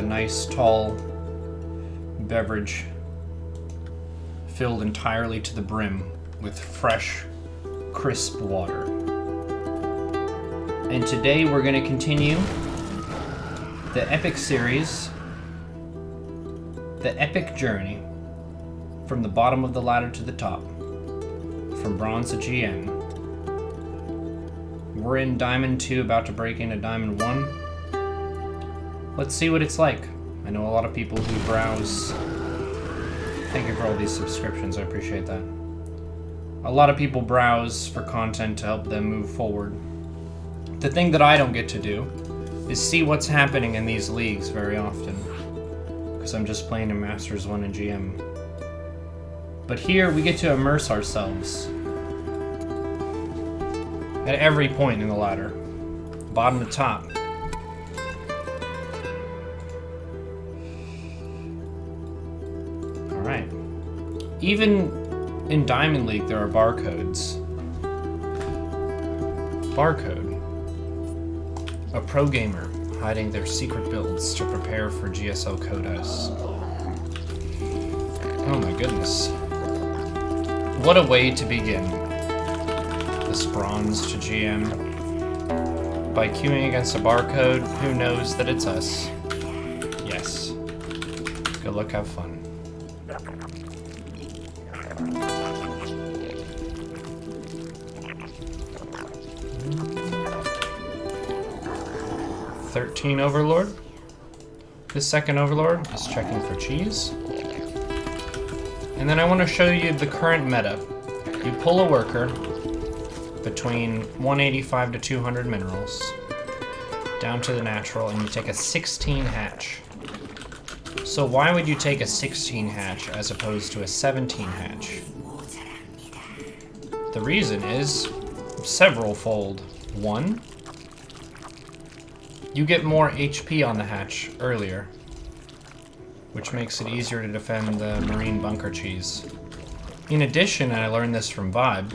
nice, tall beverage filled entirely to the brim with fresh, crisp water. And today we're going to continue the epic series, the epic journey from the bottom of the ladder to the top, from bronze to GM. We're in Diamond 2, about to break into Diamond 1. Let's see what it's like. I know a lot of people who browse. Thank you for all these subscriptions, I appreciate that. A lot of people browse for content to help them move forward. The thing that I don't get to do is see what's happening in these leagues very often, because I'm just playing in Masters 1 and GM. But here we get to immerse ourselves at every point in the ladder, bottom to top. Alright. Even in Diamond League there are barcodes. Barcode. A pro gamer hiding their secret builds to prepare for GSL Code S. Oh my goodness. What a way to begin. This bronze to GM. By queuing against a barcode, who knows that it's us? Yes. Good luck, have fun. $13 Overlord. The second Overlord is checking for cheese. And then I want to show you the current meta. You pull a worker between 185 to 200 minerals down to the natural, and you take a 16 hatch. So why would you take a 16 hatch as opposed to a 17 hatch? The reason is several-fold. One, you get more HP on the hatch earlier, which makes it easier to defend the marine bunker cheese. In addition, and I learned this from Vibe,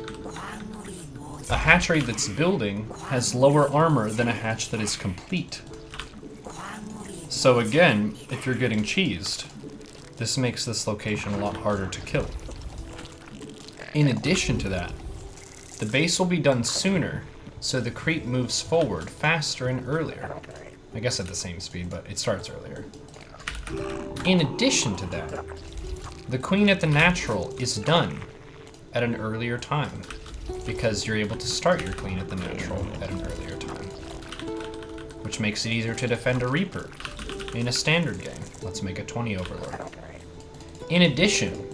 a hatchery that's building has lower armor than a hatch that is complete. So again, if you're getting cheesed, this makes this location a lot harder to kill. In addition to that, the base will be done sooner, so the creep moves forward faster and earlier. I guess at the same speed, but it starts earlier. In addition to that, the queen at the natural is done at an earlier time, because you're able to start your queen at the natural at an earlier time, which makes it easier to defend a Reaper in a standard game. Let's make a 20 Overlord. In addition,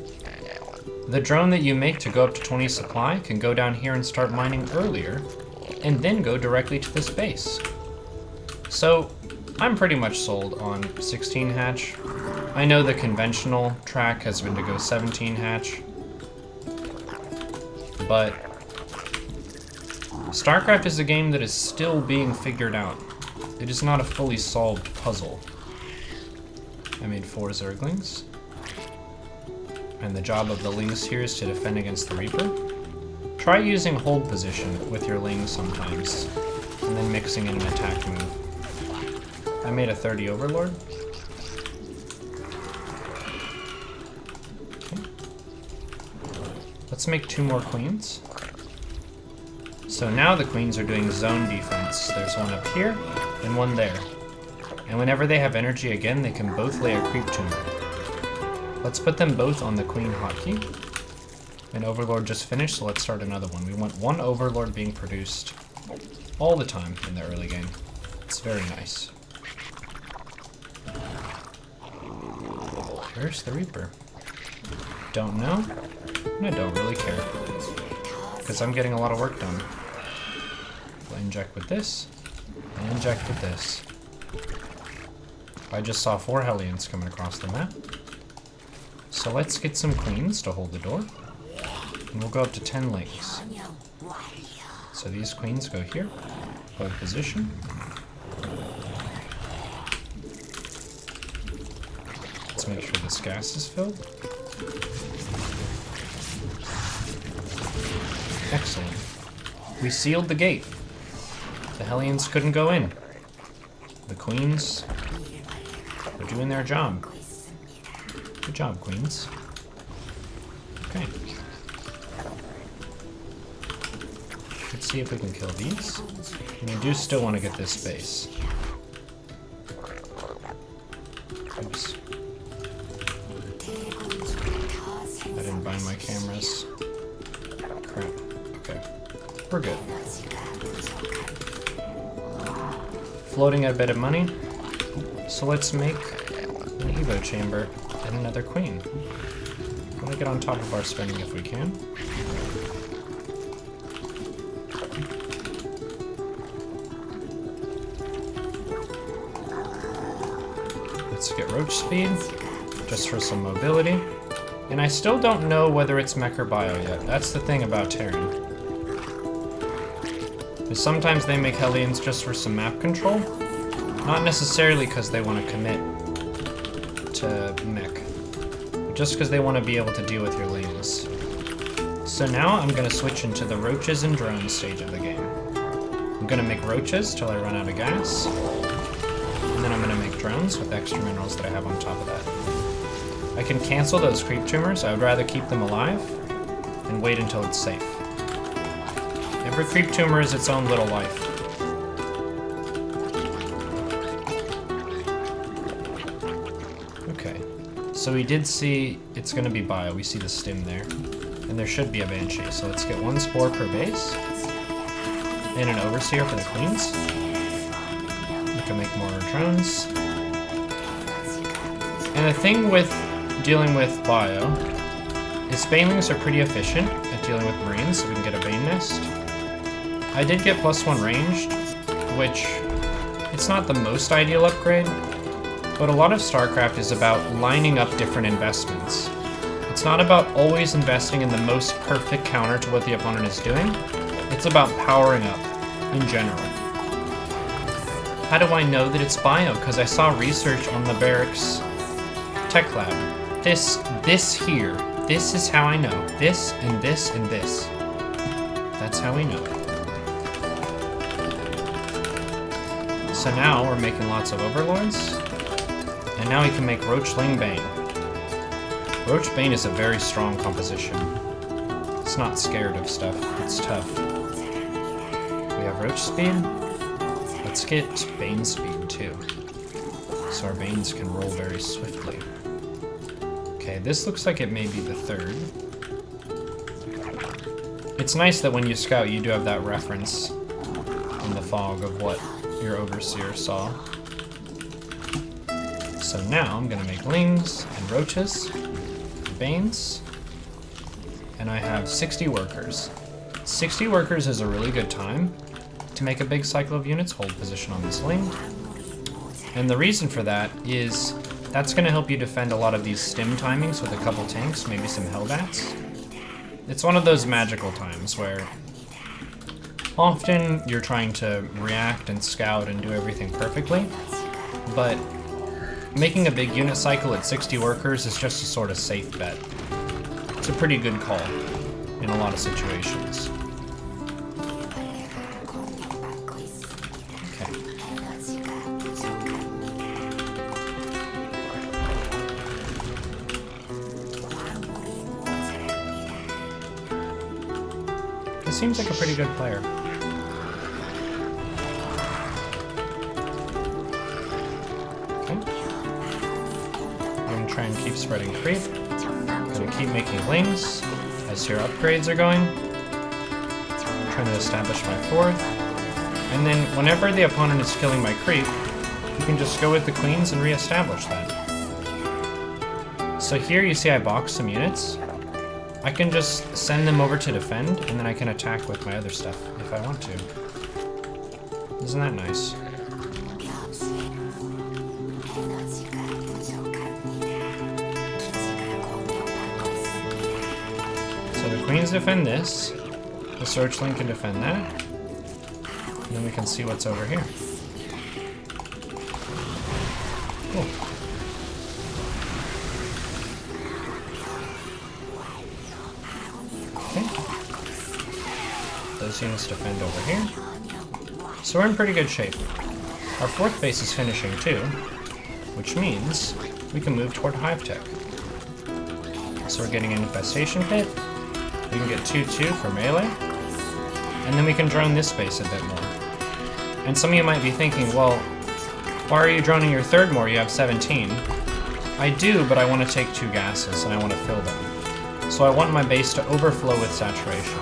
the drone that you make to go up to 20 supply can go down here and start mining earlier, and then go directly to this base. So, I'm pretty much sold on 16 hatch. I know the conventional track has been to go 17 hatch, but StarCraft is a game that is still being figured out. It is not a fully solved puzzle. I made 4 Zerglings, and the job of the Lings here is to defend against the Reaper. Try using hold position with your Lings sometimes, and then mixing in an attack move. I made a 30 Overlord. Okay. Let's make 2 more Queens. So now the Queens are doing zone defense. There's one up here, and one there. And whenever they have energy again, they can both lay a creep tumor. Let's put them both on the Queen hotkey. An Overlord just finished, so let's start another one. We want 1 Overlord being produced all the time in the early game. It's very nice. Where's the Reaper? Don't know, and I don't really care, because I'm getting a lot of work done. I inject with this, and inject with this. I just saw 4 Hellions coming across the map. So let's get some Queens to hold the door, and we'll go up to 10 Lings. So these Queens go here, hold position. Let's make sure this gas is filled. Excellent. We sealed the gate. The Hellions couldn't go in. The Queens They're doing their job. Good job, queens. Okay. Let's see if we can kill these. And we do still want to get this base. Oops. I didn't bind my cameras. Crap. Okay. We're good. Floating a bit of money. So let's make an Evo chamber and another queen. We're gonna get on top of our spending if we can. Let's get roach speed, just for some mobility. And I still don't know whether it's mech or bio yet. That's the thing about Terran. Because sometimes they make Hellions just for some map control. Not necessarily because they want to commit to mech. But just because they want to be able to deal with your lanes. So now I'm going to switch into the roaches and drones stage of the game. I'm going to make roaches till I run out of gas. And then I'm going to make drones with extra minerals that I have on top of that. I can cancel those creep tumors. I would rather keep them alive and wait until it's safe. Every creep tumor is its own little life. Okay, so we did see it's going to be bio. We see the stim there. And there should be a banshee. So let's get one spore per base. And an overseer for the queens. We can make more drones. And the thing with dealing with bio is banelings are pretty efficient at dealing with marines, so we can get a bane nest. I did get +1 ranged, which it's not the most ideal upgrade, but a lot of StarCraft is about lining up different investments. It's not about always investing in the most perfect counter to what the opponent is doing. It's about powering up in general. How do I know that it's bio? Because I saw research on the barracks tech lab. This here, this is how I know. This and this and this. That's how we know. So now we're making lots of overlords. And now we can make Roachling Bane. Roach Bane is a very strong composition. It's not scared of stuff, it's tough. We have Roach Speed. Let's get Bane Speed too. So our Banes can roll very swiftly. Okay, this looks like it may be the third. It's nice that when you scout you do have that reference in the fog of what your overseer saw. So now I'm gonna make lings and roaches, banes, and I have 60 workers. 60 workers is a really good time to make a big cycle of units hold position on this ling. And the reason for that is that's gonna help you defend a lot of these stim timings with a couple tanks, maybe some Hellbats. It's one of those magical times where often you're trying to react and scout and do everything perfectly, but making a big unit cycle at 60 workers is just a sort of safe bet. It's a pretty good call in a lot of situations. Okay. This seems like a pretty good player. And keep spreading creep. Gonna keep making lings as your upgrades are going. Trying to establish my fourth. And then whenever the opponent is killing my creep, you can just go with the queens and re-establish that. So here you see I box some units. I can just send them over to defend, and then I can attack with my other stuff if I want to. Isn't that nice? Queens defend this, the Searchling can defend that, and then we can see what's over here. Cool. Okay. Those units defend over here. So we're in pretty good shape. Our fourth base is finishing too. which means we can move toward Hive Tech. So we're getting an Infestation Pit, we can get 2-2 for melee, and then we can drone this space a bit more. And some of you might be thinking, well, why are you droning your third more? You have 17. I do, but I want to take 2 gases and I want to fill them. So I want my base to overflow with saturation.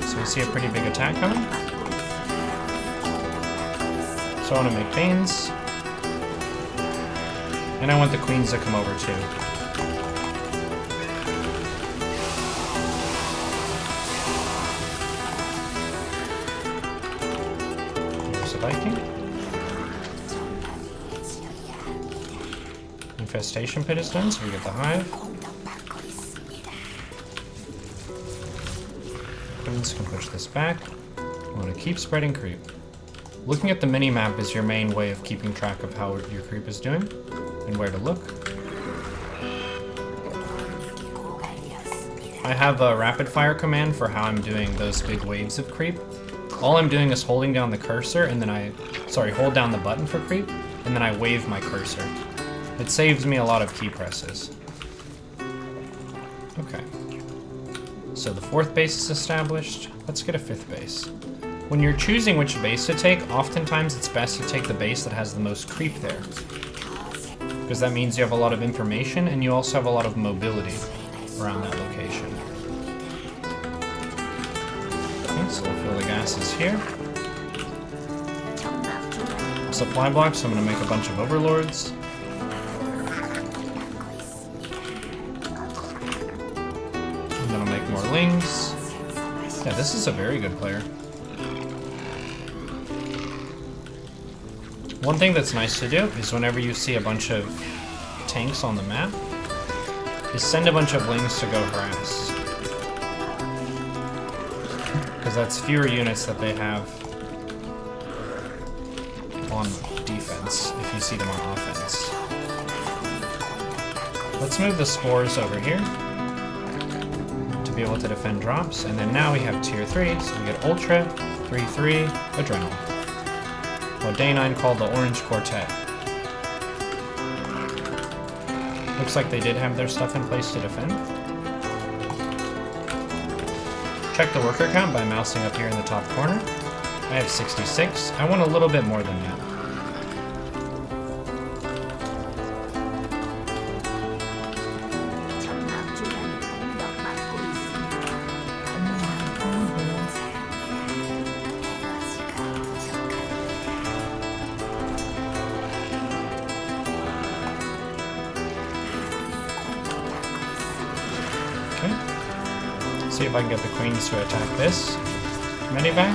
So we see a pretty big attack coming. So I want to make Banes. And I want the queens to come over too. There's a Viking. Infestation Pit is done, so we get the Hive. Queens can push this back. I want to keep spreading creep. Looking at the mini-map is your main way of keeping track of how your creep is doing and where to look. I have a rapid fire command for how I'm doing those big waves of creep. All I'm doing is holding down the cursor and then hold down the button for creep, and then I wave my cursor. It saves me a lot of key presses. Okay. So the 4th base is established. Let's get a 5th base. When you're choosing which base to take, oftentimes it's best to take the base that has the most creep there. Because that means you have a lot of information and you also have a lot of mobility around that location. Okay, so we'll fill the gases here. Supply blocks, so I'm going to make a bunch of overlords. And then I'll make more lings. Yeah, this is a very good player. One thing that's nice to do is whenever you see a bunch of tanks on the map, is send a bunch of lings to go harass. Because that's fewer units that they have on defense if you see them on offense. Let's move the spores over here to be able to defend drops, and then now we have tier 3, so we get Ultra, 3-3, Adrenaline. What Day 9 called the Orange Quartet. Looks like they did have their stuff in place to defend. Check the worker count by mousing up here in the top corner. I have 66. I want a little bit more than that. See if I can get the queens to attack this medivac.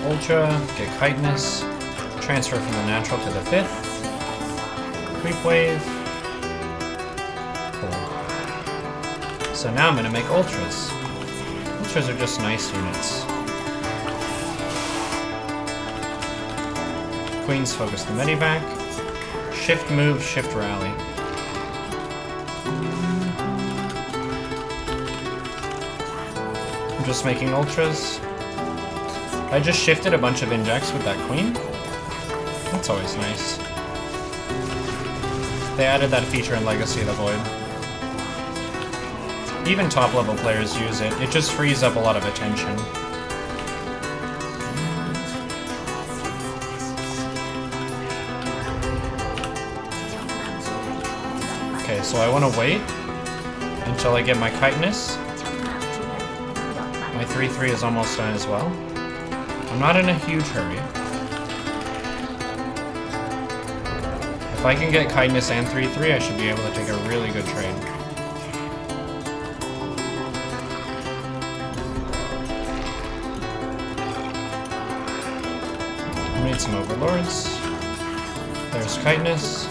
Ultra, get chitinous, transfer from the natural to the 5th. Creep wave. Cool. So now I'm going to make ultras. Ultras are just nice units. Queens focus the medivac. Shift move, shift rally. I'm just making ultras. I just shifted a bunch of injects with that queen. That's always nice. They added that feature in Legacy of the Void. Even top level players use it. It just frees up a lot of attention. Okay, so I want to wait until I get my chitinous. My 3-3 is almost done as well. I'm not in a huge hurry. If I can get chitinous and 3-3, I should be able to take a really good trade. I made some overlords. There's chitinous.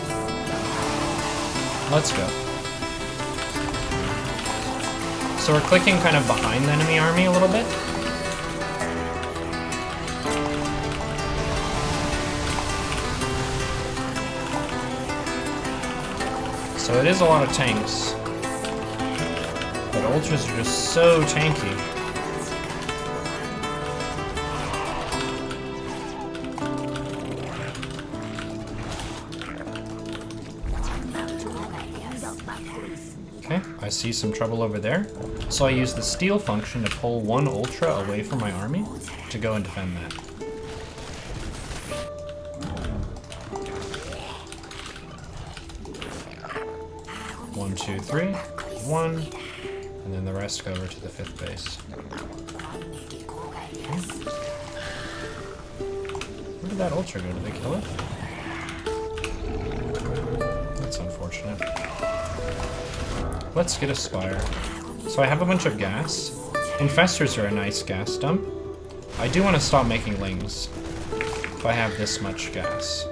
Let's go. So we're clicking kind of behind the enemy army a little bit. So it is a lot of tanks. But ultras are just so tanky. Okay, I see some trouble over there. So I use the steal function to pull one ultra away from my army to go and defend that. One, two, three, one, and then the rest go over to the 5th base. Okay. Where did that ultra go? Did they kill it? That's unfortunate. Let's get a spire. So I have a bunch of gas. Infestors are a nice gas dump. I do want to stop making lings if I have this much gas.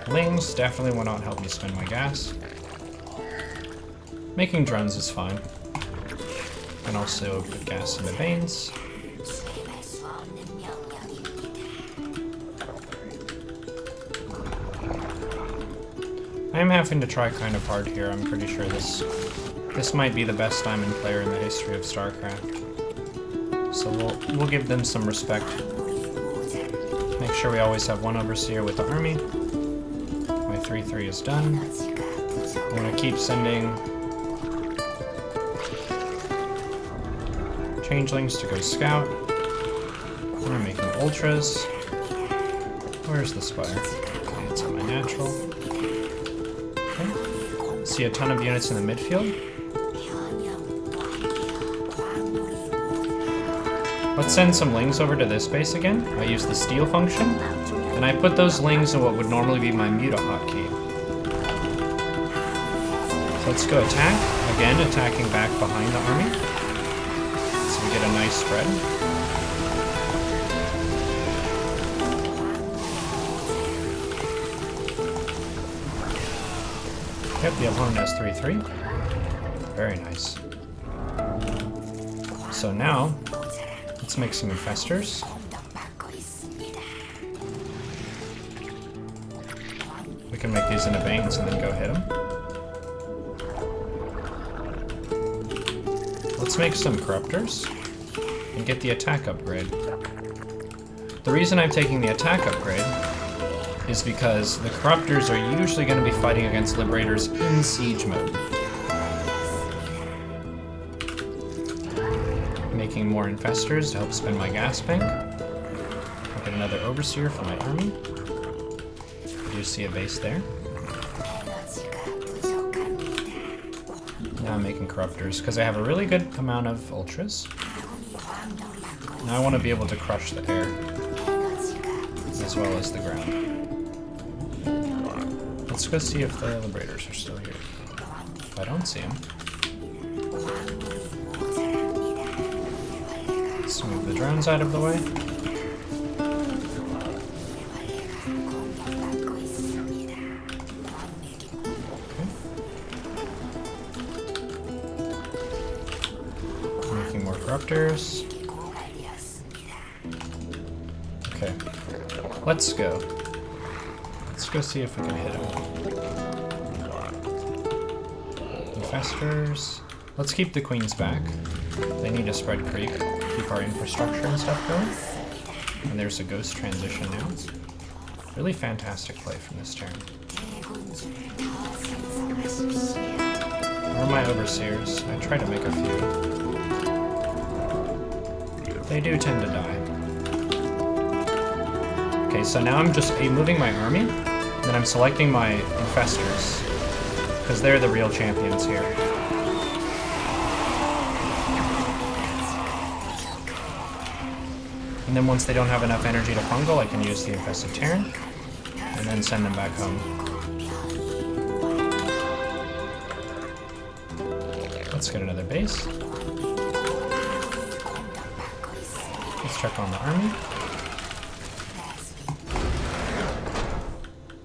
Lings definitely will not help me spend my gas. Making drones is fine. And also put gas in the veins. I am having to try kind of hard here. I'm pretty sure this might be the best diamond player in the history of StarCraft. So we'll give them some respect. Make sure we always have one overseer with the army. My 3-3 is done. I'm gonna keep sending changelings to go scout. I'm making ultras. Where's the spire? Okay, it's on my natural. Okay. See a ton of units in the midfield. Let's send some lings over to this base again. I use the steal function, and I put those lings in what would normally be my muta hotkey. So let's go attack. Again, attacking back behind the army. So we get a nice spread. Yep, the opponent has 3-3. Very nice. So now, let's make some infestors. We can make these into veins and then go hit them. Let's make some corruptors and get the attack upgrade. The reason I'm taking the attack upgrade is because the corruptors are usually going to be fighting against liberators in siege mode. Making more infestors to help spend my gas bank. I'll get another overseer for my army. I do see a base there. Now I'm making corruptors because I have a really good amount of ultras. Now I want to be able to crush the air as well as the ground. Let's go see if the liberators are still here. If I don't see them, let's move the drones out of the way. Okay. Making more corruptors. Okay, let's go. Let's go see if we can hit him. Infestors. Let's keep the queens back. They need to spread creep, keep our infrastructure and stuff going. And there's a ghost transition now. Really fantastic play from this turn. Where are my overseers? I try to make a few. They do tend to die. Okay, so now I'm just moving my army, and then I'm selecting my infestors, because they're the real champions here. And then once they don't have enough energy to fungal, I can use the infested Terran, and then send them back home. Let's get another base. Let's check on the army.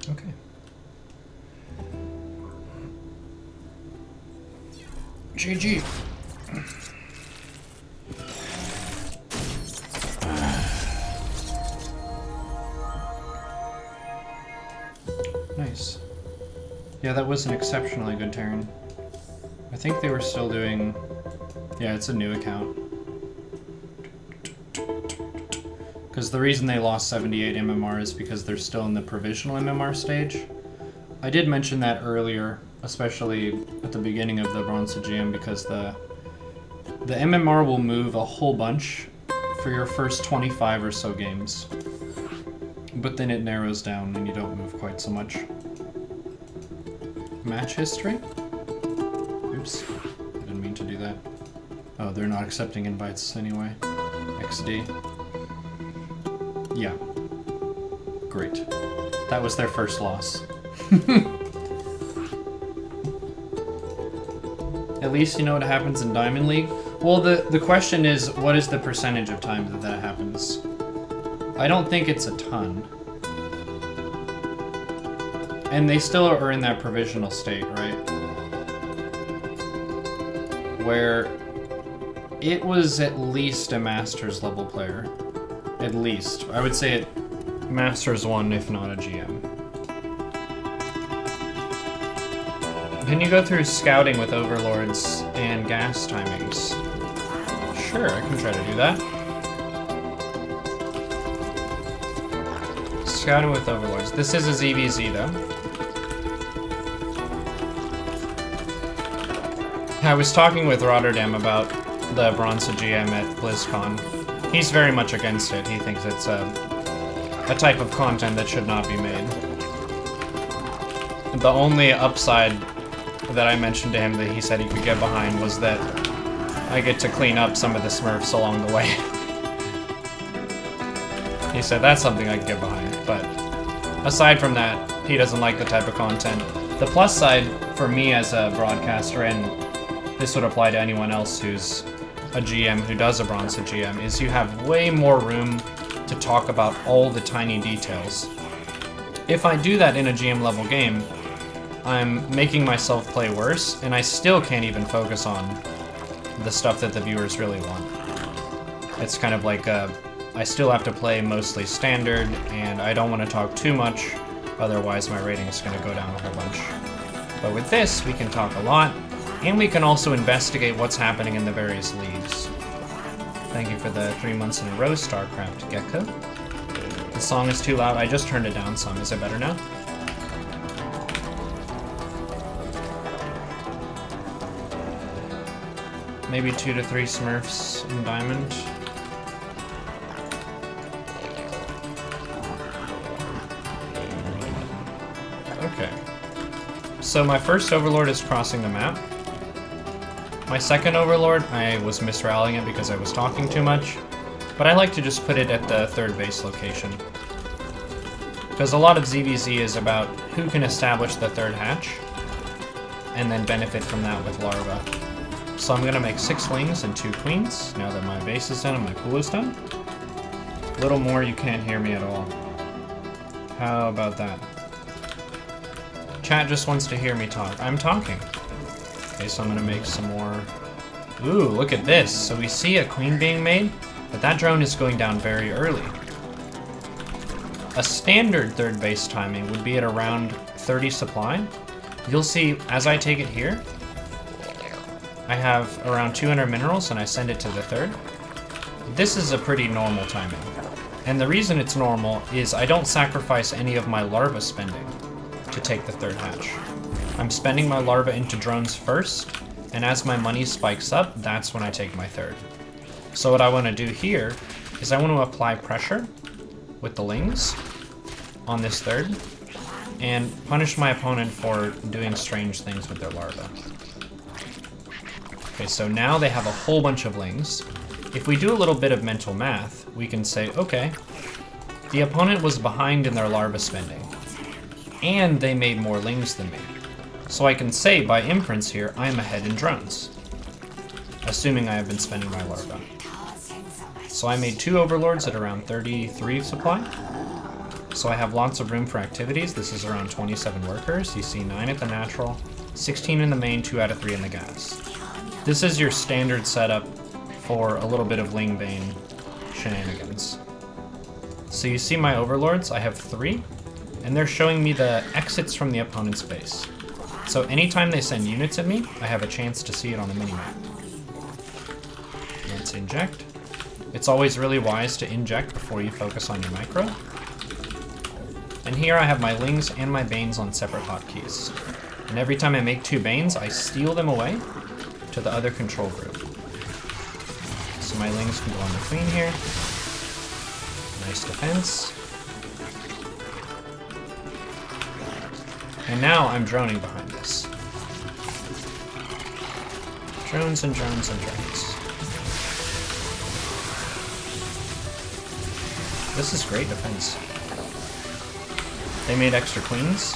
Okay. GG. Nice. Yeah, that was an exceptionally good turn. I think they were still doing... Yeah, it's a new account. Because the reason they lost 78 MMR is because they're still in the provisional MMR stage. I did mention that earlier, especially at the beginning of the Bronze GM, because the MMR will move a whole bunch for your first 25 or so games. But then it narrows down and you don't move quite so much. Match history? Oops, I didn't mean to do that. Oh, they're not accepting invites anyway. XD. Yeah. Great. That was their first loss. At least you know what happens in Diamond League. Well, the question is, what is the percentage of times that that happens? I don't think it's a ton. And they still are in that provisional state, right? Where it was at least a Masters level player. At least. I would say it Masters 1, if not a GM. Can you go through scouting with overlords and gas timings? Sure, I can try to do that. Scouting with overlords. This is a ZVZ though. I was talking with Rotterdam about the Bronze GM at BlizzCon. He's very much against it. He thinks it's a type of content that should not be made. The only upside that I mentioned to him that he said he could get behind was that I get to clean up some of the smurfs along the way. He said that's something I could get behind, but aside from that, he doesn't like the type of content. The plus side for me as a broadcaster, and this would apply to anyone else who's a GM who does a Bronze GM, is you have way more room to talk about all the tiny details. If I do that in a GM level game, I'm making myself play worse, and I still can't even focus on the stuff that the viewers really want. It's kind of like I still have to play mostly standard, and I don't want to talk too much, otherwise my rating is going to go down a whole bunch. But with this, we can talk a lot, and we can also investigate what's happening in the various leagues. Thank you for the 3 months in a row, StarCraft Gecko. The song is too loud. I just turned it down some. Is it better now? Maybe 2 to 3 Smurfs in Diamond. Okay. So my first Overlord is crossing the map. My second Overlord, I was misrallying it because I was talking too much, but I like to just put it at the third base location. Because a lot of ZVZ is about who can establish the third hatch, and then benefit from that with larva. So I'm going to make 6 lings and 2 queens, now that my base is done and my pool is done. A little more, you can't hear me at all. How about that? Chat just wants to hear me talk. I'm talking. Okay, so I'm going to make some more. Ooh, look at this. So we see a queen being made, but that drone is going down very early. A standard third base timing would be at around 30 supply. You'll see, as I take it here, I have around 200 minerals and I send it to the third. This is a pretty normal timing. And the reason it's normal is I don't sacrifice any of my larva spending to take the third hatch. I'm spending my larva into drones first, and as my money spikes up, that's when I take my third. So what I want to do here is I want to apply pressure with the lings on this third, and punish my opponent for doing strange things with their larva. Okay, so now they have a whole bunch of lings. If we do a little bit of mental math, we can say, okay, the opponent was behind in their larva spending, and they made more lings than me. So I can say, by inference here, I am ahead in drones, assuming I have been spending my larva. So I made 2 overlords at around 33 supply. So I have lots of room for activities. This is around 27 workers. You see 9 at the natural, 16 in the main, 2 out of 3 in the gas. This is your standard setup for a little bit of Ling Bane shenanigans. So you see my overlords, I have 3, and they're showing me the exits from the opponent's base. So anytime they send units at me, I have a chance to see it on the minimap. Let's inject. It's always really wise to inject before you focus on your micro. And here I have my Lings and my Banes on separate hotkeys. And every time I make 2 Banes, I steal them away to the other control group. So my Lings can go on the Queen here. Nice defense. And now I'm droning behind this. Drones and drones and drones. This is great defense. They made extra queens.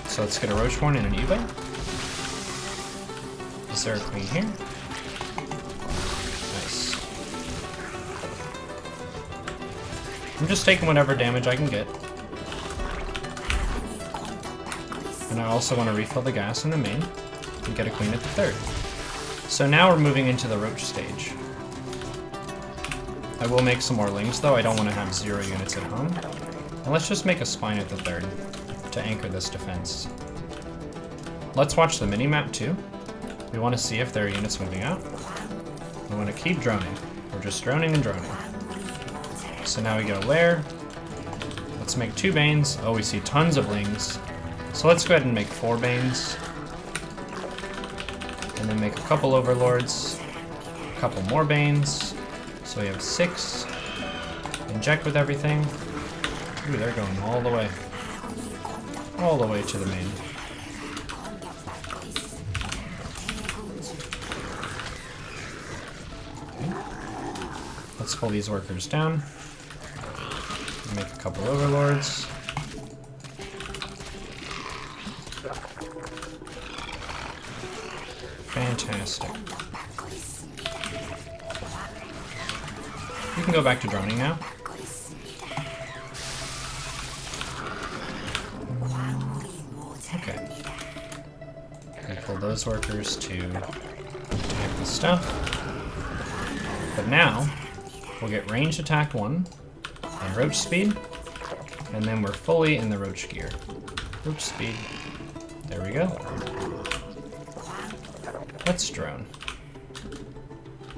So let's get a Roachborn and an Evo. Is there a queen here? Nice. I'm just taking whatever damage I can get. And I also want to refill the gas in the main and get a queen at the 3rd. So now we're moving into the Roach stage. I will make some more Lings though, I don't want to have 0 units at home. And let's just make a Spine at the 3rd to anchor this defense. Let's watch the minimap too. We want to see if there are units moving out. We want to keep droning. We're just droning and droning. So now we get a lair. Let's make 2 Banes. Oh, we see tons of Lings. So let's go ahead and make 4 Banes. And then make a couple Overlords. A couple more Banes. So we have 6. Inject with everything. Ooh, they're going all the way. All the way to the main. Okay. Let's pull these workers down. Make a couple Overlords. Fantastic. We can go back to droning now. Okay. We pull those workers to attack the stuff. But now, we'll get range attack 1 and Roach speed, and then we're fully in the Roach gear. Roach speed. There we go. Let's drone.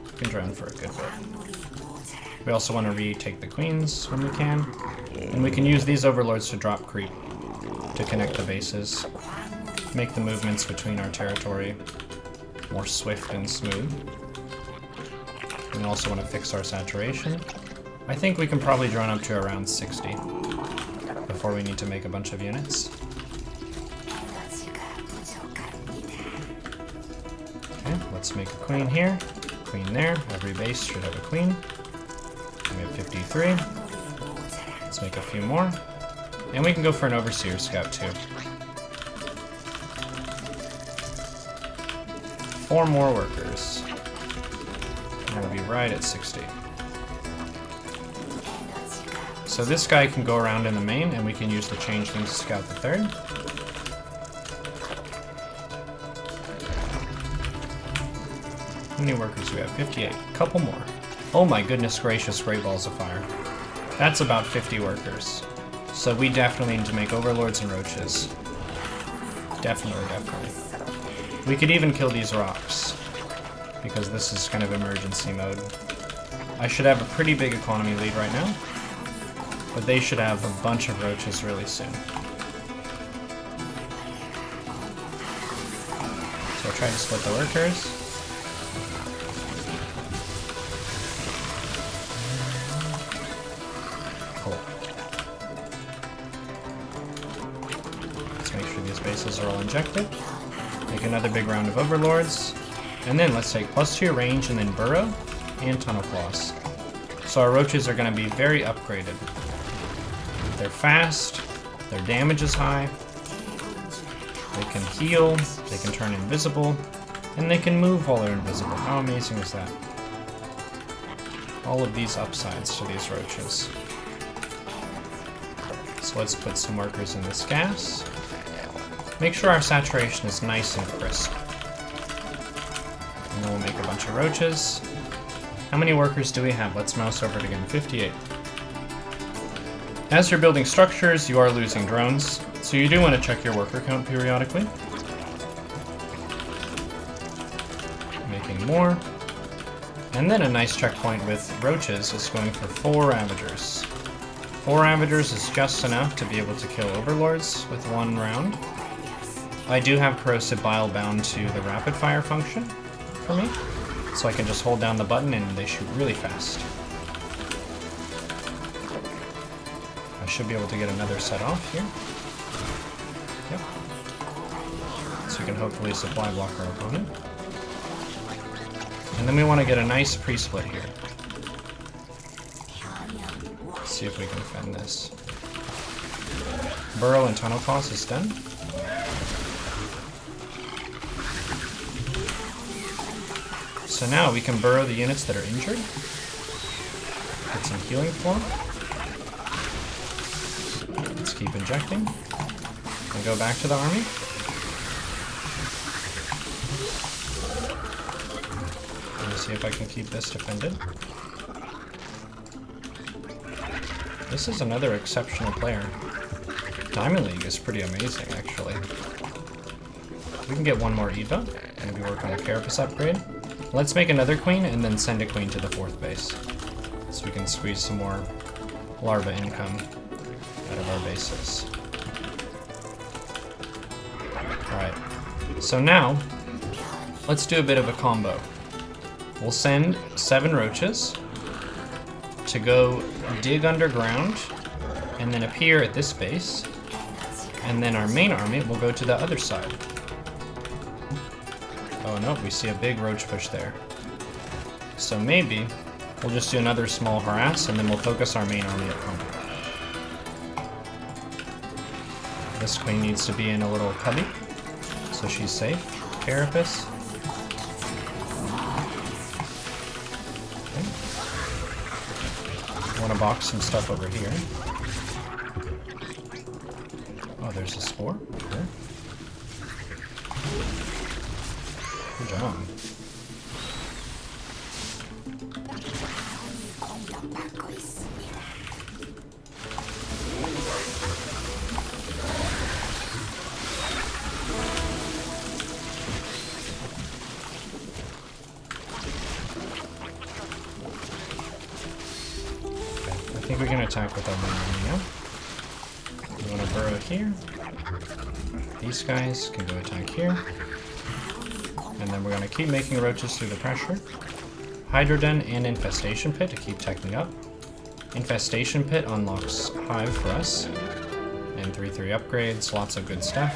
We can drone for a good bit. We also want to retake the queens when we can. And we can use these overlords to drop creep to connect the bases. Make the movements between our territory more swift and smooth. We also want to fix our saturation. I think we can probably drone up to around 60 before we need to make a bunch of units. Okay, let's make a queen here, queen there. Every base should have a queen. We have 53. Let's make a few more. And we can go for an Overseer Scout too. 4 more workers. And we'll be right at 60. So this guy can go around in the main, and we can use the changeling to scout the 3rd. How many workers do we have? 58. Couple more. Oh my goodness gracious, Great Balls of Fire. That's about 50 workers. So we definitely need to make Overlords and Roaches. Definitely, definitely. We could even kill these rocks, because this is kind of emergency mode. I should have a pretty big economy lead right now, but they should have a bunch of Roaches really soon. So I'll try to split the workers. Bases are all injected. Make another big round of Overlords. And then let's take +2 range and then Burrow and Tunnel Claws. So our Roaches are going to be very upgraded. They're fast, their damage is high, they can heal, they can turn invisible, and they can move while they're invisible. How amazing is that? All of these upsides to these Roaches. So let's put some workers in this gas. Make sure our saturation is nice and crisp. And then we'll make a bunch of Roaches. How many workers do we have? Let's mouse over it again. 58. As you're building structures, you are losing drones, so you do want to check your worker count periodically. Making more. And then a nice checkpoint with roaches is going for 4 Ravagers. 4 Ravagers is just enough to be able to kill Overlords with 1 round. I do have Corrosive Bile bound to the rapid fire function for me, so I can just hold down the button and they shoot really fast. I should be able to get another set off here. Yep. So we can hopefully supply block our opponent. And then we want to get a nice pre-split here. Let's see if we can defend this. Burrow and Tunnel Toss is done. So now we can burrow the units that are injured. Get some healing for them. Let's keep injecting. And go back to the army. See if I can keep this defended. This is another exceptional player. Diamond League is pretty amazing, actually. We can get 1 more Eva. Maybe work on a Carapace upgrade. Let's make another queen and then send a queen to the 4th base. So we can squeeze some more larva income out of our bases. Alright. So now, let's do a bit of a combo. We'll send 7 roaches to go dig underground and then appear at this base. And then our main army will go to the other side. Oh no, we see a big roach push there. So maybe we'll just do another small harass and then we'll focus our main army at home. This queen needs to be in a little cubby, so she's safe. Carapace. I want to box some stuff over here. Oh, there's a spore. Okay. Good job. I think we can attack with our main army now. We want to burrow here. These guys can go attack here. And then we're going to keep making roaches through the pressure. Hydroden and Infestation Pit to keep teching up. Infestation Pit unlocks Hive for us. And 3/3 upgrades, lots of good stuff.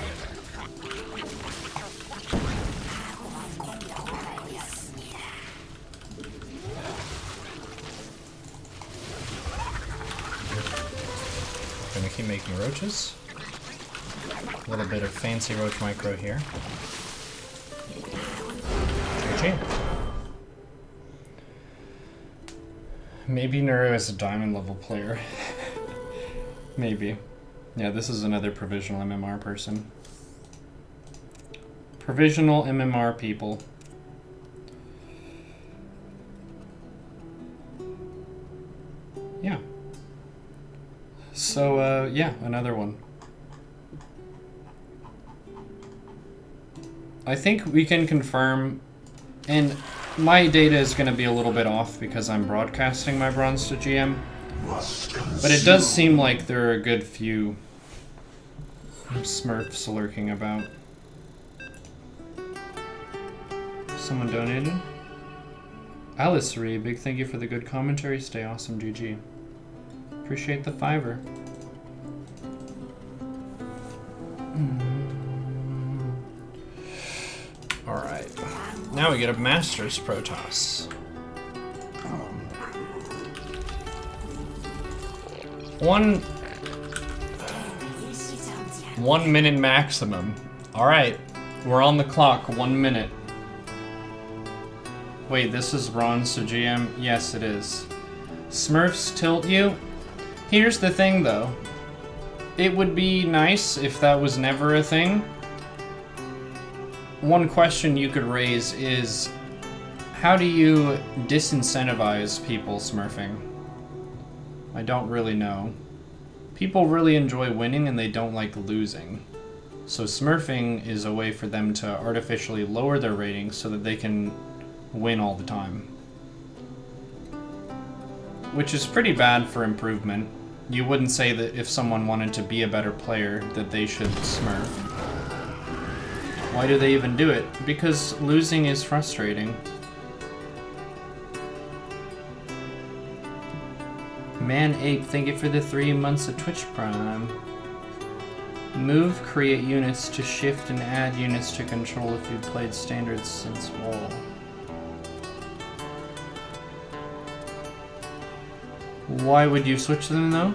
Gonna keep making roaches. A little bit of fancy roach micro here. GG. Maybe Neuro is a diamond level player. Maybe. Yeah, this is another provisional MMR person. Provisional MMR people. Yeah. So, yeah, another one. I think we can confirm, and my data is going to be a little bit off because I'm broadcasting my bronze to GM, but it does seem like there are a good few smurfs lurking about. Someone donated. Alice Ree, big thank you for the good commentary. Stay awesome, GG. Appreciate the $5. Alright. Now we get a Master's Protoss. 1 minute maximum. Alright. We're on the clock. 1 minute. Wait, this is bronze to GM? Yes, it is. Smurfs tilt you? Here's the thing, though. It would be nice if that was never a thing. One question you could raise is, how do you disincentivize people smurfing? I don't really know. People really enjoy winning and they don't like losing. So smurfing is a way for them to artificially lower their ratings so that they can win all the time. Which is pretty bad for improvement. You wouldn't say that if someone wanted to be a better player that they should smurf. Why do they even do it? Because losing is frustrating. Man Ape, thank you for the 3 months of Twitch Prime. Move, create units to shift and add units to control if you've played standards since Wall. Why would you switch them though?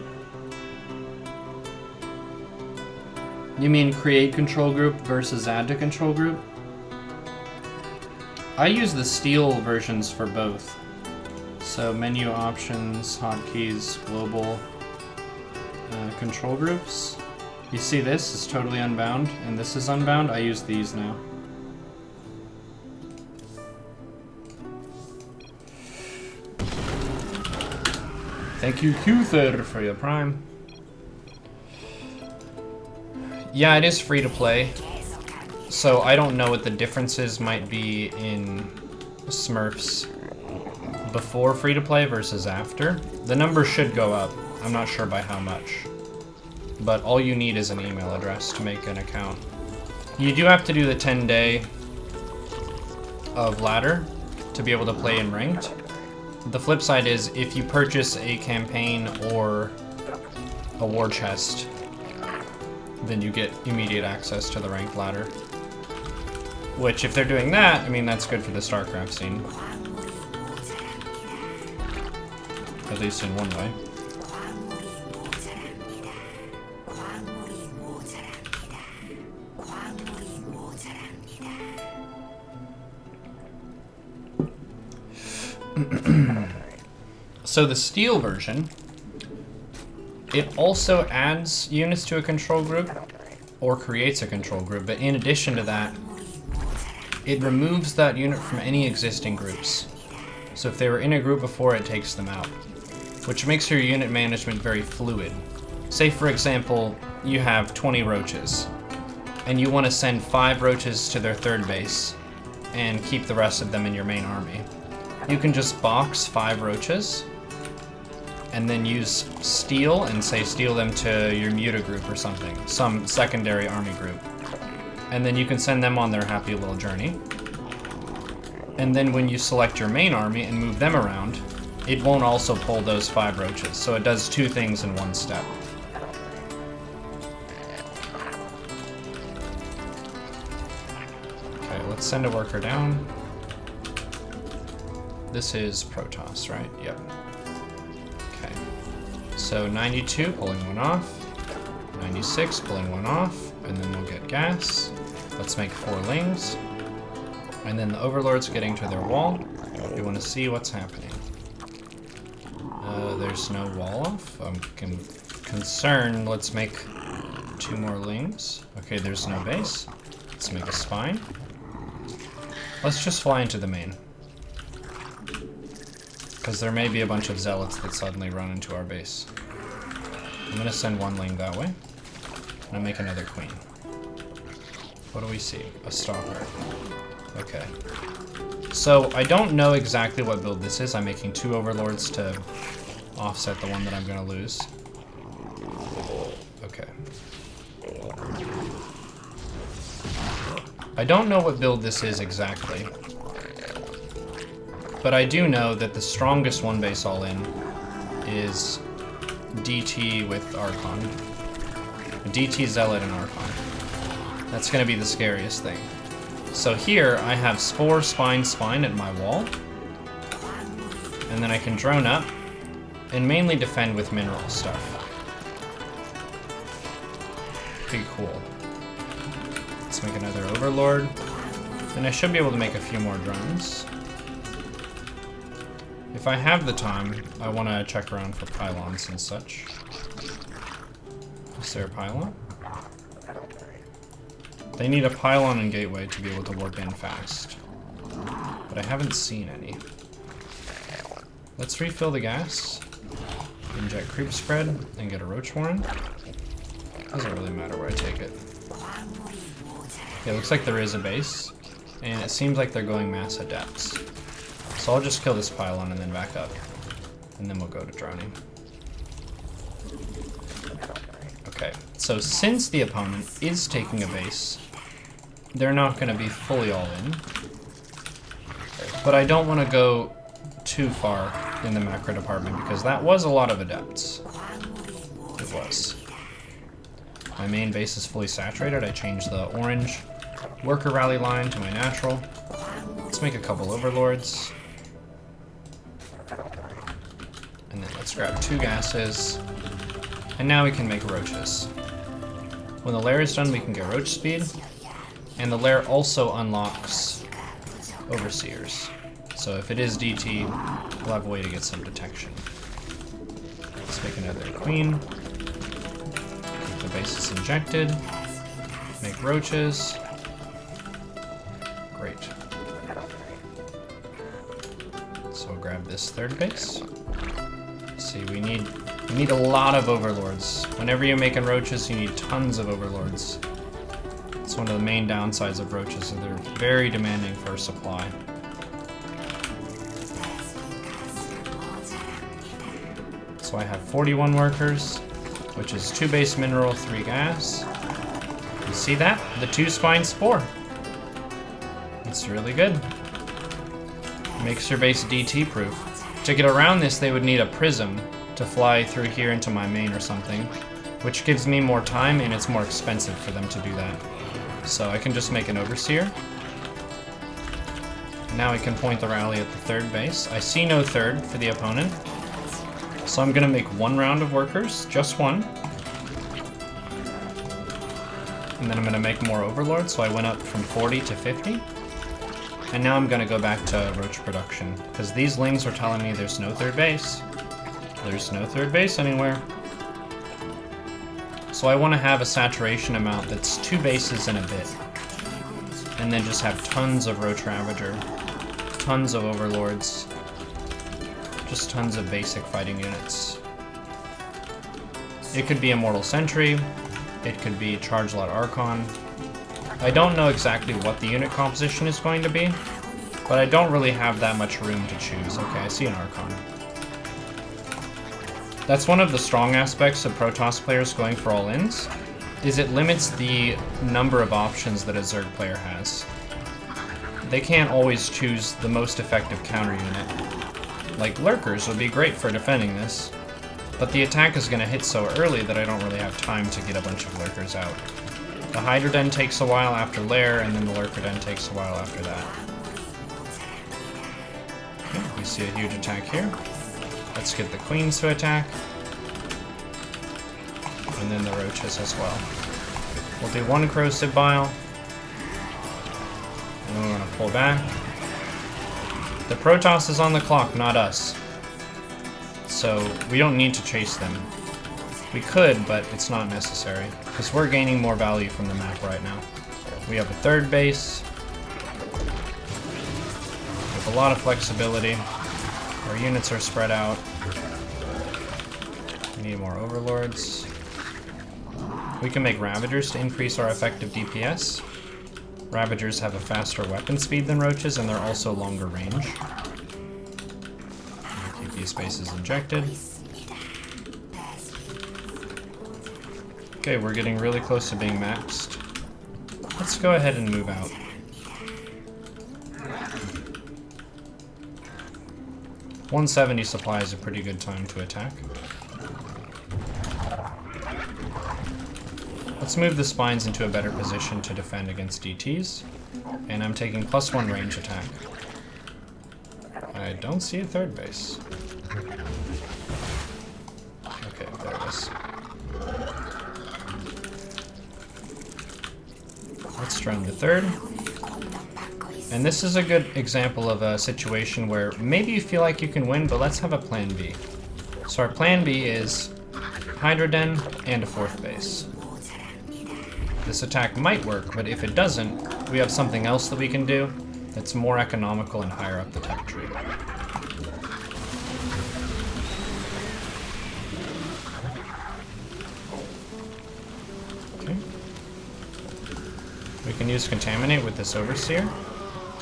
You mean create control group versus add to control group? I use the steel versions for both. So menu options, hotkeys, global, control groups. You see this is totally unbound, and this is unbound. I use these now. Thank you, Qther, for your prime. Yeah, it is free to play. So I don't know what the differences might be in Smurfs before free to play versus after. The numbers should go up. I'm not sure by how much. But all you need is an email address to make an account. You do have to do the 10-day of ladder to be able to play in ranked. The flip side is if you purchase a campaign or a war chest, then you get immediate access to the ranked ladder. Which, if they're doing that, I mean, that's good for the StarCraft scene. At least in one way. So the steel version, it also adds units to a control group or creates a control group, but in addition to that, it removes that unit from any existing groups. So if they were in a group before, it takes them out, which makes your unit management very fluid. Say, for example, you have 20 roaches, and you want to send 5 roaches to their third base and keep the rest of them in your main army. You can just box 5 roaches, and then use steel and say steal them to your Muta group or something, some secondary army group. And then you can send them on their happy little journey. And then when you select your main army and move them around, it won't also pull those 5 roaches. So it does 2 things in one step. Okay, let's send a worker down. This is Protoss, right? Yep. Okay. So 92, pulling one off. 96, pulling one off. And then we'll get gas. Let's make 4 lings. And then the Overlord's getting to their wall. We want to see what's happening. There's no wall off. I'm concerned. Let's make 2 more lings. Okay, there's no base. Let's make a spine. Let's just fly into the main. Because there may be a bunch of zealots that suddenly run into our base. I'm going to send 1 ling that way. And I'll make another queen. What do we see? A stalker. Okay. So I don't know exactly what build this is. I'm making 2 overlords to offset the one that I'm going to lose. Okay. I don't know what build this is exactly. But I do know that the strongest one base all in is DT with Archon. DT Zealot and Archon. That's going to be the scariest thing. So here I have Spore, Spine, Spine at my wall. And then I can drone up and mainly defend with mineral stuff. Pretty cool. Let's make another Overlord. And I should be able to make a few more drones. If I have the time, I want to check around for pylons and such. Is there a pylon? They need a pylon and gateway to be able to warp in fast. But I haven't seen any. Let's refill the gas. Inject creep spread and get a roach warren. Doesn't really matter where I take it. Okay, looks like there is a base, and it seems like they're going mass adepts. So I'll just kill this pylon and then back up, and then we'll go to droning. Okay, so since the opponent is taking a base, they're not going to be fully all in. But I don't want to go too far in the macro department because that was a lot of adepts. It was. My main base is fully saturated. I changed the orange worker rally line to my natural. Let's make a couple overlords. And then let's grab 2 gases. And now we can make roaches. When the lair is done, we can get roach speed. And the lair also unlocks overseers. So if it is DT, we'll have a way to get some detection. Let's make another queen. Keep the bases injected. Make roaches. Great. So we'll grab this 3rd base. See, we need a lot of overlords. Whenever you're making roaches, you need tons of overlords. It's one of the main downsides of roaches, and they're very demanding for supply. So I have 41 workers, which is 2 base mineral, 3 gas. You see that? The 2 spine spore. It's really good. Makes your base DT proof. To get around this, they would need a prism to fly through here into my main or something, which gives me more time and it's more expensive for them to do that. So I can just make an overseer. Now we can point the rally at the 3rd base. I see no 3rd for the opponent. So I'm gonna make 1 round of workers, just 1. And then I'm gonna make more overlords, so I went up from 40 to 50. And now I'm gonna go back to roach production, because these lings are telling me there's no 3rd base. There's no 3rd base anywhere. So I wanna have a saturation amount that's 2 bases and a bit. And then just have tons of roach ravager, tons of overlords, just tons of basic fighting units. It could be Immortal Sentry, it could be Charge Lot Archon. I don't know exactly what the unit composition is going to be, but I don't really have that much room to choose. Okay, I see an Archon. That's one of the strong aspects of Protoss players going for all-ins, is it limits the number of options that a Zerg player has. They can't always choose the most effective counter unit. Like, Lurkers would be great for defending this, but the attack is going to hit so early that I don't really have time to get a bunch of Lurkers out. The Hydra Den takes a while after Lair, and then the Lurker Den takes a while after that. Okay, we see a huge attack here. Let's get the Queens to attack. And then the Roaches as well. We'll do 1 Corrosive Bile. And then we're going to pull back. The Protoss is on the clock, not us. So we don't need to chase them. We could, but it's not necessary, because we're gaining more value from the map right now. We have a 3rd base. With a lot of flexibility. Our units are spread out. We need more overlords. We can make Ravagers to increase our effective DPS. Ravagers have a faster weapon speed than Roaches, and they're also longer range. Keep these bases injected. Okay, we're getting really close to being maxed. Let's go ahead and move out. $170 supply is a pretty good time to attack. Let's move the spines into a better position to defend against DTs. And I'm taking +1 range attack. I don't see a 3rd base. Okay, there it is. Let's drone the 3rd. And this is a good example of a situation where maybe you feel like you can win, but let's have a plan B. So our plan B is Hydra Den and a 4th base. This attack might work, but if it doesn't, we have something else that we can do that's more economical and higher up the tech tree. We can use Contaminate with this Overseer.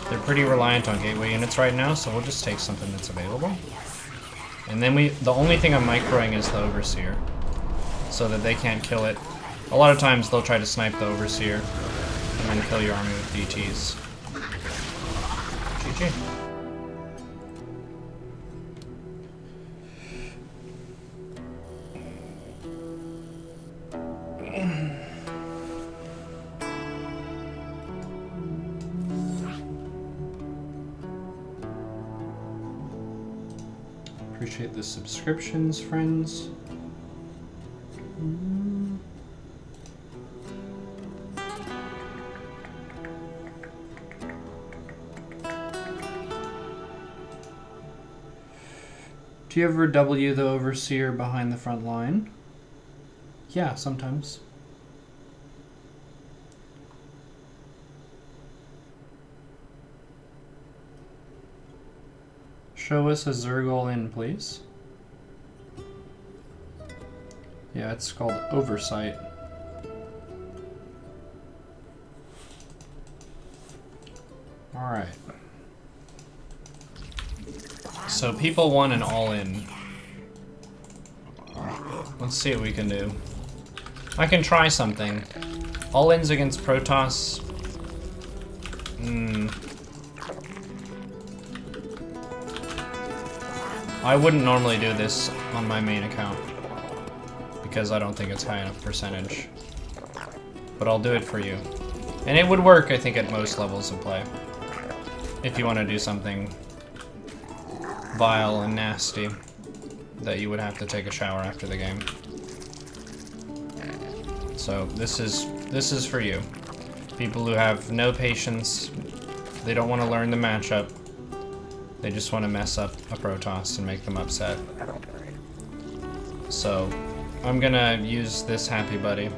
They're pretty reliant on gateway units right now, so we'll just take something that's available. And then the only thing I'm microing is the Overseer, so that they can't kill it. A lot of times they'll try to snipe the Overseer and then kill your army with DTs. GG. Appreciate the subscriptions, friends. Do you ever W the Overseer behind the front line? Yeah, sometimes. Show us a Zergol in, please. Yeah, it's called Oversight. Alright. So people want an all-in. Let's see what we can do. I can try something. All-ins against Protoss. I wouldn't normally do this on my main account because I don't think it's high enough percentage. But I'll do it for you. And it would work, I think, at most levels of play. If you want to do something vile and nasty that you would have to take a shower after the game. So this is for you. People who have no patience, they don't want to learn the matchup. They just want to mess up a Protoss and make them upset. So I'm gonna use this Happy Buddy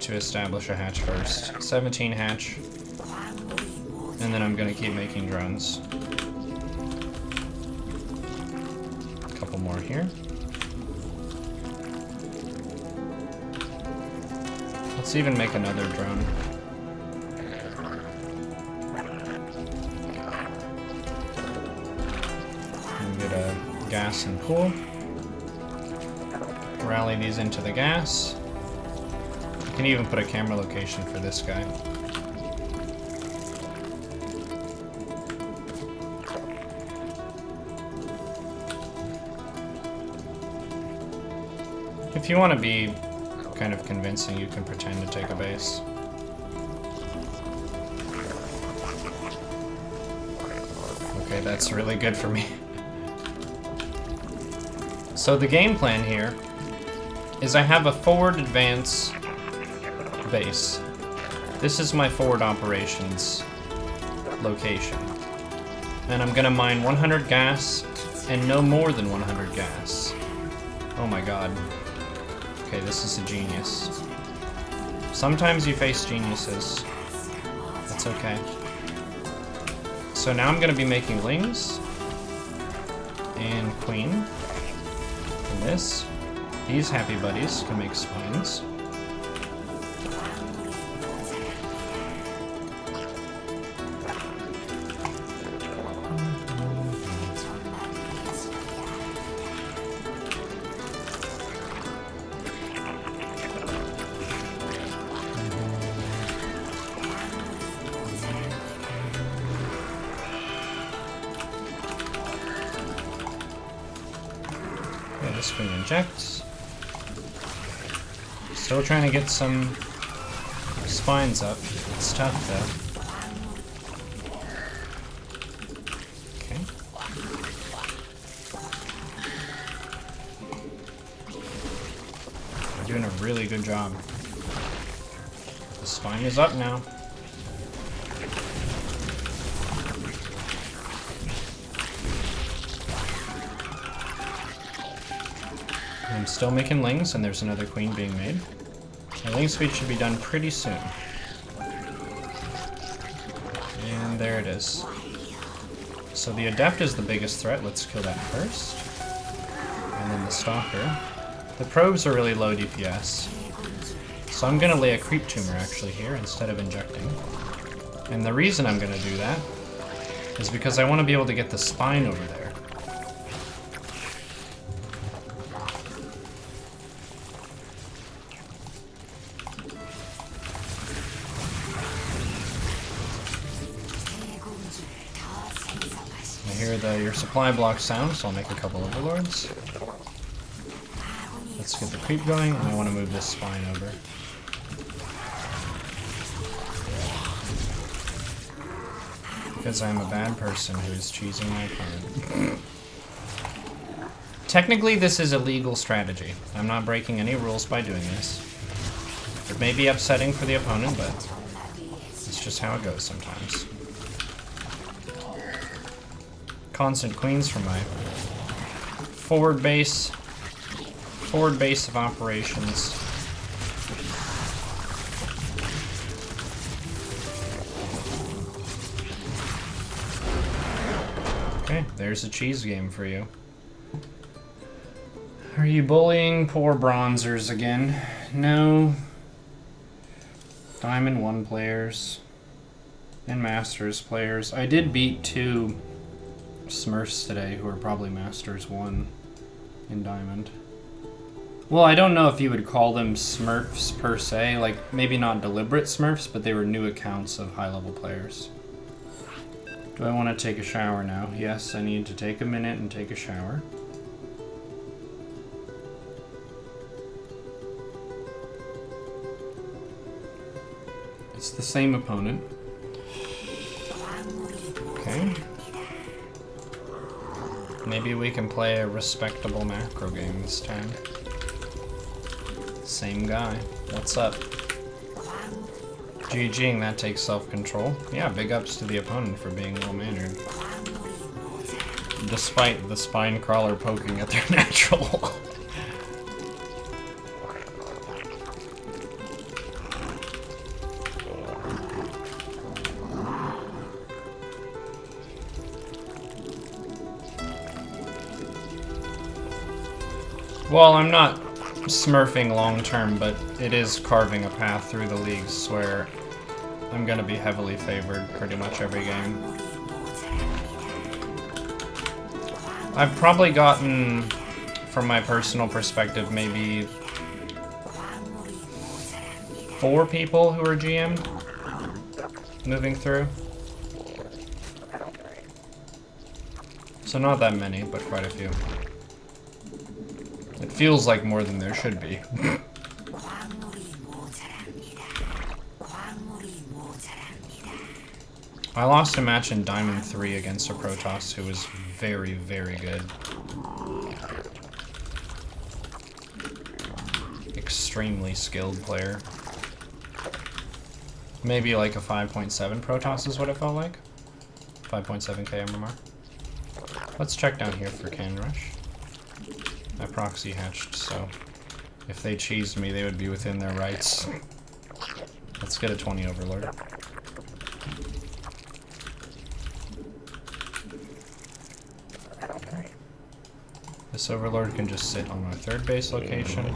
to establish a hatch first. 17 hatch. And then I'm gonna keep making drones. A couple more here. Let's even make another drone. And get a gas and pool. Rally these into the gas. You can even put a camera location for this guy. If you want to be kind of convincing, you can pretend to take a base. Okay, that's really good for me. So the game plan here is I have a forward advance base. This is my forward operations location. And I'm gonna mine 100 gas and no more than 100 gas. Oh my god. Okay, this is a genius. Sometimes you face geniuses. That's okay. So now I'm gonna be making lings and queen. And this. These Happy Buddies can make spines. Okay, this queen injects. Still trying to get some spines up. It's tough though. Okay. We're doing a really good job. The spine is up now. I'm still making lings, and there's another queen being made. My ling speed should be done pretty soon. And there it is. So the Adept is the biggest threat. Let's kill that first. And then the Stalker. The probes are really low DPS. So I'm gonna lay a creep tumor actually here instead of injecting. And the reason I'm gonna do that is because I want to be able to get the spine over there. I hear your supply block sound, so I'll make a couple overlords. Let's get the creep going, and I want to move this spine over. Because I'm a bad person who is cheesing my opponent. Technically, this is a legal strategy. I'm not breaking any rules by doing this. It may be upsetting for the opponent, but it's just how it goes sometimes. Constant queens from my forward base of operations. Okay, there's a cheese game for you. Are you bullying poor bronzers again? No. Diamond 1 players and Masters players. I did beat 2 smurfs today who are probably Masters 1 in Diamond. Well, I don't know if you would call them smurfs per se, like maybe not deliberate smurfs, but they were new accounts of high-level players. Do I want to take a shower now? Yes, I need to take a minute and take a shower. It's the same opponent. Okay. Maybe we can play a respectable macro game this time. Same guy. What's up? GGing, that takes self-control. Yeah, big ups to the opponent for being well-mannered. Despite the spine crawler poking at their natural wall. Well, I'm not smurfing long-term, but it is carving a path through the leagues where I'm going to be heavily favored pretty much every game. I've probably gotten, from my personal perspective, maybe 4 people who are GM moving through. So not that many, but quite a few. It feels like more than there should be. I lost a match in Diamond 3 against a Protoss who was very, very good. Extremely skilled player. Maybe like a 5.7 Protoss is what it felt like. 5.7k MMR. Let's check down here for Can Rush. I proxy hatched, so if they cheesed me, they would be within their rights. Let's get a 20 Overlord. This Overlord can just sit on my 3rd base location.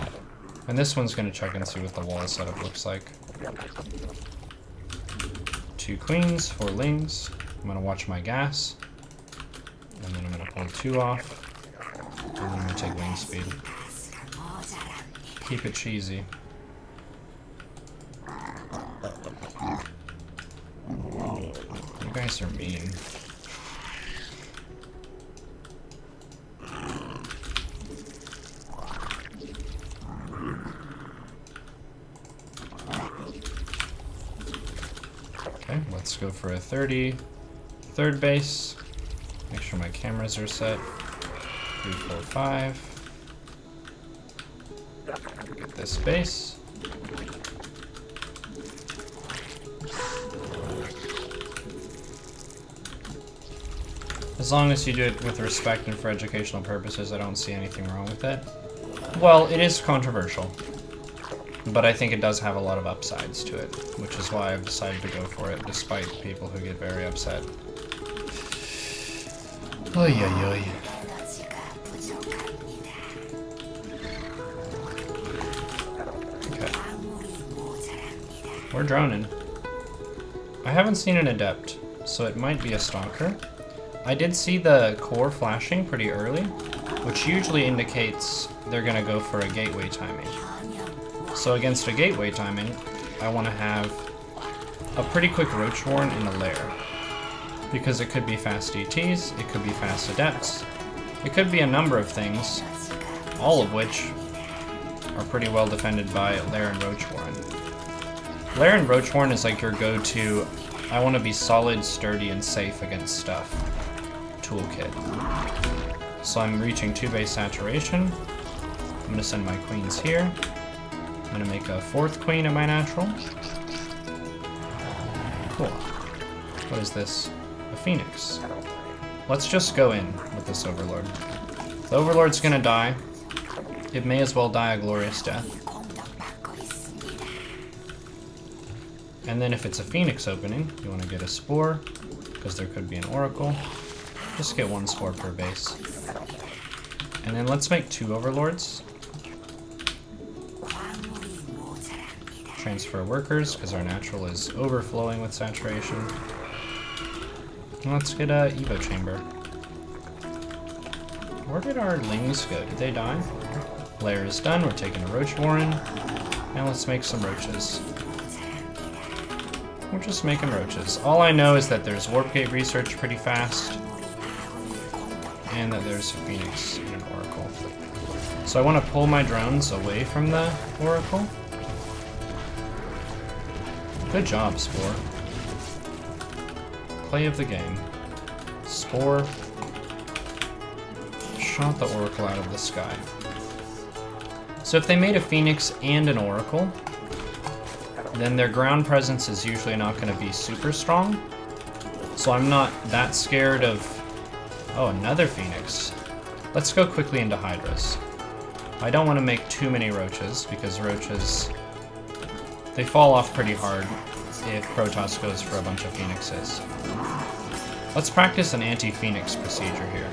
And this one's going to check and see what the wall setup looks like. 2 queens, 4 lings. I'm going to watch my gas. And then I'm going to pull 2 off. And then I'm going to take wing speed. Keep it cheesy. You guys are mean. Okay, let's go for a 30. 3rd base. Make sure my cameras are set. 3, 4, 5. Get this base. As long as you do it with respect and for educational purposes, I don't see anything wrong with it. Well, it is controversial, but I think it does have a lot of upsides to it, which is why I've decided to go for it, despite people who get very upset. Oy, oy, oy. Okay. We're droning. I haven't seen an adept, so it might be a stalker. I did see the core flashing pretty early, which usually indicates they're gonna go for a gateway timing. So against a gateway timing, I want to have a pretty quick Roach Warren in a lair. Because it could be fast DTs, it could be fast adepts, it could be a number of things, all of which are pretty well defended by Lair and Roach Warren. Lair and Roach Warren is like your go-to, I want to be solid, sturdy, and safe against stuff toolkit. So I'm reaching 2 base saturation. I'm going to send my queens here. I'm going to make a 4th queen at my natural. Cool. What is this? A phoenix. Let's just go in with this overlord. The overlord's going to die. It may as well die a glorious death. And then if it's a phoenix opening, you want to get a spore, because there could be an oracle. Just get 1 spore per base. And then let's make 2 overlords. Transfer workers, because our natural is overflowing with saturation. And let's get a Evo chamber. Where did our lings go? Did they die? Lair is done, we're taking a Roach Warren. Now let's make some roaches. We're just making roaches. All I know is that there's Warp Gate research pretty fast, and that there's a Phoenix and an Oracle. So I want to pull my drones away from the Oracle. Good job, Spore. Play of the game. Spore shot the Oracle out of the sky. So if they made a Phoenix and an Oracle, then their ground presence is usually not going to be super strong. So I'm not that scared of... Oh, another Phoenix. Let's go quickly into Hydras. I don't want to make too many roaches, because roaches... they fall off pretty hard if Protoss goes for a bunch of Phoenixes. Let's practice an anti-Phoenix procedure here.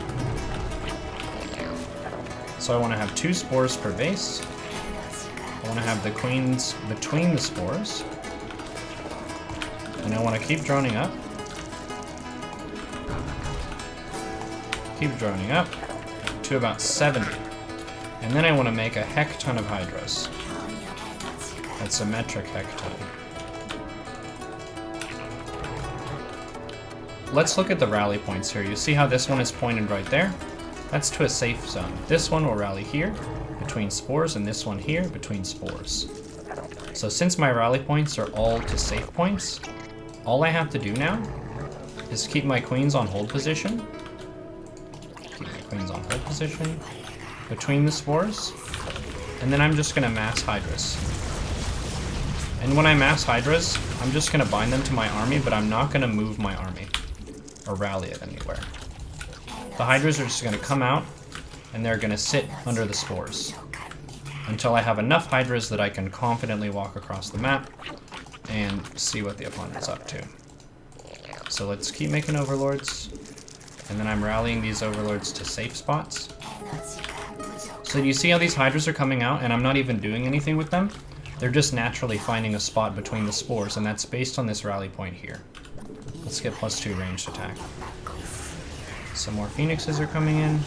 So I want to have 2 spores per base. I want to have the queens between the spores. And I want to keep droning up. Keep droning up to about 70. And then I want to make a heck ton of Hydras. That's a metric heck ton. Let's look at the rally points here. You see how this one is pointed right there? That's to a safe zone. This one will rally here, between spores, and this one here, between spores. So since my rally points are all to safe points, all I have to do now is keep my queens on hold position. Keep my queens on hold position, between the spores, and then I'm just going to mass Hydras. And when I mass Hydras, I'm just going to bind them to my army, but I'm not going to move my army or rally it anywhere. The Hydras are just going to come out, and they're going to sit under the spores until I have enough Hydras that I can confidently walk across the map and see what the opponent's up to. So let's keep making overlords, and then I'm rallying these overlords to safe spots. So you see how these Hydras are coming out, and I'm not even doing anything with them? They're just naturally finding a spot between the spores, and that's based on this rally point here. Let's get +2 ranged attack. Some more Phoenixes are coming in.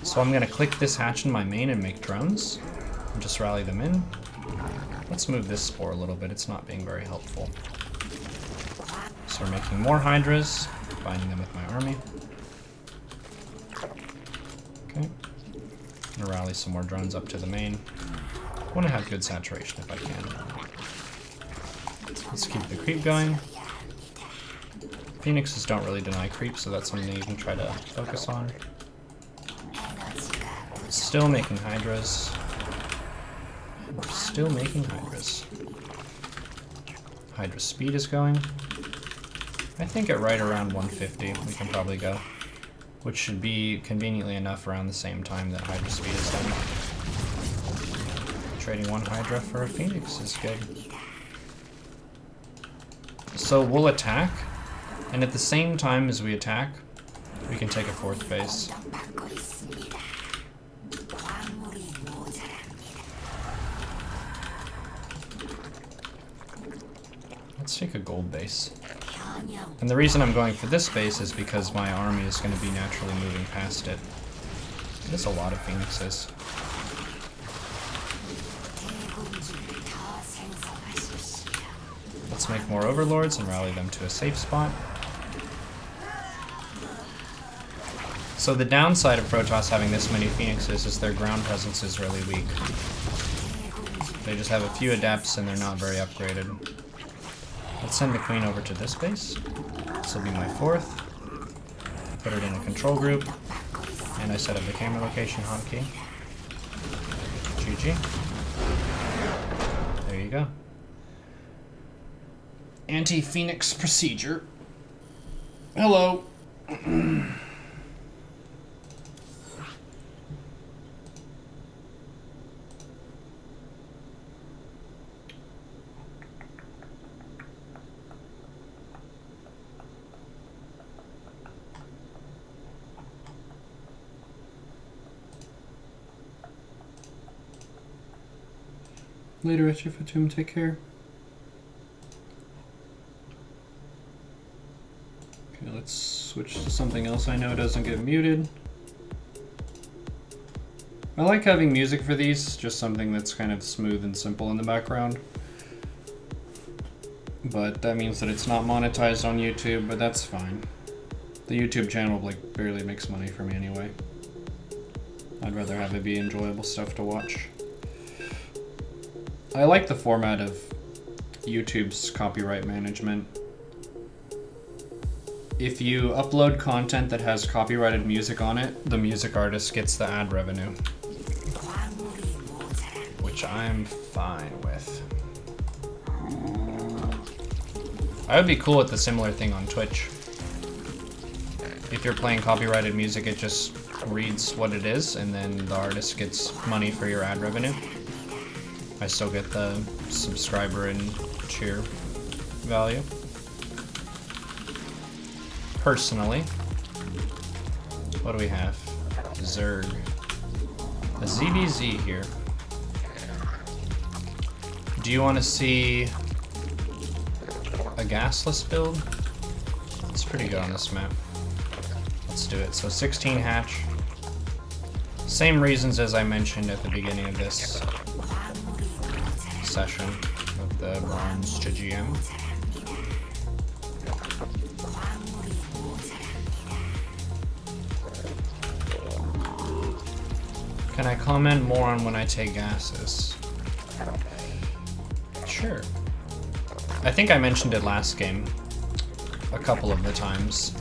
So I'm going to click this hatch in my main and make drones. And just rally them in. Let's move this spore a little bit. It's not being very helpful. So we're making more Hydras, binding them with my army. Okay. I'm going to rally some more drones up to the main. I want to have good saturation if I can. Let's keep the creep going. Phoenixes don't really deny creep, so that's something you can try to focus on. Still making Hydras. We're still making Hydras. Hydra speed is going. I think at right around 150 we can probably go, which should be conveniently enough around the same time that Hydra speed is done. Trading 1 Hydra for a Phoenix is good. So we'll attack, and at the same time as we attack, we can take a 4th base. take a gold base. And the reason I'm going for this base is because my army is going to be naturally moving past it. There's a lot of phoenixes. Let's make more overlords and rally them to a safe spot. So the downside of Protoss having this many phoenixes is their ground presence is really weak. They just have a few adepts and they're not very upgraded. Let's send the queen over to this base. This will be my 4th. Put it in a control group. And I set up the camera location hotkey. GG. There you go. Anti-Phoenix procedure. Hello. Later, Fatum, take care. Okay, let's switch to something else I know doesn't get muted. I like having music for these, just something that's kind of smooth and simple in the background. But that means that it's not monetized on YouTube, but that's fine. The YouTube channel like barely makes money for me anyway. I'd rather have it be enjoyable stuff to watch. I like the format of YouTube's copyright management. If you upload content that has copyrighted music on it, the music artist gets the ad revenue. Which I'm fine with. I would be cool with the similar thing on Twitch. If you're playing copyrighted music, it just reads what it is, and then the artist gets money for your ad revenue. I still get the subscriber and cheer value. Personally. What do we have? Zerg. A ZVZ here. Do you want to see a gasless build? It's pretty good on this map. Let's do it. So 16 hatch. Same reasons as I mentioned at the beginning of this session of the bronze GGM. Can I comment more on when I take gases? Sure. I think I mentioned it last game a couple of the times.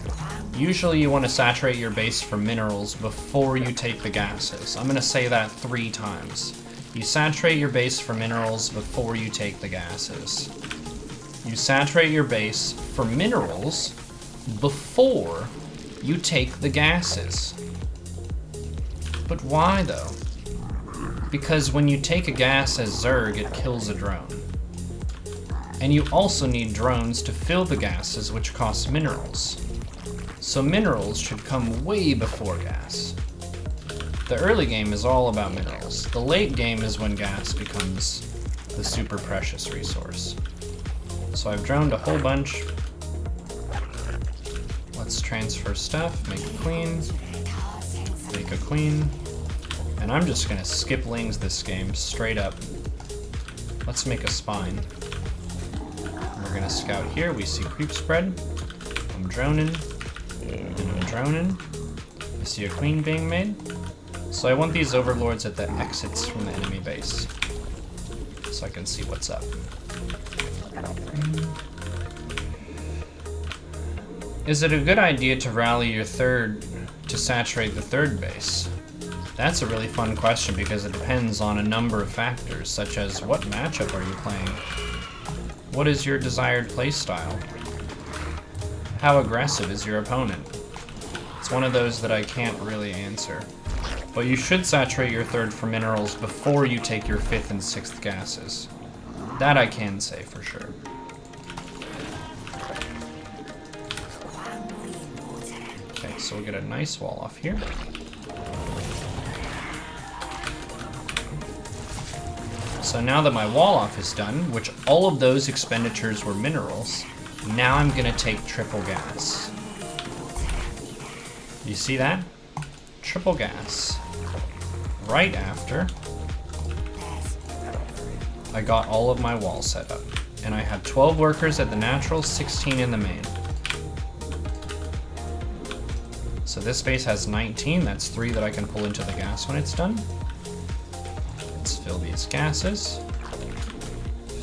Usually you want to saturate your base for minerals before you take the gases. I'm going to say that 3 times. You saturate your base for minerals before you take the gases. You saturate your base for minerals before you take the gases. But why though? Because when you take a gas as Zerg, it kills a drone. And you also need drones to fill the gases, which cost minerals. So minerals should come way before gas. The early game is all about minerals. The late game is when gas becomes the super precious resource. So I've droned a whole bunch. Let's transfer stuff, make a queen, make a queen. And I'm just gonna skip lings this game, straight up. Let's make a spine. We're gonna scout here, we see creep spread. I'm droning, and I'm droning. I see a queen being made. So I want these overlords at the exits from the enemy base, so I can see what's up. Is it a good idea to rally your 3rd to saturate the 3rd base? That's a really fun question because it depends on a number of factors, such as what matchup are you playing? What is your desired playstyle? How aggressive is your opponent? It's one of those that I can't really answer. But you should saturate your 3rd for minerals before you take your 5th and 6th gases. That I can say for sure. Okay, so we'll get a nice wall off here. So now that my wall off is done, which all of those expenditures were minerals, now I'm gonna take triple gas. You see that? Triple gas. Right after I got all of my walls set up. And I had 12 workers at the natural, 16 in the main. So this base has 19, that's 3 that I can pull into the gas when it's done. Let's fill these gases.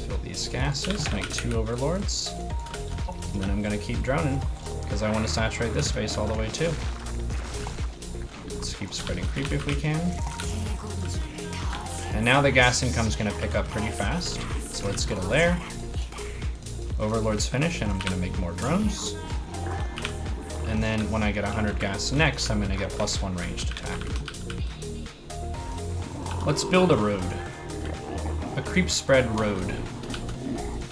Fill these gases, make 2 overlords. And then I'm gonna keep droning, because I want to saturate this base all the way too. Let's keep spreading creep if we can. And now the gas income's gonna pick up pretty fast. So let's get a lair. Overlords finish, and I'm gonna make more drones. And then when I get 100 gas next, I'm gonna get +1 ranged attack. Let's build a road. A creep spread road.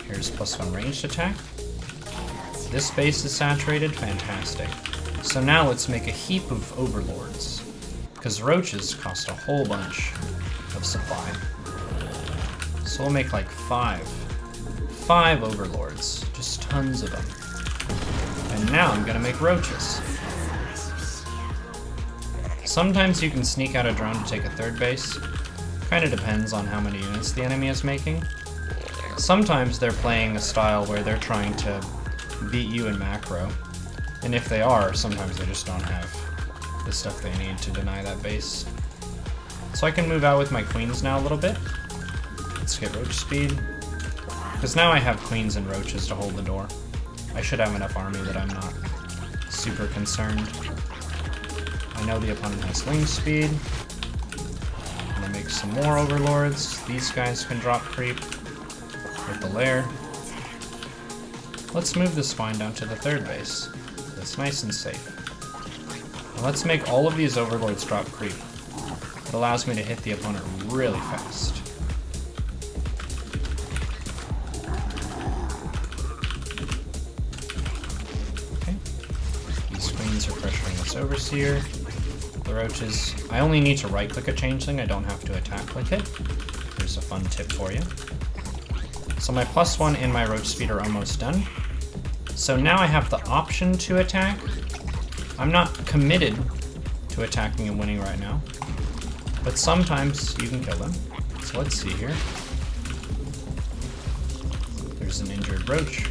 Here's +1 ranged attack. This base is saturated, fantastic. So now let's make a heap of overlords, because roaches cost a whole bunch of supply. So we'll make like 5 overlords, just tons of them. And now I'm gonna make roaches. Sometimes you can sneak out a drone to take a 3rd base. Kinda depends on how many units the enemy is making. Sometimes they're playing a style where they're trying to beat you in macro. And if they are, sometimes they just don't have the stuff they need to deny that base. So I can move out with my queens now a little bit. Let's get roach speed. Because now I have queens and roaches to hold the door. I should have enough army that I'm not super concerned. I know the opponent has ling speed. I'm gonna make some more overlords. These guys can drop creep with the lair. Let's move the spine down to the 3rd base. That's nice and safe. Now let's make all of these overlords drop creep. It allows me to hit the opponent really fast. Okay. These queens are pressuring this overseer. The roaches, I only need to right click a changeling, I don't have to attack click it. Here's a fun tip for you. So my +1 and my roach speed are almost done. So now I have the option to attack. I'm not committed to attacking and winning right now, but sometimes you can kill them. So let's see here. There's an injured roach.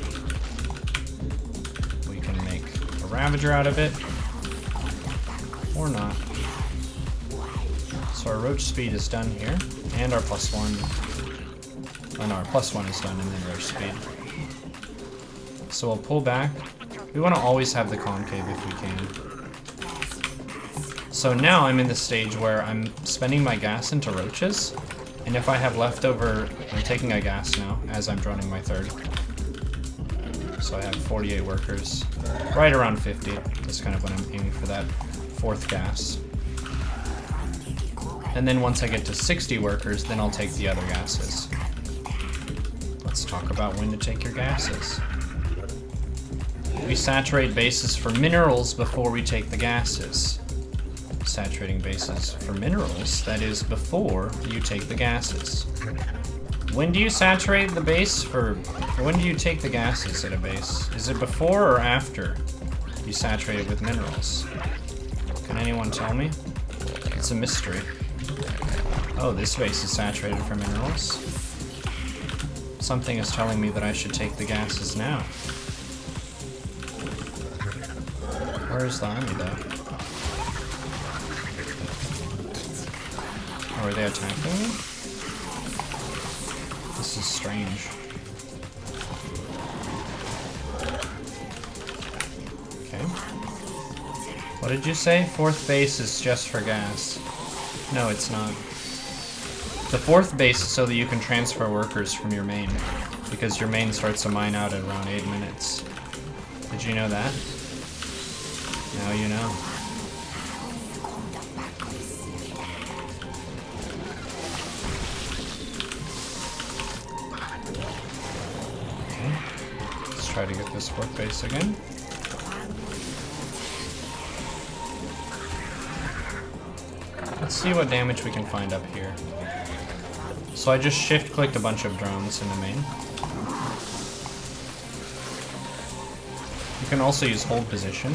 We can make a ravager out of it, or not. So our roach speed is done here, and our +1. Oh no, our +1 is done, and then roach speed. So we'll pull back. We want to always have the concave if we can. So now I'm in the stage where I'm spending my gas into roaches, and if I have leftover, I'm taking a gas now as I'm droning my 3rd. So I have 48 workers, right around 50. That's kind of when I'm aiming for that 4th gas. And then once I get to 60 workers, then I'll take the other gases. Let's talk about when to take your gases. We saturate bases for minerals before we take the gases. Saturating bases for minerals, that is before you take the gases. When do you saturate the base for, when do you take the gases at a base? Is it before or after you saturate it with minerals? Can anyone tell me? It's a mystery. Oh, this base is saturated for minerals. Something is telling me that I should take the gases now. Where's the army though? Oh, are they attacking me? This is strange. Okay. What did you say? 4th base is just for gas. No, it's not. The 4th base is so that you can transfer workers from your main, because your main starts to mine out at around 8 minutes. Did you know that? Now you know. Okay. Let's try to get this 4th base again. Let's see what damage we can find up here. So I just shift-clicked a bunch of drones in the main. You can also use hold position,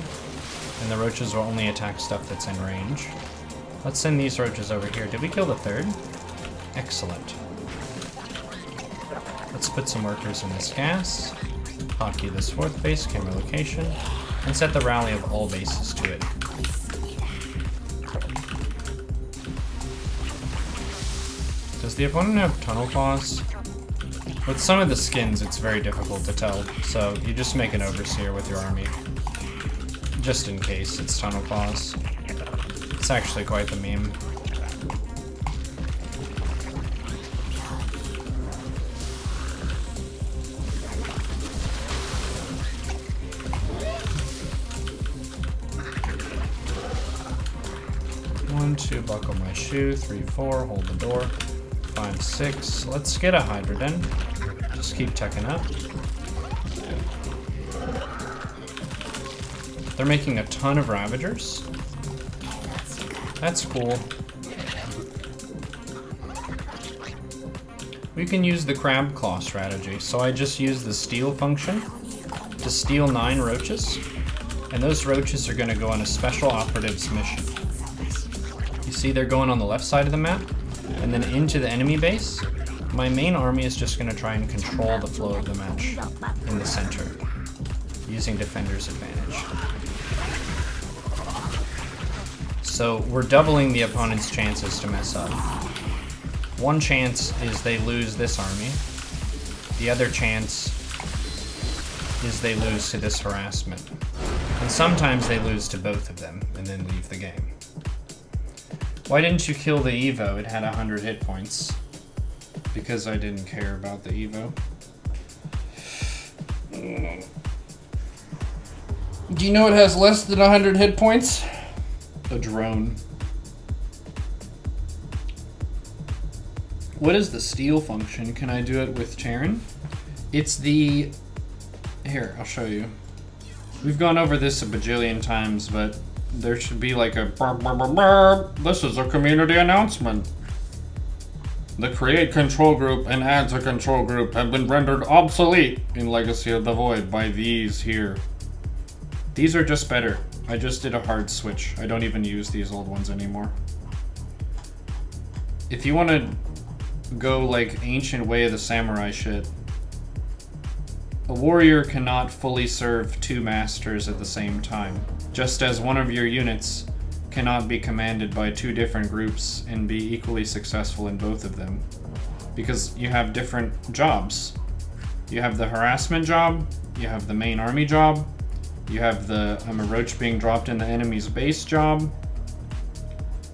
and the roaches will only attack stuff that's in range. Let's send these roaches over here. Did we kill the third? Excellent. Let's put some workers in this gas, hotkey this fourth base, camera location, and set the rally of all bases to it. Does the opponent have tunnel claws? With some of the skins, it's very difficult to tell, so you just make an overseer with your army. Just in case it's tunnel claws. It's actually quite the meme. One, two, buckle my shoe. 3, 4, hold the door. 5, 6. Let's get a Hydrodon. Just keep teching up. They're making a ton of Ravagers. That's cool. We can use the crab claw strategy. So I just use the steal function to steal 9 roaches. And those roaches are going to go on a special operatives mission. You see they're going on the left side of the map, and then into the enemy base. My main army is just going to try and control the flow of the match in the center, using Defender's Advantage. So we're doubling the opponent's chances to mess up. One chance is they lose this army. The other chance is they lose to this harassment. And sometimes they lose to both of them and then leave the game. Why didn't you kill the Evo? It had 100 hit points. Because I didn't care about the Evo. Do you know it has less than 100 hit points? A drone. What is the steal function? Can I do it with Terran? It's the... Here, I'll show you. We've gone over this a bajillion times, but there should be like a... This is a community announcement. The create control group and add to control group have been rendered obsolete in Legacy of the Void by these here. These are just better. I just did a hard switch. I don't even use these old ones anymore. If you want to go like ancient way of the samurai shit, a warrior cannot fully serve 2 masters at the same time, just as one of your units cannot be commanded by 2 different groups and be equally successful in both of them, because you have different jobs. You have the harassment job, you have the main army job, you have the I'm a roach being dropped in the enemy's base job,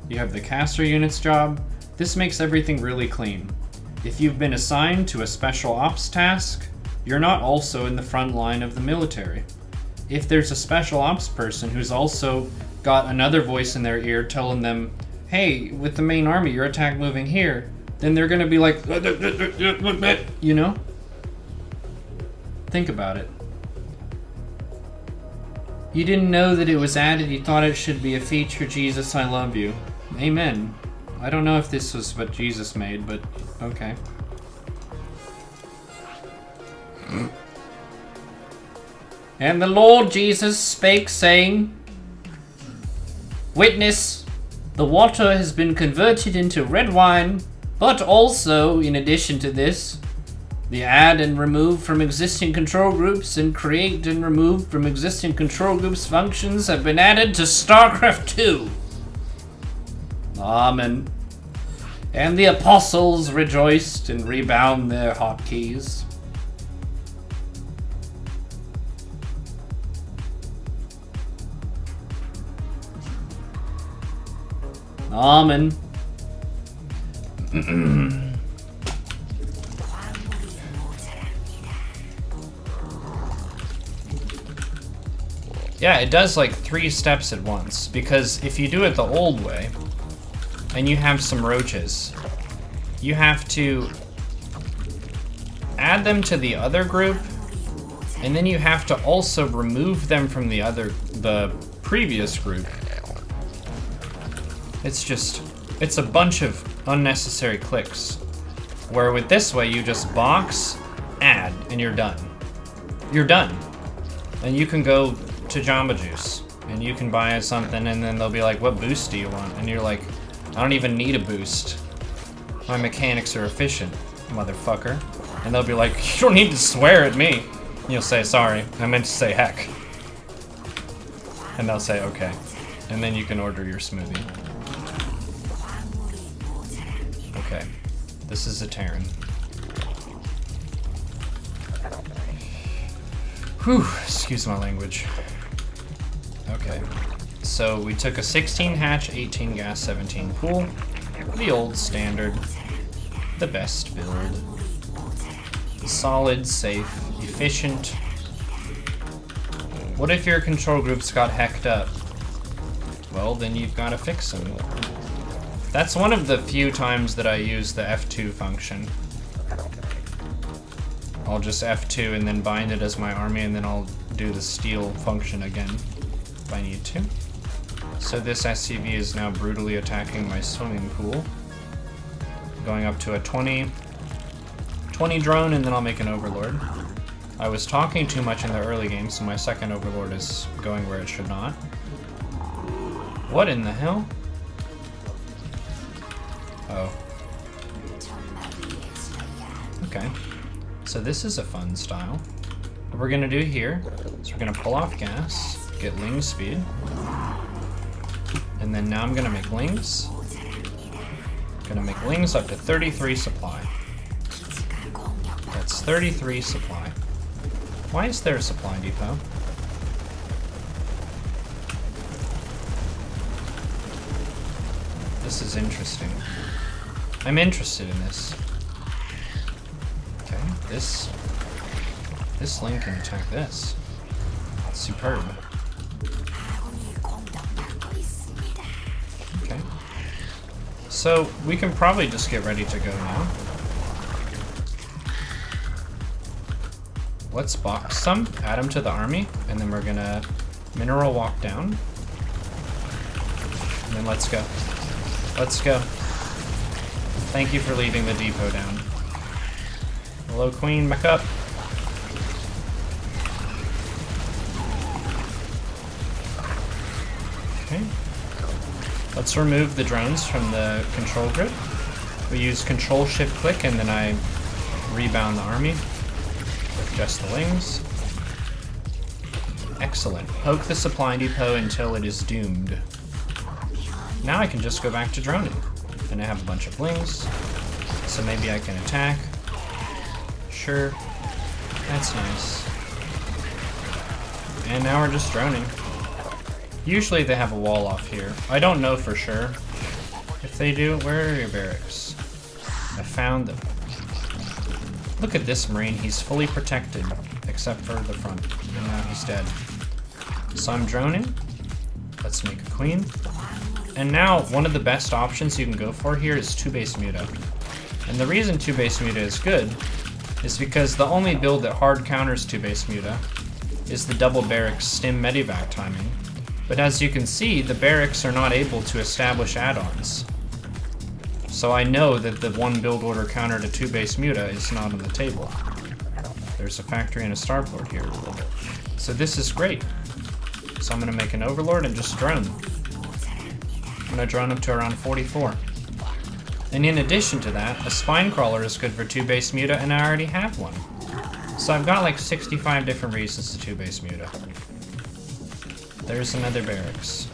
you have the caster units job. This makes everything really clean. If you've been assigned to a special ops task, you're not also in the front line of the military. If there's a special ops person who's also got another voice in their ear telling them, hey, with the main army, your attack moving here, then they're gonna be like, you know? Think about it. You didn't know that it was added, you thought it should be a feature. Jesus, I love you. Amen. I don't know if this was what Jesus made, but okay. And the Lord Jesus spake, saying, Witness, the water has been converted into red wine, but also, in addition to this, the add and remove from existing control groups and create and remove from existing control groups functions have been added to StarCraft 2. Amen. And the apostles rejoiced and rebound their hotkeys. Amen. Yeah, it does like 3 steps at once, because if you do it the old way, and you have some roaches, you have to add them to the other group, and then you have to also remove them from the previous group. It's a bunch of unnecessary clicks. Where with this way, you just box, add, and you're done. You're done. And you can go to Jamba Juice, and you can buy something, and then they'll be like, what boost do you want? And you're like, I don't even need a boost. My mechanics are efficient, motherfucker. And they'll be like, you don't need to swear at me. And you'll say, sorry, I meant to say heck. And they'll say, okay. And then you can order your smoothie. Okay, this is a Terran. Whew, excuse my language. Okay, so we took a 16 hatch, 18 gas, 17 pool. The old standard. The best build. Solid, safe, efficient. What if your control groups got hacked up? Well, then you've got to fix them. That's one of the few times that I use the F2 function. I'll just F2 and then bind it as my army, and then I'll do the steal function again if I need to. So this SCV is now brutally attacking my swimming pool. Going up to a 20 drone, and then I'll make an overlord. I was talking too much in the early game, so my second overlord is going where it should not. What in the hell? Oh. Okay. So this is a fun style. What we're gonna do here is we're gonna pull off gas, get ling speed, and then now I'm gonna make lings. Gonna make lings up to 33 supply. That's 33 supply. Why is there a supply depot? This is interesting. I'm interested in this. Okay, this link can attack this. Superb. Okay. So we can probably just get ready to go now. Let's box some, add them to the army, and then we're gonna mineral walk down. And then let's go. Let's go. Thank you for leaving the depot down. Hello, Queen, back up. Okay. Let's remove the drones from the control grid. We use Control Shift Click, and then I rebound the army with just the wings. Excellent. Poke the supply depot until it is doomed. Now I can just go back to droning. And I have a bunch of blings, so maybe I can attack. Sure, that's nice. And now we're just droning. Usually they have a wall off here. I don't know for sure. If they do, where are your barracks? I found them. Look at this Marine, he's fully protected, except for the front, and now he's dead. So I'm droning. Let's make a queen. And now, one of the best options you can go for here is 2-base Muta. And the reason 2-base Muta is good is because the only build that hard counters 2-base Muta is the double barracks stim medivac timing. But as you can see, the barracks are not able to establish add-ons. So I know that the one build order counter to 2-base Muta is not on the table. There's a factory and a starport here. So this is great. So I'm gonna make an overlord and just drone. I'm gonna drone up to around 44. And in addition to that, a spine crawler is good for 2-base Muta, and I already have one. So I've got like 65 different reasons to 2-base Muta. There's another barracks.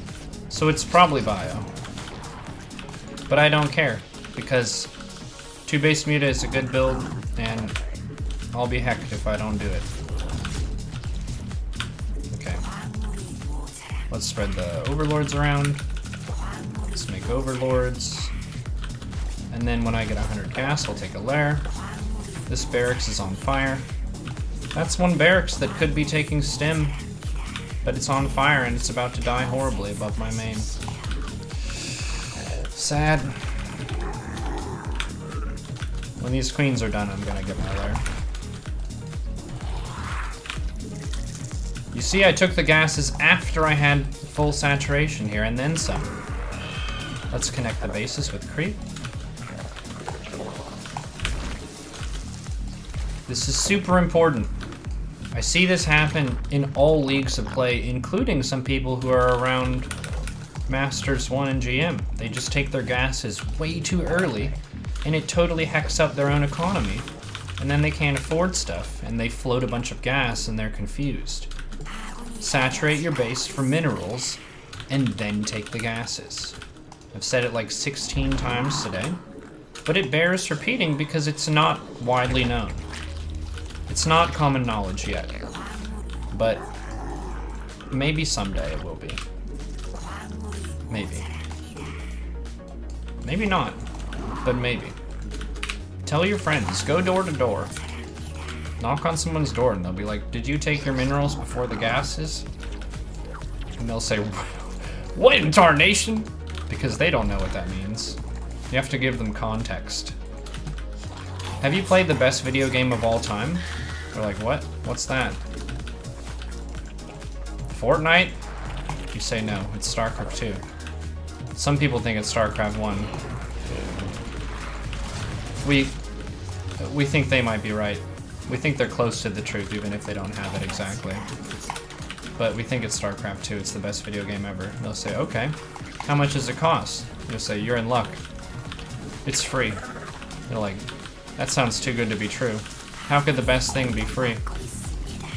So it's probably bio. But I don't care, because 2-base Muta is a good build, and I'll be hecked if I don't do it. Okay. Let's spread the overlords around. Let's make overlords. And then when I get 100 gas, I'll take a lair. This barracks is on fire. That's one barracks that could be taking stim, but it's on fire and it's about to die horribly above my main. Sad. When these queens are done, I'm gonna get my lair. You see, I took the gases after I had full saturation here, and then some. Let's connect the bases with creep. This is super important. I see this happen in all leagues of play, including some people who are around Masters 1 and GM. They just take their gases way too early, and it totally hacks up their own economy. And then they can't afford stuff, and they float a bunch of gas, and they're confused. Saturate your base for minerals, and then take the gases. I've said it like 16 times today, but it bears repeating because it's not widely known. It's not common knowledge yet, but maybe someday it will be. Maybe. Maybe not, but maybe. Tell your friends, go door to door. Knock on someone's door and they'll be like, did you take your minerals before the gases? And they'll say, what in tarnation? Because they don't know what that means. You have to give them context. Have you played the best video game of all time? They're like, what? What's that? Fortnite? You say no, it's StarCraft 2. Some people think it's StarCraft 1. We think they might be right. We think they're close to the truth, even if they don't have it exactly. But we think it's StarCraft 2, it's the best video game ever. They'll say, okay, how much does it cost? You'll say, you're in luck. It's free. They're like, that sounds too good to be true. How could the best thing be free?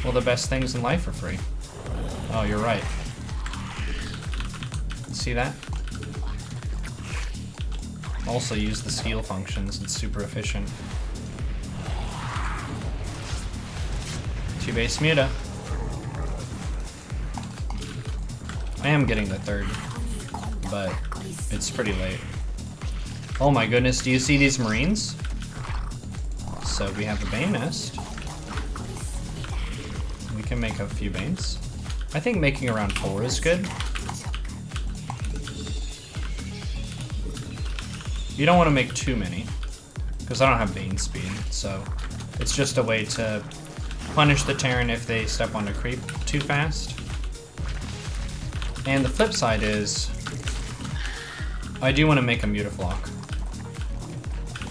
Well, the best things in life are free. Oh, you're right. See that? Also use the steal functions, it's super efficient. 2 base Muta. I am getting the 3rd, but it's pretty late. Oh my goodness, do you see these Marines? So we have a Bane nest. We can make a few Banes. I think making around 4 is good. You don't want to make too many, because I don't have Bane speed, so it's just a way to punish the Terran if they step on a creep too fast. And the flip side is, I do want to make a Mutaflock,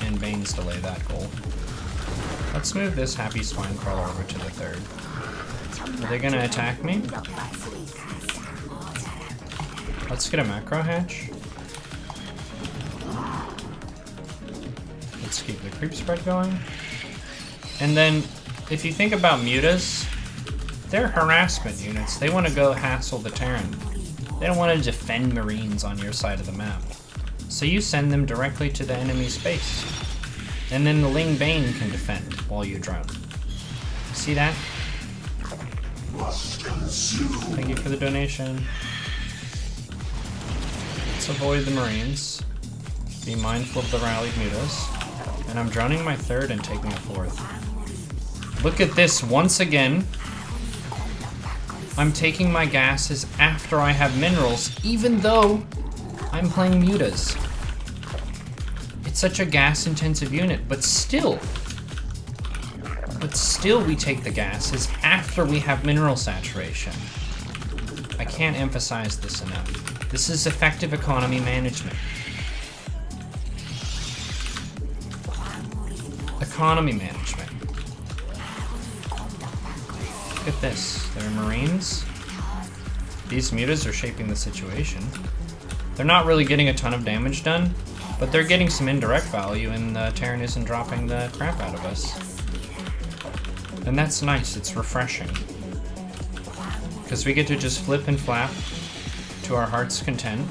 and Banes delay that goal. Let's move this Happy Spine Crawler over to the 3rd. Are they gonna attack me? Let's get a Macro Hatch. Let's keep the creep spread going. And then, if you think about mutas, they're harassment units. They want to go hassle the Terran. They don't want to defend Marines on your side of the map. So you send them directly to the enemy's base. And then the Ling Bane can defend while you drone. See that? Thank you for the donation. Let's avoid the Marines. Be mindful of the rallied mutas. And I'm droning my 3rd and taking a 4th. Look at this once again. I'm taking my gases after I have minerals, even though I'm playing mutas. It's such a gas-intensive unit, but still we take the gases after we have mineral saturation. I can't emphasize this enough. This is effective economy management. Economy management. Look at this. There are Marines. These mutas are shaping the situation. They're not really getting a ton of damage done, but they're getting some indirect value, and the Terran isn't dropping the crap out of us. And that's nice, it's refreshing. Because we get to just flip and flap to our heart's content.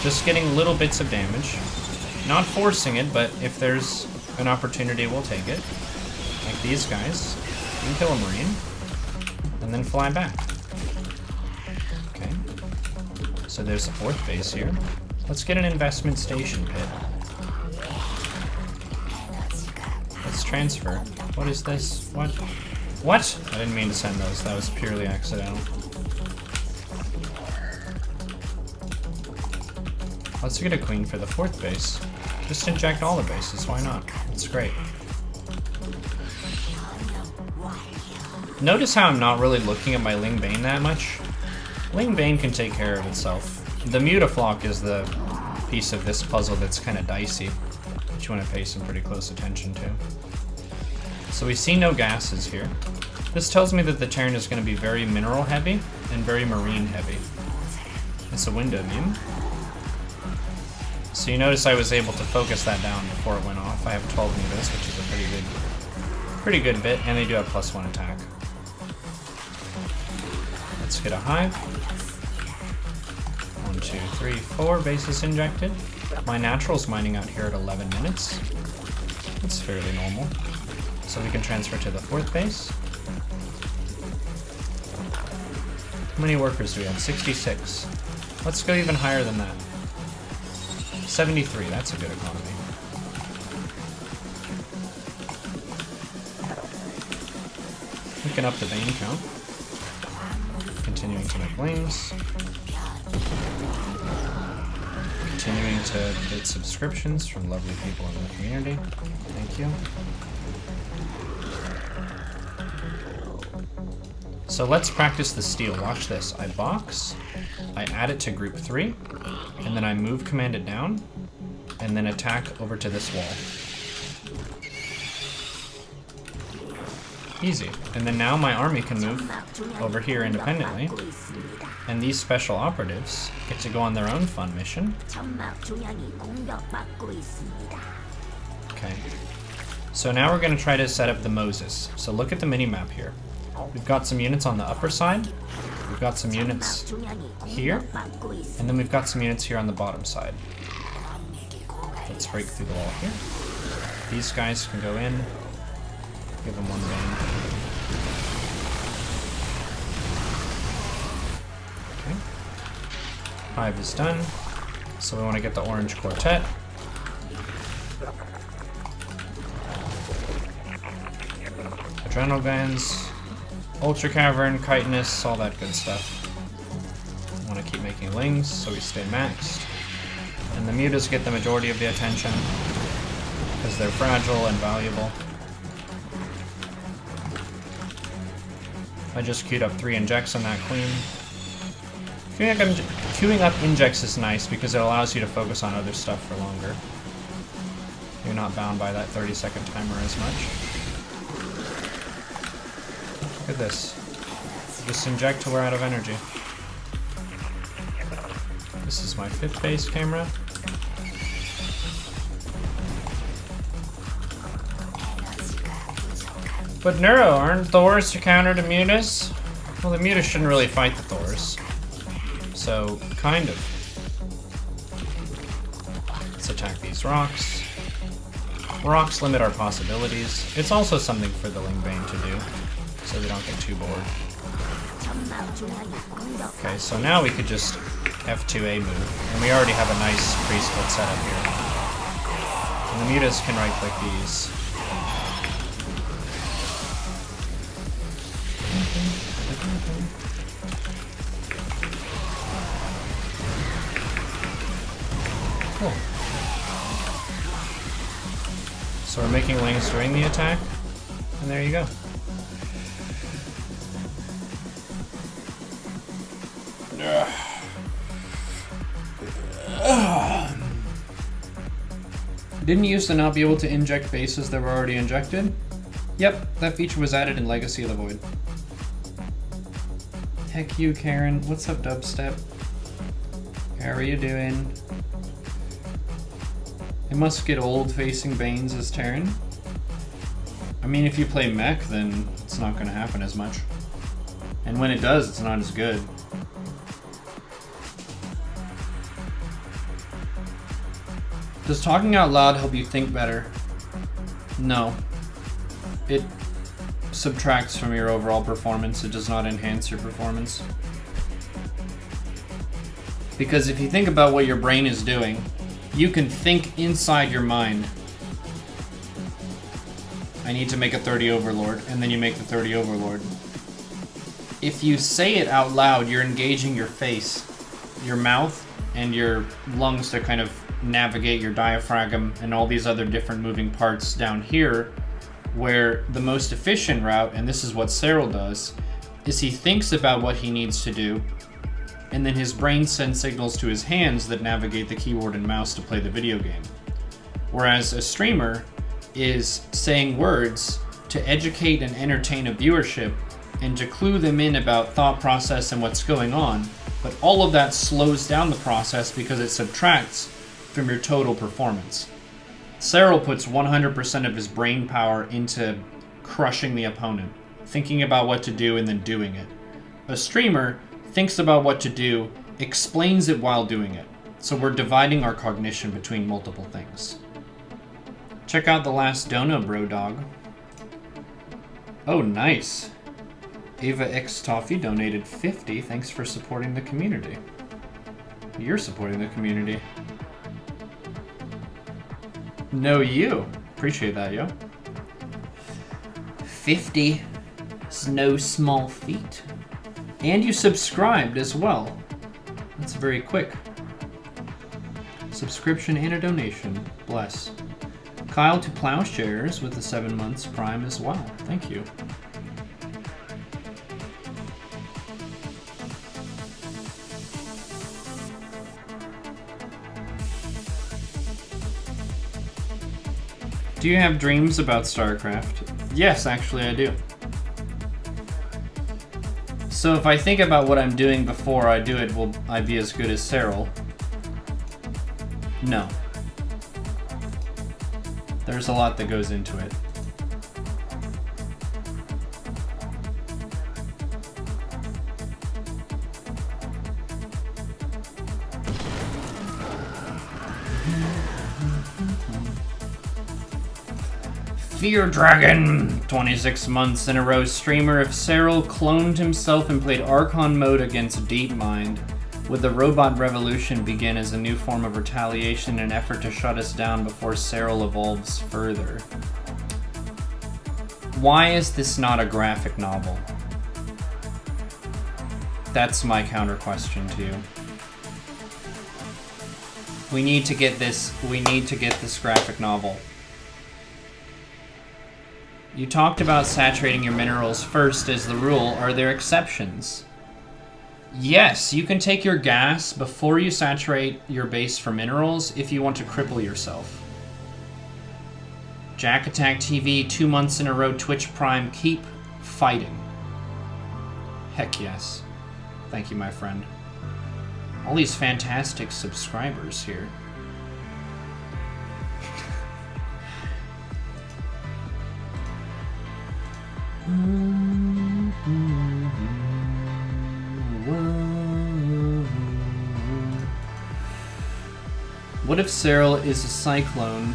Just getting little bits of damage. Not forcing it, but if there's an opportunity, we'll take it. Like these guys. You can kill a Marine, and then fly back. Okay. So there's a 4th base here. Let's get an investment station pit. Let's transfer. What is this? What? What? I didn't mean to send those. That was purely accidental. Let's get a queen for the 4th base. Just inject all the bases. Why not? It's great. Notice how I'm not really looking at my Ling Bane that much. Ling Bane can take care of itself. The Mutaflock is the piece of this puzzle that's kind of dicey, that you want to pay some pretty close attention to. So we see no gases here. This tells me that the Terran is going to be very mineral heavy and very marine heavy. It's a window beam. So you notice I was able to focus that down before it went off. I have 12 meters, which is a pretty good bit, and they do have +1 attack. Let's get a hive. 1, 2, 3, 4 bases injected. My natural's mining out here at 11 minutes. That's fairly normal. So we can transfer to the 4th base. How many workers do we have? 66. Let's go even higher than that. 73, that's a good economy. We can up the vein count. Continuing to make wings. Continuing to get subscriptions from lovely people in the community. Thank you. So let's practice the steal. Watch this. I box, I add it to group 3, and then I move command it down, and then attack over to this wall. Easy. And then now my army can move over here independently, and these special operatives get to go on their own fun mission. Okay. So now we're going to try to set up the Moses. So look at the mini-map here. We've got some units on the upper side, we've got some units here, and then we've got some units here on the bottom side. Let's break through the wall here. These guys can go in, give them 1 vein. Okay. Hive is done, so we want to get the orange quartet. Adrenal glands. Ultra Cavern, Chitinous, all that good stuff. I want to keep making lings, so we stay maxed. And the mutas get the majority of the attention, because they're fragile and valuable. I just queued up 3 injects on that queen. Queuing up injects is nice, because it allows you to focus on other stuff for longer. You're not bound by that 30-second timer as much. Look at this. Just inject till we're out of energy. This is my 5th base camera. But Neuro, aren't Thors to counter to mutas? Well, the mutas shouldn't really fight the Thors. So, kind of. Let's attack these rocks. Rocks limit our possibilities. It's also something for the Lingbane to do, so we don't get too bored. Okay, so now we could just F2A move, and we already have a nice pre-split setup here. And the mutas can right-click these. Cool. So we're making lings during the attack, and there you go. Didn't you used to not be able to inject bases that were already injected? Yep, that feature was added in Legacy of the Void. Heck you, Karen. What's up, Dubstep? How are you doing? It must get old facing Banes as Terran. I mean, if you play mech, then it's not going to happen as much. And when it does, it's not as good. Does talking out loud help you think better? No. It subtracts from your overall performance. It does not enhance your performance. Because if you think about what your brain is doing, you can think inside your mind, I need to make a 30 Overlord, and then you make the 30 Overlord. If you say it out loud, you're engaging your face, your mouth, and your lungs to kind of navigate your diaphragm and all these other different moving parts down here, where the most efficient route, and this is what Cyril does, is he thinks about what he needs to do, and then his brain sends signals to his hands that navigate the keyboard and mouse to play the video game. Whereas a streamer is saying words to educate and entertain a viewership and to clue them in about thought process and what's going on, but all of that slows down the process because it subtracts from your total performance. Cyril puts 100% of his brain power into crushing the opponent, thinking about what to do and then doing it. A streamer thinks about what to do, explains it while doing it. So we're dividing our cognition between multiple things. Check out the last dono, bro dog. Oh, nice. Ava X Toffee donated 50. Thanks for supporting the community. You're supporting the community. No, you. Appreciate that, yo. 50 is no small feat. And you subscribed as well. That's very quick. Subscription and a donation. Bless. Kyle to Plowshares with the 7 months Prime as well. Thank you. Do you have dreams about StarCraft? Yes, actually I do. So if I think about what I'm doing before I do it, will I be as good as Cyril? No. There's a lot that goes into it. Fear Dragon! 26 months in a row streamer. If Cyril cloned himself and played Archon mode against DeepMind, would the robot revolution begin as a new form of retaliation in an effort to shut us down before Cyril evolves further? Why is this not a graphic novel? That's my counter question to you. We need to get this graphic novel. You talked about saturating your minerals first as the rule. Are there exceptions? Yes, you can take your gas before you saturate your base for minerals if you want to cripple yourself. Jack Attack TV, 2 months in a row, Twitch Prime, keep fighting. Heck yes. Thank you, my friend. All these fantastic subscribers here. What if Cyril is a cyclone?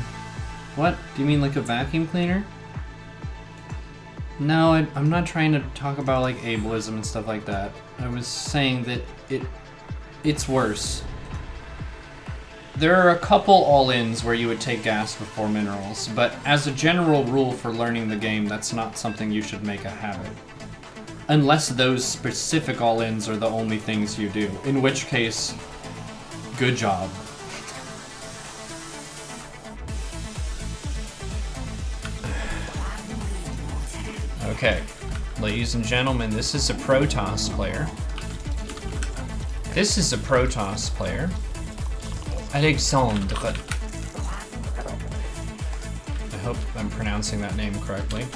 What? Do you mean like a vacuum cleaner? No, I'm not trying to talk about like ableism and stuff like that. I was saying that it's worse. There are a couple all-ins where you would take gas before minerals, but as a general rule for learning the game, that's not something you should make a habit. Unless those specific all-ins are the only things you do, in which case, good job. Okay, ladies and gentlemen, this is a Protoss player. This is a Protoss player. Alexandre. I hope I'm pronouncing that name correctly.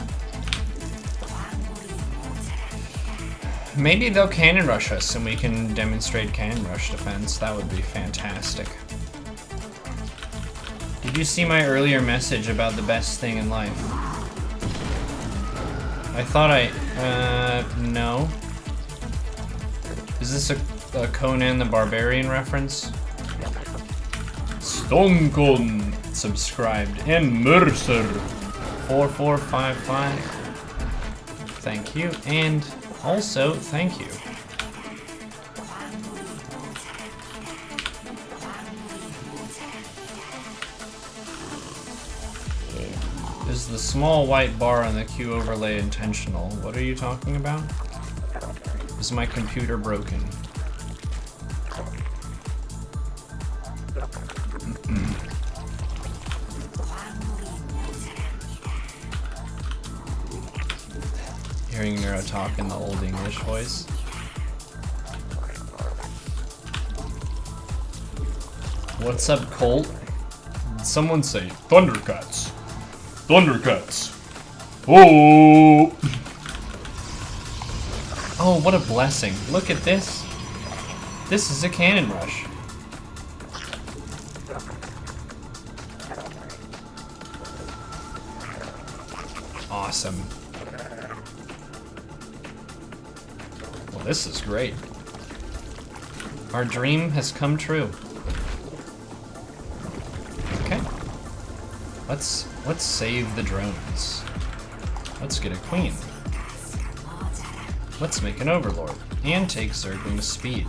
Maybe they'll cannon rush us and we can demonstrate cannon rush defense. That would be fantastic. Did you see my earlier message about the best thing in life? I thought no. Is this a Conan the Barbarian reference? Stonkon subscribed. And Mercer 4455. Thank you. And also, thank you. Is the small white bar on the Q overlay intentional? What are you talking about? Is my computer broken? Hearing Neuro talk in the old English voice. What's up, Colt? Did someone say Thundercats? Thundercats! Oh! Oh, what a blessing. Look at this. This is a cannon rush. Awesome. Well, this is great. Our dream has come true. Okay. Let's save the drones. Let's get a queen. Let's make an overlord and take Zergling's speed.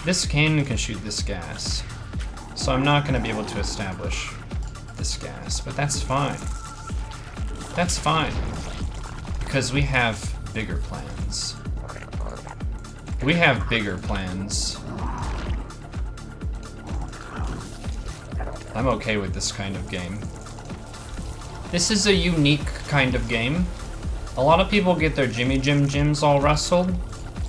This cannon can shoot this gas, so I'm not going to be able to establish this gas, but that's fine. That's fine, because we have bigger plans. We have bigger plans. I'm okay with this kind of game. This is a unique kind of game. A lot of people get their Jimmy Jim Jims all rustled,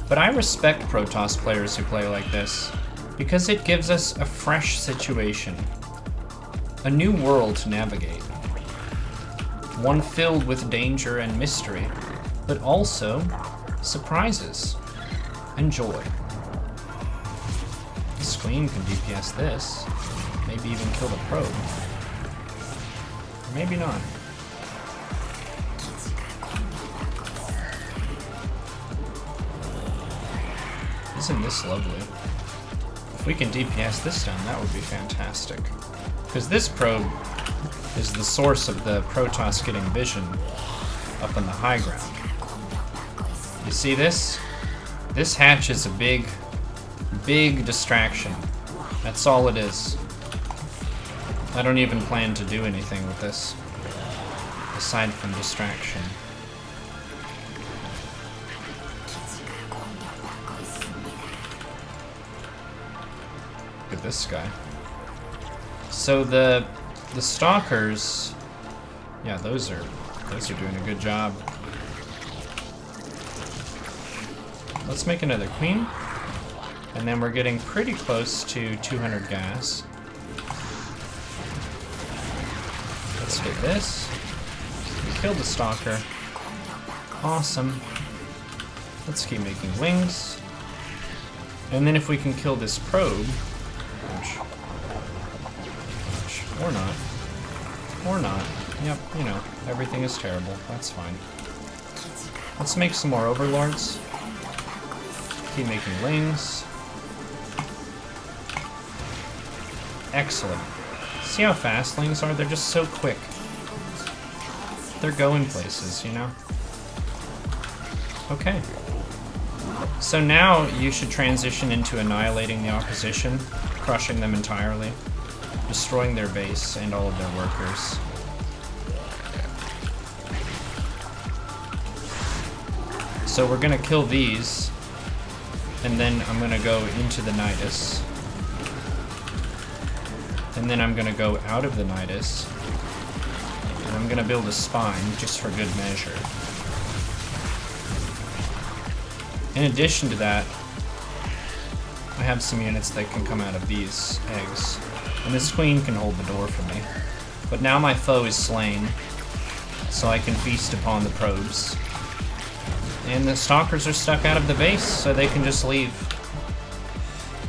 but I respect Protoss players who play like this, because it gives us a fresh situation. A new world to navigate. One filled with danger and mystery, but also surprises and joy. This queen can DPS this, maybe even kill the probe. Or maybe not. Isn't this lovely? If we can DPS this down, that would be fantastic. Because this probe is the source of the Protoss getting vision up on the high ground. You see this? This hatch is a big, big distraction. That's all it is. I don't even plan to do anything with this, aside from distraction. Look at this guy. So the stalkers, yeah, those are doing a good job. Let's make another queen, and then we're getting pretty close to 200 gas. Let's get this. We killed the stalker. Awesome. Let's keep making wings. And then if we can kill this probe, or not. Or not. Yep, you know, everything is terrible. That's fine. Let's make some more overlords. Keep making wings. Excellent. See how fast lings are? They're just so quick. They're going places, you know? Okay. So now you should transition into annihilating the opposition, crushing them entirely, destroying their base and all of their workers. So we're gonna kill these, and then I'm gonna go into the Nidus. And then I'm gonna go out of the Nidus, and I'm gonna build a spine just for good measure. In addition to that, I have some units that can come out of these eggs. And this queen can hold the door for me. But now my foe is slain, so I can feast upon the probes. And the stalkers are stuck out of the base, so they can just leave.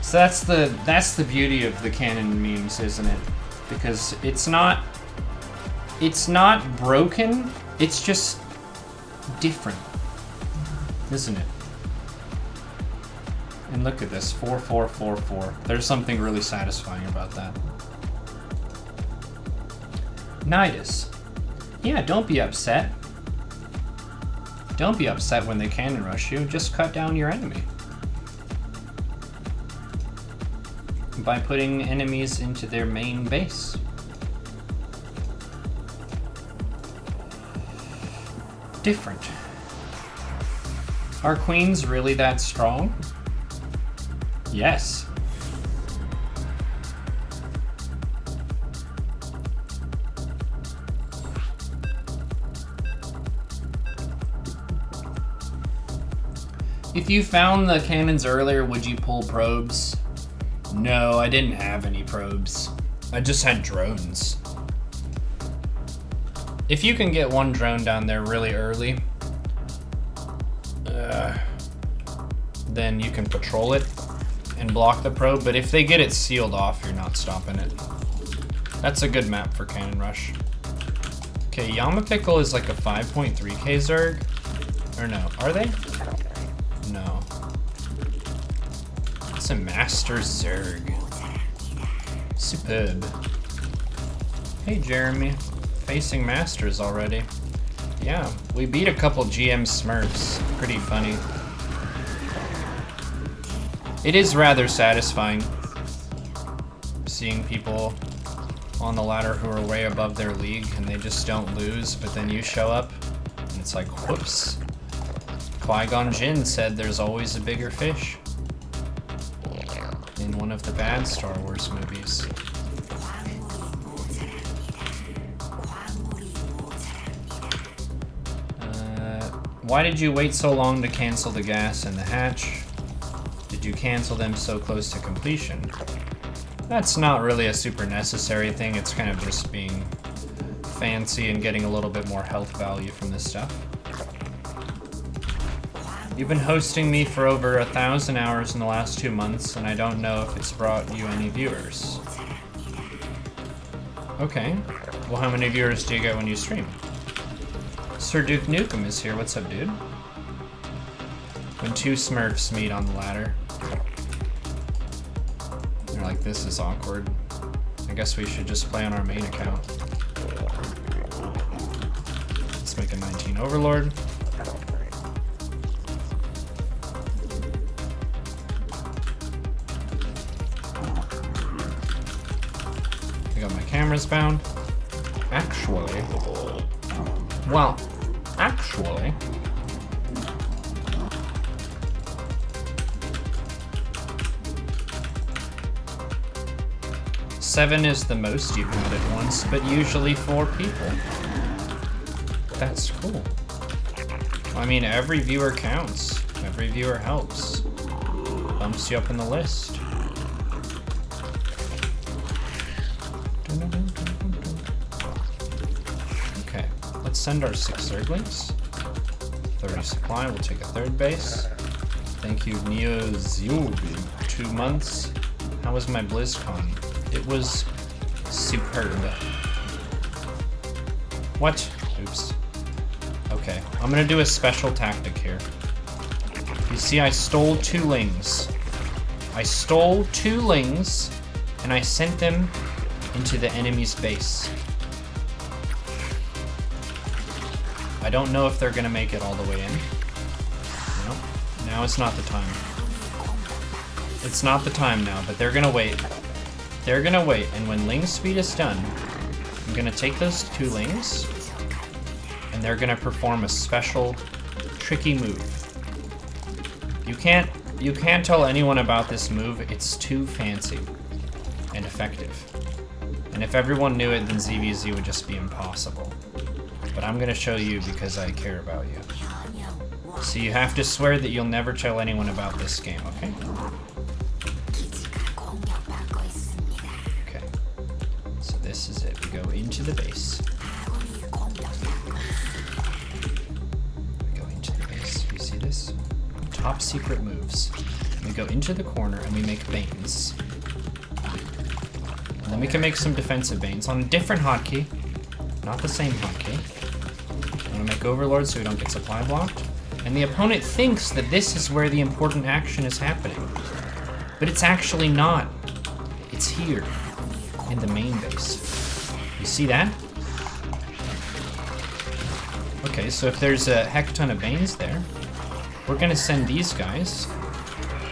So that's the beauty of the cannon memes, isn't it? Because it's not broken, it's just different, isn't it? And look at this, 4-4-4-4. There's something really satisfying about that. Nidus. Yeah, don't be upset. Don't be upset when they cannon rush you. Just cut down your enemy. By putting enemies into their main base. Different. Are queens really that strong? Yes. If you found the cannons earlier, would you pull probes? No, I didn't have any probes. I just had drones. If you can get one drone down there really early, then you can patrol it and block the probe, but if they get it sealed off, you're not stopping it. That's a good map for Cannon Rush. Okay, Yamapickle is like a 5.3k Zerg. Or no, are they? No. It's a Master Zerg. Superb. Hey Jeremy, facing Masters already. Yeah, we beat a couple GM Smurfs. Pretty funny. It is rather satisfying seeing people on the ladder who are way above their league and they just don't lose, but then you show up and it's like, whoops. Qui-Gon Jinn said there's always a bigger fish in one of the bad Star Wars movies. Why did you wait so long to cancel the gas and the hatch? Did you cancel them so close to completion? That's not really a super necessary thing, it's kind of just being fancy and getting a little bit more health value from this stuff. You've been hosting me for over 1,000 hours in the last 2 months, and I don't know if it's brought you any viewers. Okay, well how many viewers do you get when you stream? Sir Duke Nukem is here, what's up dude? When two Smurfs meet on the ladder. They're like, this is awkward. I guess we should just play on our main account. Let's make a 19 Overlord. I got my cameras bound. Actually, well, actually, seven is the most you've had at once, but usually 4 people. That's cool. I mean, every viewer counts. Every viewer helps. Bumps you up in the list. Okay, let's send our 6 Zerglings. 30 supply, we'll take a 3rd base. Thank you, Neo Ziobi. 2 months. How was my BlizzCon? It was superb. What? Oops. Okay, I'm gonna do a special tactic here. You see, I stole 2 lings. I stole 2 lings, and I sent them into the enemy's base. I don't know if they're gonna make it all the way in. No, now it's not the time. It's not the time now, but they're gonna wait. They're gonna wait, and when ling speed is done, I'm gonna take those 2 lings, and they're gonna perform a special, tricky move. You can't tell anyone about this move, it's too fancy and effective. And if everyone knew it, then ZVZ would just be impossible. But I'm gonna show you because I care about you. So you have to swear that you'll never tell anyone about this game, okay? Okay. So this is it. We go into the base. We go into the base. You see this? Top secret moves. We go into the corner and we make banes. And then we can make some defensive banes on a different hotkey. Not the same hotkey. I'm gonna make Overlord so we don't get supply blocked. And the opponent thinks that this is where the important action is happening. But it's actually not. It's here, in the main base. You see that? Okay, so if there's a heck ton of Banes there, we're gonna send these guys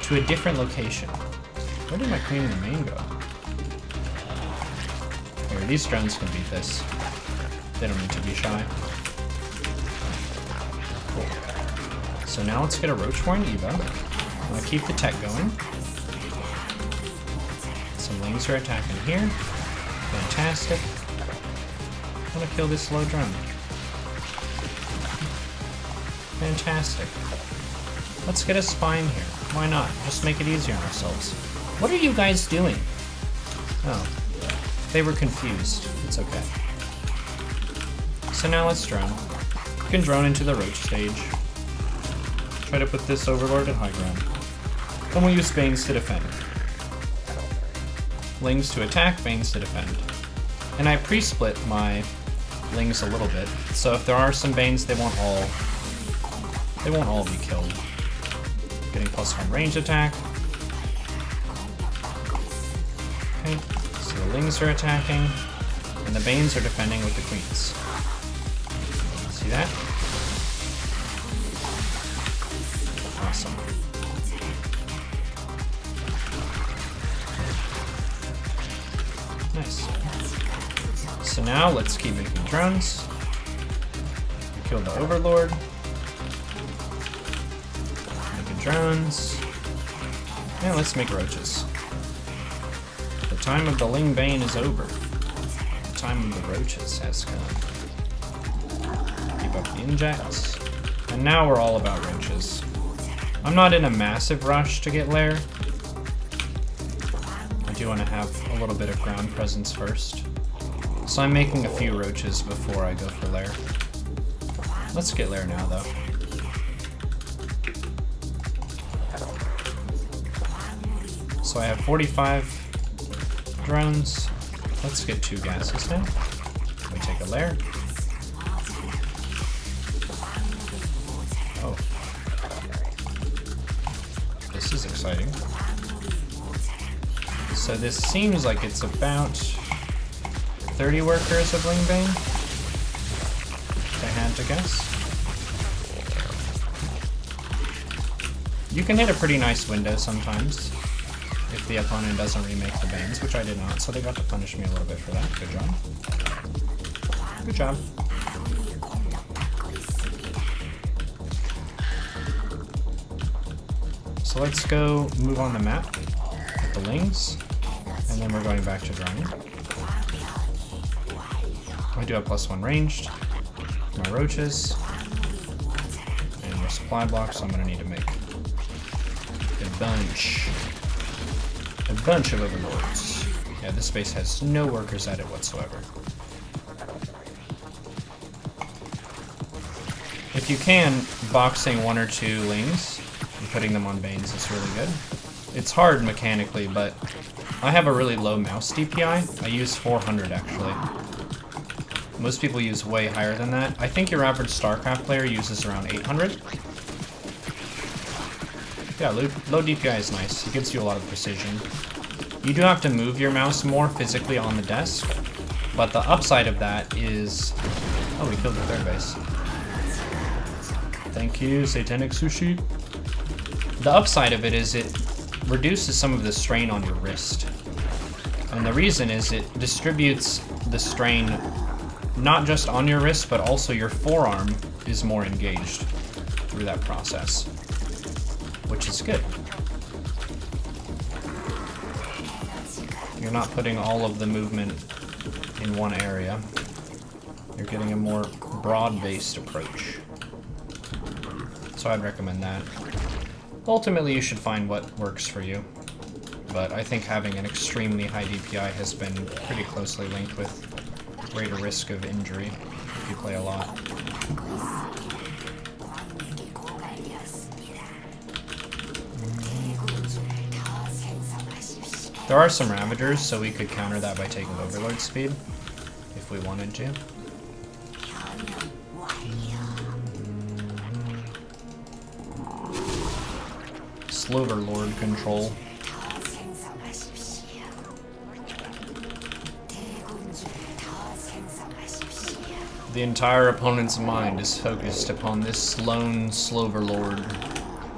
to a different location. Where did my Queen in the main go? Here, these drones can beat this. They don't need to be shy. Cool. So now let's get a Roachborn Eva. I'm gonna keep the tech going. Some lings are attacking here. Fantastic. I wanna kill this slow drone. Fantastic. Let's get a spine here. Why not? Just make it easier on ourselves. What are you guys doing? Oh, they were confused. It's okay. So now let's drone. You can drone into the roach stage. Try to put this overlord at high ground. Then we'll use Banes to defend. Lings to attack, Banes to defend. And I pre-split my Lings a little bit, so if there are some Banes, they won't all be killed. Getting +1 range attack. Okay, so the Lings are attacking, and the Banes are defending with the Queens. See that? Awesome. Nice. So now let's keep making drones. We killed the Overlord. Making drones. Now let's make roaches. The time of the Ling Bane is over. The time of the roaches has come. Keep up the injects. And now we're all about roaches. I'm not in a massive rush to get lair. I do want to have a little bit of ground presence first. So I'm making a few roaches before I go for lair. Let's get lair now though. So I have 45 drones. Let's get 2 gases now. We take a lair. Oh. This is exciting. So this seems like it's about 30 workers of Lingbane, if I had to guess. You can hit a pretty nice window sometimes if the opponent doesn't remake the Banes, which I did not, so they got to punish me a little bit for that. Good job. Good job. So let's go move on the map with the Lings, and then we're going back to droning. I do have +1 ranged. My roaches. And my supply blocks, so I'm gonna need to make a bunch of overlords. Yeah, this base has no workers at it whatsoever. If you can, boxing 1 or 2 Lings and putting them on Banes is really good. It's hard mechanically, but I have a really low mouse DPI. I use 400 actually. Most people use way higher than that. I think your average StarCraft player uses around 800. Yeah, low DPI is nice. It gives you a lot of precision. You do have to move your mouse more physically on the desk, but the upside of that is... Oh, we killed the 3rd base. Thank you, Satanic Sushi. The upside of it is it reduces some of the strain on your wrist. And the reason is it distributes the strain not just on your wrist, but also your forearm is more engaged through that process, which is good. You're not putting all of the movement in one area. You're getting a more broad-based approach. So I'd recommend that. Ultimately, you should find what works for you, but I think having an extremely high DPI has been pretty closely linked with greater risk of injury if you play a lot. There are some Ravagers, so we could counter that by taking Overlord speed, if we wanted to. Sloverlord control. The entire opponent's mind is focused upon this lone Sloverlord,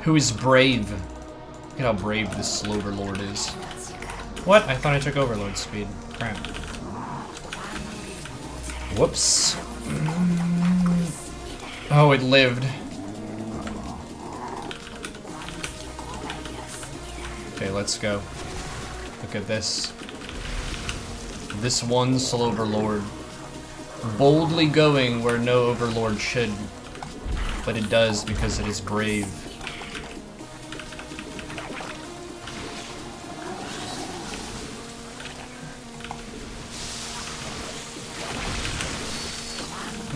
who is brave. Look at how brave this Sloverlord is. What? I thought I took Overlord speed. Crap. Whoops. Oh, it lived. Okay, let's go. Look at this. This one Sloverlord. Boldly going where no Overlord should. But it does because it is brave.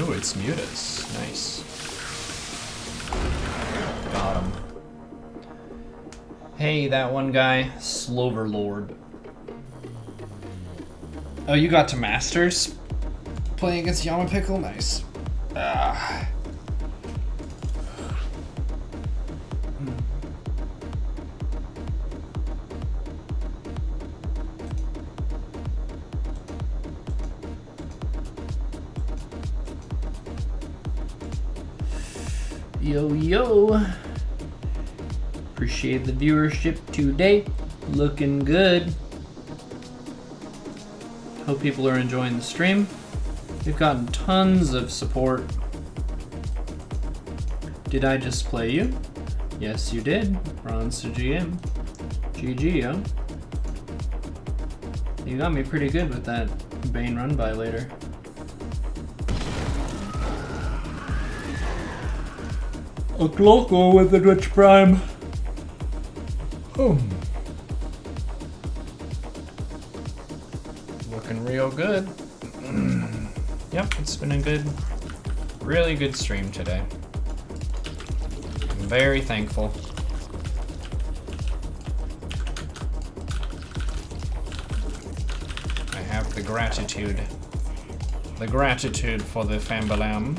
Ooh, it's mutas. Nice. Got him. Hey, that one guy, Sloverlord. Oh, you got to Masters? Playing against Yamapickle? Nice. Ah. Yo, yo. Appreciate the viewership today. Looking good. Hope people are enjoying the stream. We've gotten tons of support. Did I just play you? Yes, you did. Bronze to GM. GG, yo. You got me pretty good with that Bane run by later. A Glocko with the Twitch Prime. Oh. Looking real good. Yep, it's been a good, really good stream today. I'm very thankful. I have the gratitude. The gratitude for the Fambalam.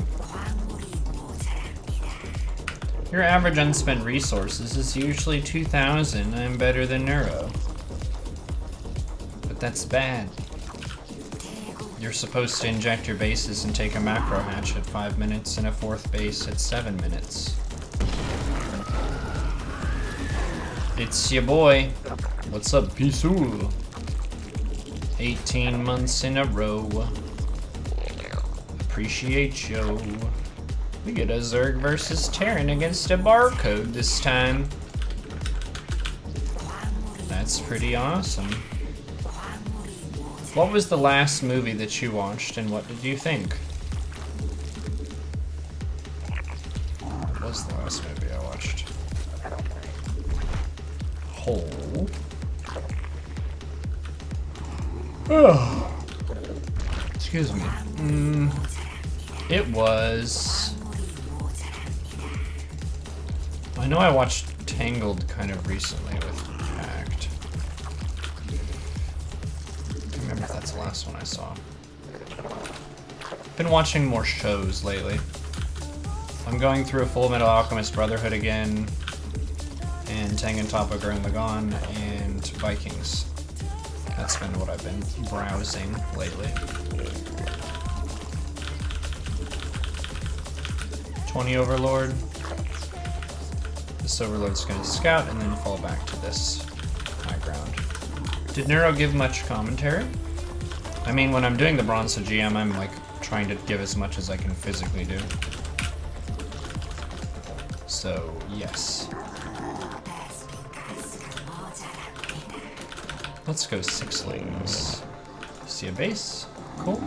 Your average unspent resources is usually 2,000. I'm better than Neuro. But that's bad. You're supposed to inject your bases and take a macro hatch at 5 minutes and a fourth base at 7 minutes. It's your boy. What's up, Pisul? 18 months in a row. Appreciate you. We get a Zerg versus Terran against a barcode this time. That's pretty awesome. What was the last movie that you watched and what did you think? What was the last movie I watched? Hole. Oh. Excuse me. It was... I know I watched Tangled kind of recently with Pact. I can't remember if that's the last one I saw. Been watching more shows lately. I'm going through a Full Metal Alchemist Brotherhood again, and Tengen Toppa Gurren Lagann, and Vikings. That's been what I've been browsing lately. 20 Overlord. This Overlord's gonna scout and then fall back to this high ground. Did Neuro give much commentary? I mean, when I'm doing the Bronze to GM, I'm like trying to give as much as I can physically do. So, yes. Let's go sixlings. See a base? Cool.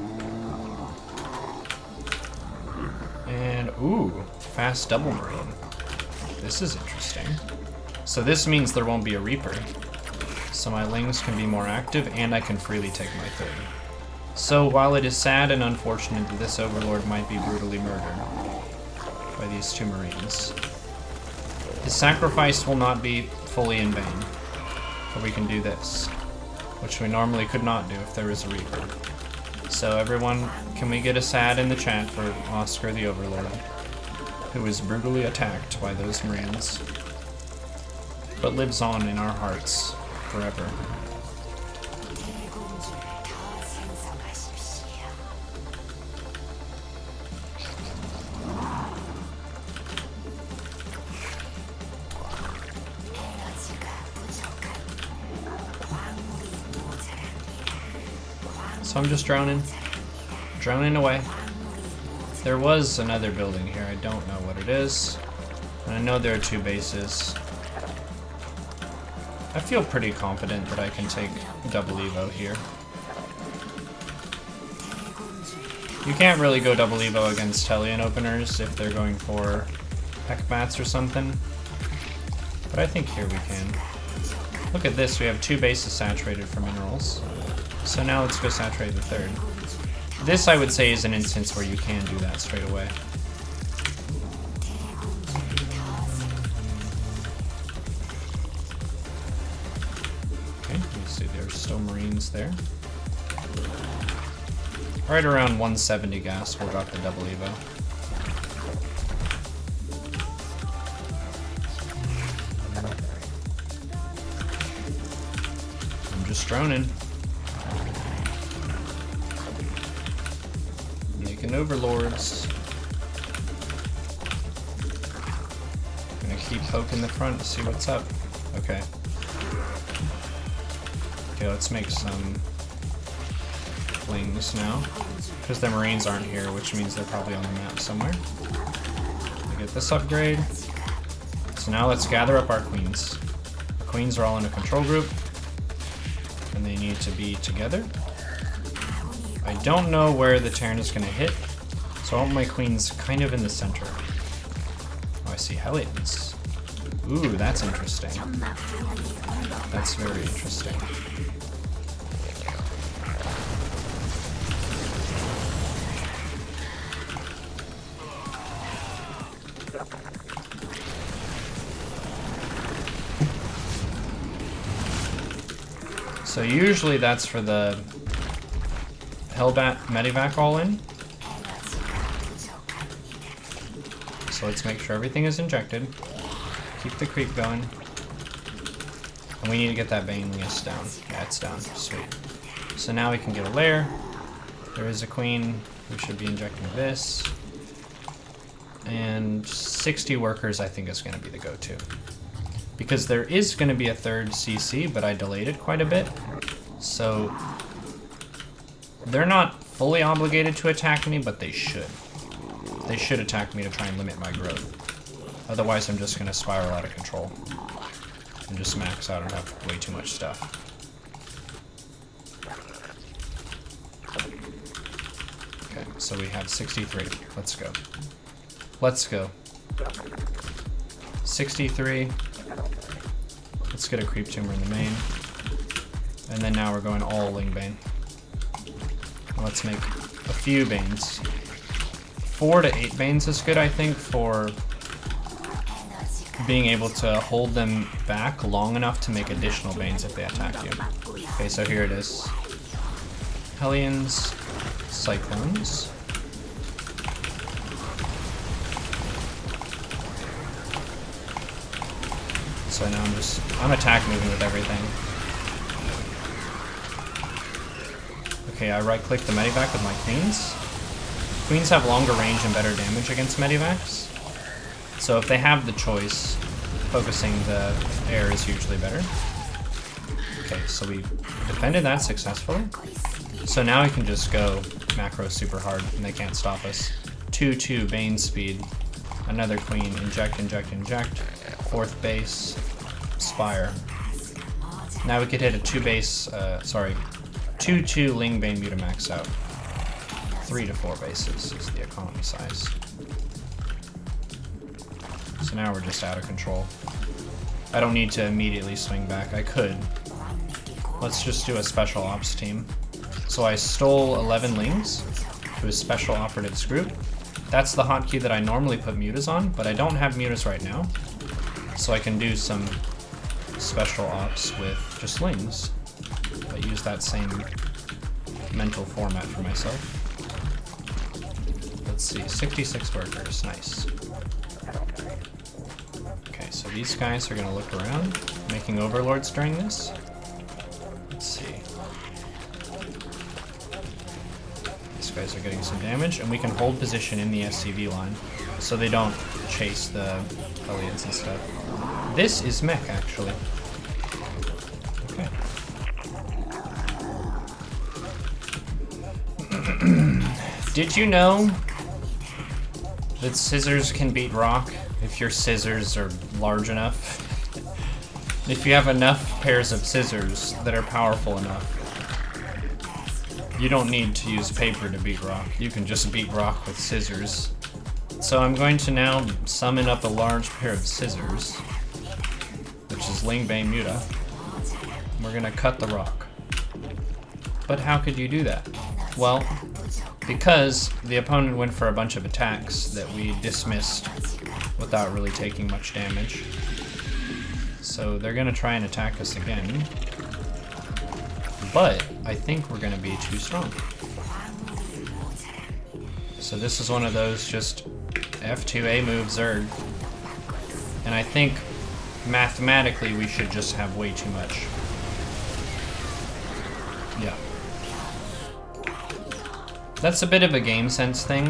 And, ooh, fast double marine. This is interesting. So this means there won't be a Reaper. So my lings can be more active and I can freely take my third. So while it is sad and unfortunate that this Overlord might be brutally murdered by these two marines, his sacrifice will not be fully in vain. But we can do this, which we normally could not do if there was a Reaper. So everyone, can we get a sad in the chat for Oscar the Overlord, who was brutally attacked by those Marines, but lives on in our hearts forever. So I'm just drowning away. There was another building here, I don't know what it is. And I know there are two bases. I feel pretty confident that I can take double Evo here. You can't really go double Evo against Hellion openers if they're going for Heckmats or something. But I think here we can. Look at this, we have two bases saturated for minerals. So now let's go saturate the third. This, I would say, is an instance where you can do that straight away. Okay, you see there's still Marines there. Right around 170 gas, we'll drop the double evo. I'm just droning. Making overlords. Gonna keep poking the front to see what's up. Okay. Okay, let's make some flings now. Because the Marines aren't here, which means they're probably on the map somewhere. I get this upgrade. So now let's gather up our queens. The queens are all in a control group. And they need to be together. I don't know where the Terran is going to hit. So I want my queens kind of in the center. Oh, I see Hellions. Ooh, that's interesting. That's very interesting. So usually that's for the Hellbat Medivac all-in. So let's make sure everything is injected. Keep the creep going. And we need to get that Banelius down. Yeah, it's down. Sweet. So now we can get a lair. There is a queen. We should be injecting this. And 60 workers I think is going to be the go-to. Because there is going to be a third CC, but I delayed it quite a bit. So they're not fully obligated to attack me, but they should. They should attack me to try and limit my growth. Otherwise, I'm just going to spiral out of control. And just max out and have way too much stuff. Okay, so we have 63. Let's go. Let's go. 63. Let's get a creep tumor in the main. And then now we're going all Lingbane. Let's make a few Banes. 4 to 8 Banes is good, I think, for being able to hold them back long enough to make additional Banes if they attack you. Okay, so here it is. Hellions, Cyclones. So now I'm attack moving with everything. Okay, I right click the Medivac with my Queens. Queens have longer range and better damage against Medivacs. So if they have the choice, focusing the air is usually better. Okay, so we defended that successfully. So now we can just go macro super hard and they can't stop us. 2-2 Bane speed. Another Queen, inject, inject, inject. 4th base, Spire. Now we could hit a 2-2 Ling Bane Mutamax out. 3 to 4 bases is the economy size. So now we're just out of control. I don't need to immediately swing back. I could. Let's just do a special ops team. So I stole 11 Lings to a special operatives group. That's the hotkey that I normally put mutas on, but I don't have mutas right now. So I can do some special ops with just Lings. I use that same mental format for myself. Let's see, 66 workers, nice. Okay, so these guys are gonna look around, making overlords during this. Let's see. These guys are getting some damage, and we can hold position in the SCV line, so they don't chase the Hellions and stuff. This is mech, actually. Okay. Did you know that scissors can beat rock if your scissors are large enough? If you have enough pairs of scissors that are powerful enough, you don't need to use paper to beat rock. You can just beat rock with scissors. So I'm going to now summon up a large pair of scissors, which is Lingbane Muta. We're gonna cut the rock. But how could you do that? Well, because the opponent went for a bunch of attacks that we dismissed without really taking much damage. So they're going to try and attack us again. But I think we're going to be too strong. So this is one of those just F2A move Zerg. And I think mathematically we should just have way too much. Yeah. That's a bit of a game sense thing.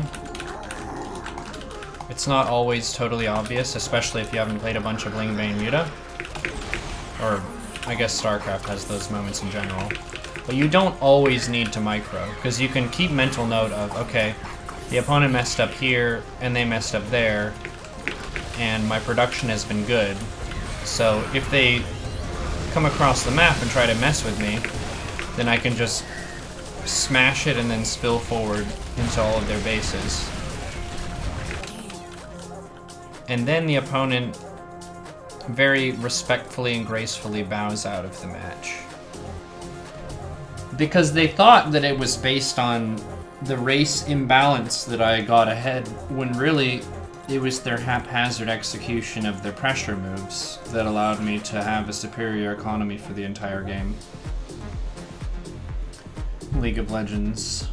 It's not always totally obvious, especially if you haven't played a bunch of Ling Bane Muta. Or, I guess StarCraft has those moments in general. But you don't always need to micro, because you can keep mental note of, okay, the opponent messed up here, and they messed up there, and my production has been good. So if they come across the map and try to mess with me, then I can just smash it and then spill forward into all of their bases. And then the opponent very respectfully and gracefully bows out of the match. Because they thought that it was based on the race imbalance that I got ahead, when really it was their haphazard execution of their pressure moves that allowed me to have a superior economy for the entire game. League of Legends.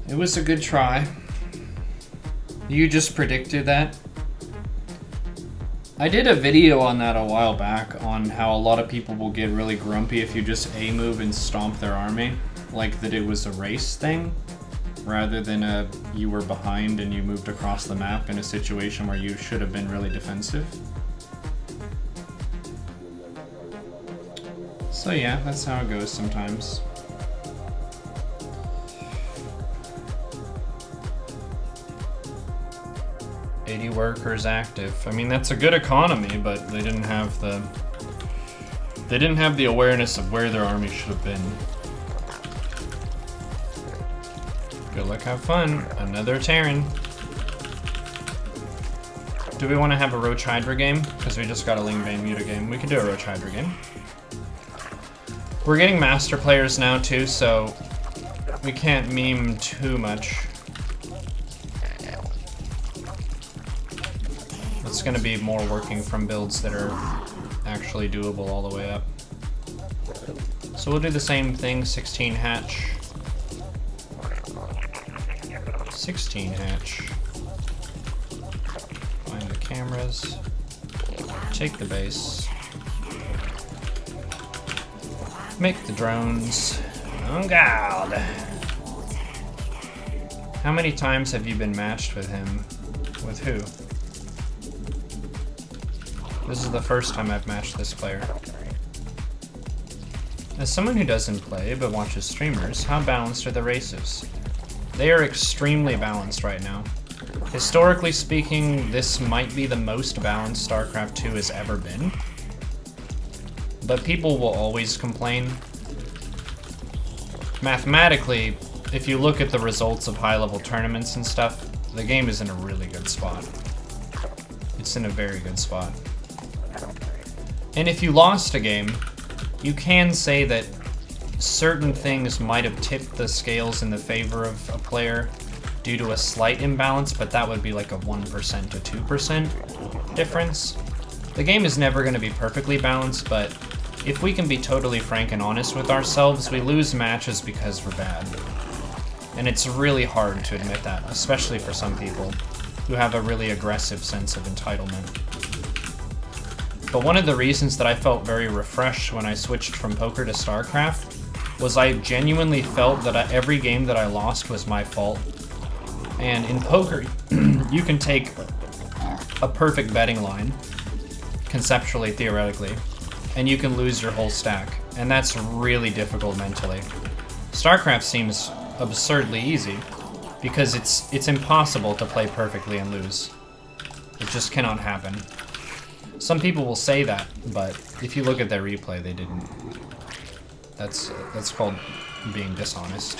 It was a good try. You just predicted that? I did a video on that a while back on how a lot of people will get really grumpy if you just A-move and stomp their army, like that it was a race thing, rather than you were behind and you moved across the map in a situation where you should have been really defensive. So yeah, that's how it goes sometimes. Workers active. I mean, that's a good economy, but they didn't have the awareness of where their army should have been. Good luck, have fun. Another Terran. Do we want to have a Roach Hydra game? Because we just got a Ling Bane Muta game. We can do a Roach Hydra game. We're getting master players now too, so we can't meme too much. It's going to be more working from builds that are actually doable all the way up. So we'll do the same thing, 16 hatch. 16 hatch. Find the cameras. Take the base. Make the drones. Oh god! How many times have you been matched with him? With who? This is the first time I've matched this player. As someone who doesn't play but watches streamers, how balanced are the races? They are extremely balanced right now. Historically speaking, this might be the most balanced StarCraft 2 has ever been. But people will always complain. Mathematically, if you look at the results of high-level tournaments and stuff, the game is in a really good spot. It's in a very good spot. And if you lost a game, you can say that certain things might have tipped the scales in the favor of a player due to a slight imbalance, but that would be like a 1% to 2% difference. The game is never going to be perfectly balanced, but if we can be totally frank and honest with ourselves, we lose matches because we're bad. And it's really hard to admit that, especially for some people who have a really aggressive sense of entitlement. But one of the reasons that I felt very refreshed when I switched from poker to StarCraft was I genuinely felt that every game that I lost was my fault. And in poker, you can take a perfect betting line, conceptually, theoretically, and you can lose your whole stack. And that's really difficult mentally. StarCraft seems absurdly easy, because it's impossible to play perfectly and lose. It just cannot happen. Some people will say that, but if you look at their replay, they didn't. That's called being dishonest.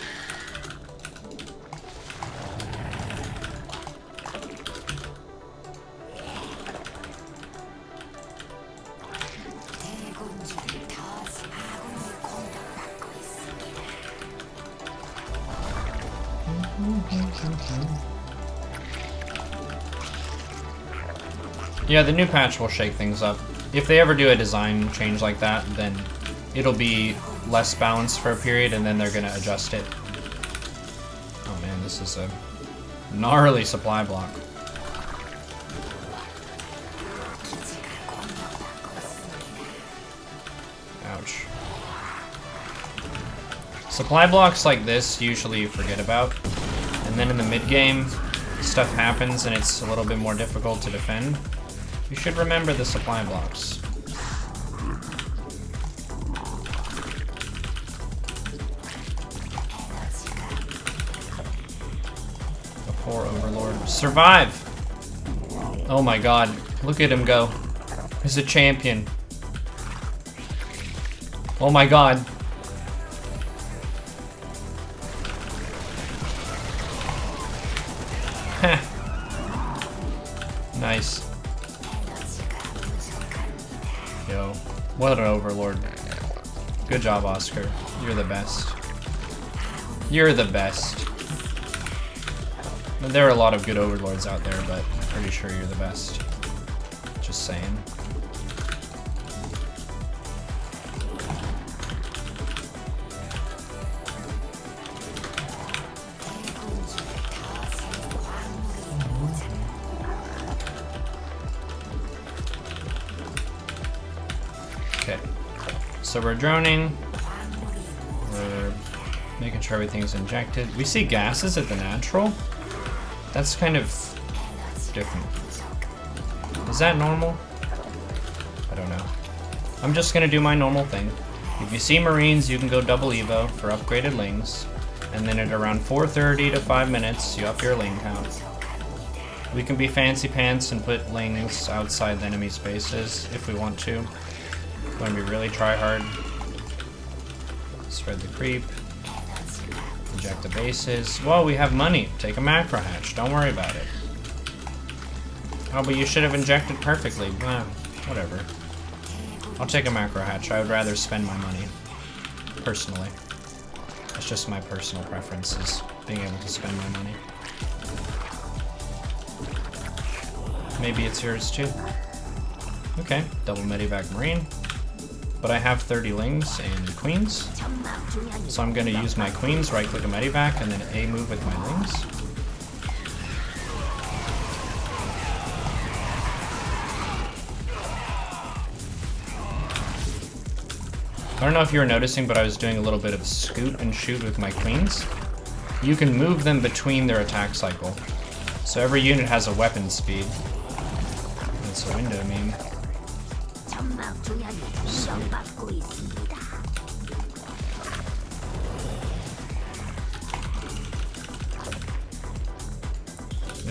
Yeah, the new patch will shake things up. If they ever do a design change like that, then it'll be less balanced for a period, and then they're gonna adjust it. Oh man, this is a gnarly supply block. Ouch. Supply blocks like this usually you forget about, and then in the mid-game, stuff happens and it's a little bit more difficult to defend. You should remember the supply blocks. The poor Overlord. Survive! Oh my god, look at him go. He's a champion. Oh my god. Heh. Nice. Yo, what an Overlord. Good job, Oscar. You're the best. You're the best. There are a lot of good Overlords out there, but I'm pretty sure you're the best. Just saying. Okay, so we're droning. We're making sure everything's injected. We see gases at the natural. That's kind of different. Is that normal? I don't know. I'm just gonna do my normal thing. If you see Marines, you can go double Evo for upgraded lings. And then at around 4:30 to 5 minutes, you up your ling count. We can be fancy pants and put lings outside the enemy spaces if we want to. When we really try hard. Spread the creep. Inject the bases. Well, we have money. Take a macro hatch. Don't worry about it. Oh, but you should have injected perfectly. Whatever. I'll take a macro hatch. I would rather spend my money. Personally. That's just my personal preference, is being able to spend my money. Maybe it's yours too. Okay, double medivac Marine. But I have 30 lings and queens. So I'm going to use my queens, right click a medivac, and then A move with my lings. I don't know if you were noticing, but I was doing a little bit of scoot and shoot with my queens. You can move them between their attack cycle. So every unit has a weapon speed. That's a window meme.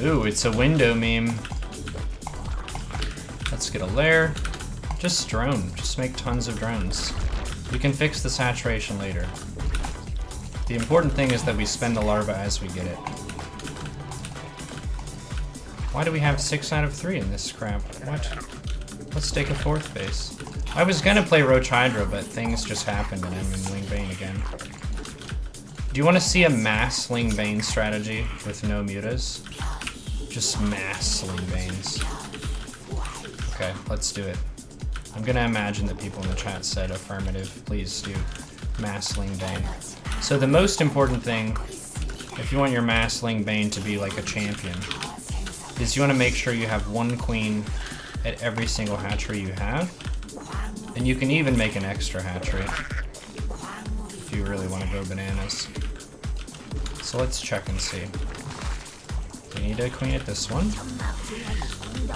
Ooh, it's a window meme. Let's get a lair. Just drone. Just make tons of drones. We can fix the saturation later. The important thing is that we spend the larva as we get it. Why do we have 6 out of 3 in this crap? What? Let's take a 4th base. I was gonna play Roach Hydra, but things just happened and I'm in Ling Bane again. Do you want to see a mass Ling Bane strategy with no mutas? Just mass Ling Banes. Okay, let's do it. I'm gonna imagine that people in the chat said affirmative. Please do. Mass Ling Bane. So the most important thing, if you want your mass Ling Bane to be like a champion, is you want to make sure you have 1 queen at every single hatchery you have. And you can even make an extra hatchery if you really want to go bananas. So let's check and see. We need a queen at this one.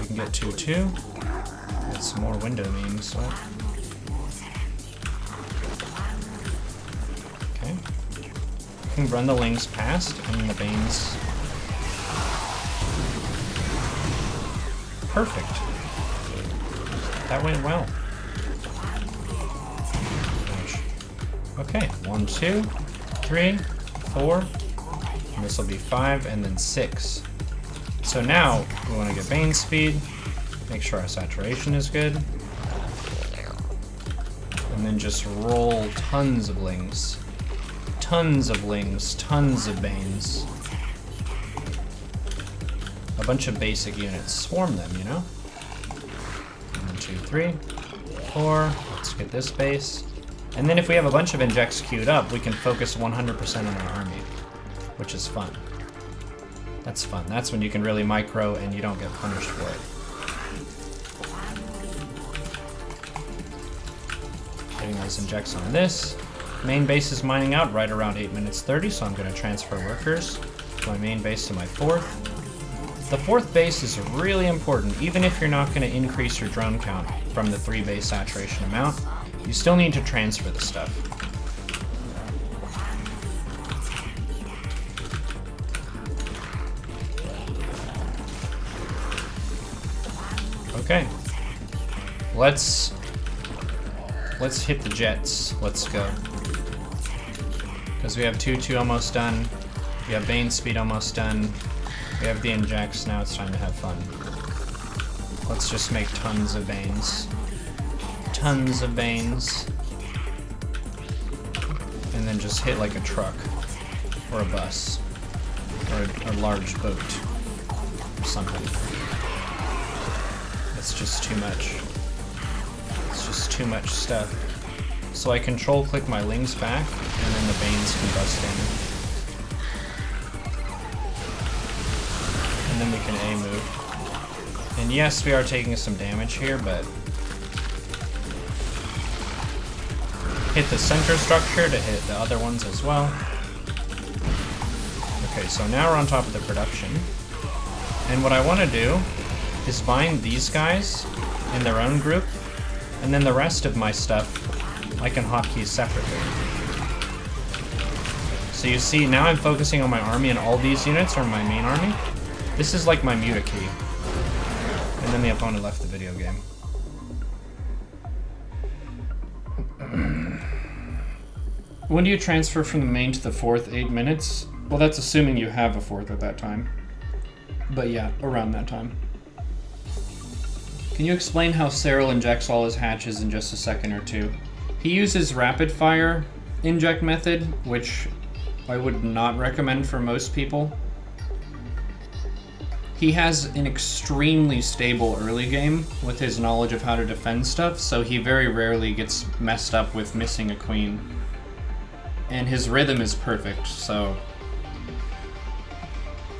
We can get 2-2. Get some more window memes. What? Okay. We can run the lings past and the banes. Perfect. That went well. Okay, 1, 2, 3, 4, and this will be 5, and then 6. So now we want to get Bane speed, make sure our saturation is good, and then just roll tons of lings, tons of lings, tons of Banes. a bunch of basic units. Swarm them, you know? 1, 2, 3, 4. Let's get this base. And then if we have a bunch of injects queued up, we can focus 100% on our army, which is fun. That's fun. That's when you can really micro and you don't get punished for it. Getting those injects on this. Main base is mining out right around 8 minutes 30, so I'm going to transfer workers to my main base to my 4th. The 4th base is really important. Even if you're not going to increase your drone count from the 3 base saturation amount, you still need to transfer the stuff. Okay. Let's hit the jets. Let's go. Because we have 2-2 almost done. We have Bane speed almost done. We have the injects. Now it's time to have fun. Let's just make tons of Banes. Tons of Banes. And then just hit like a truck. Or a bus. Or a large boat. Or something. It's just too much. It's just too much stuff. So I control click my Lings back, and then the Banes can bust in. And then we can A move. And yes, we are taking some damage here, but hit the center structure to hit the other ones as well. Okay, so now we're on top of the production. And what I want to do is bind these guys in their own group, and then the rest of my stuff I can hotkey separately. So you see, now I'm focusing on my army, and all these units are my main army. This is like my muta key. And then the opponent left the video game. When do you transfer from the main to the 4th? 8 minutes? Well, that's assuming you have a 4th at that time. But yeah, around that time. Can you explain how Cyril injects all his hatches in just a second or two? He uses rapid fire inject method, which I would not recommend for most people. He has an extremely stable early game with his knowledge of how to defend stuff, so he very rarely gets messed up with missing a queen. And his rhythm is perfect, so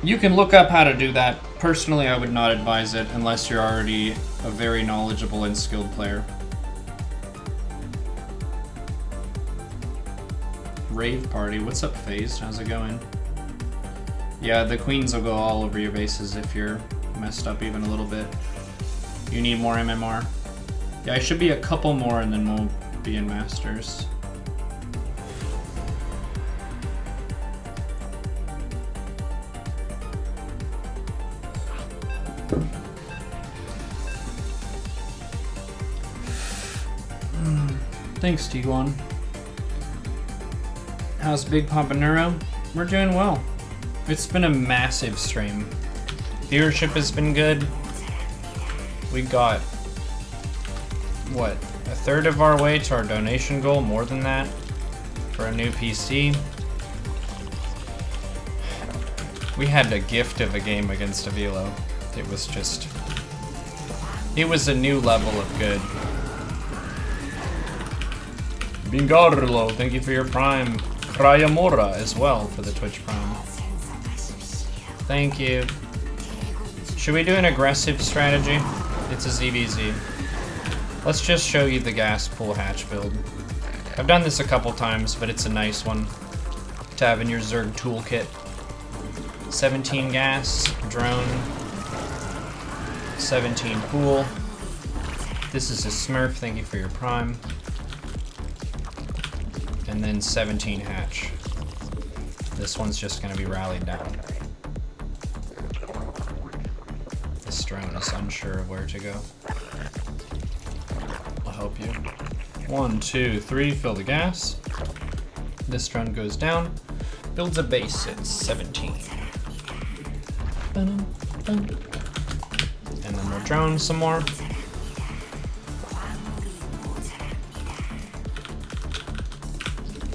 you can look up how to do that. Personally, I would not advise it unless you're already a very knowledgeable and skilled player. Rave party, what's up, Phased? How's it going? Yeah, the queens will go all over your bases if you're messed up even a little bit. You need more MMR. Yeah, I should be a couple more and then we'll be in Masters. Thanks, Tiguan. How's Big Papa Neuro? We're doing well. It's been a massive stream. Viewership has been good. We got, what, a third of our way to our donation goal, more than that, for a new PC. We had a gift of a game against Avilo. It was just, it was a new level of good. Bingarlo, thank you for your Prime. Rayamora as well for the Twitch Prime. Thank you. Should we do an aggressive strategy? It's a ZVZ. Let's just show you the gas pool hatch build. I've done this a couple times, but it's a nice one to have in your Zerg toolkit. 17 gas, drone, 17 pool. This is a Smurf, thank you for your Prime. And then 17 hatch. This one's just gonna be rallied down. This drone is unsure of where to go. I'll help you. 1, 2, 3, fill the gas. This drone goes down, builds a base at 17. And then we'll drone some more.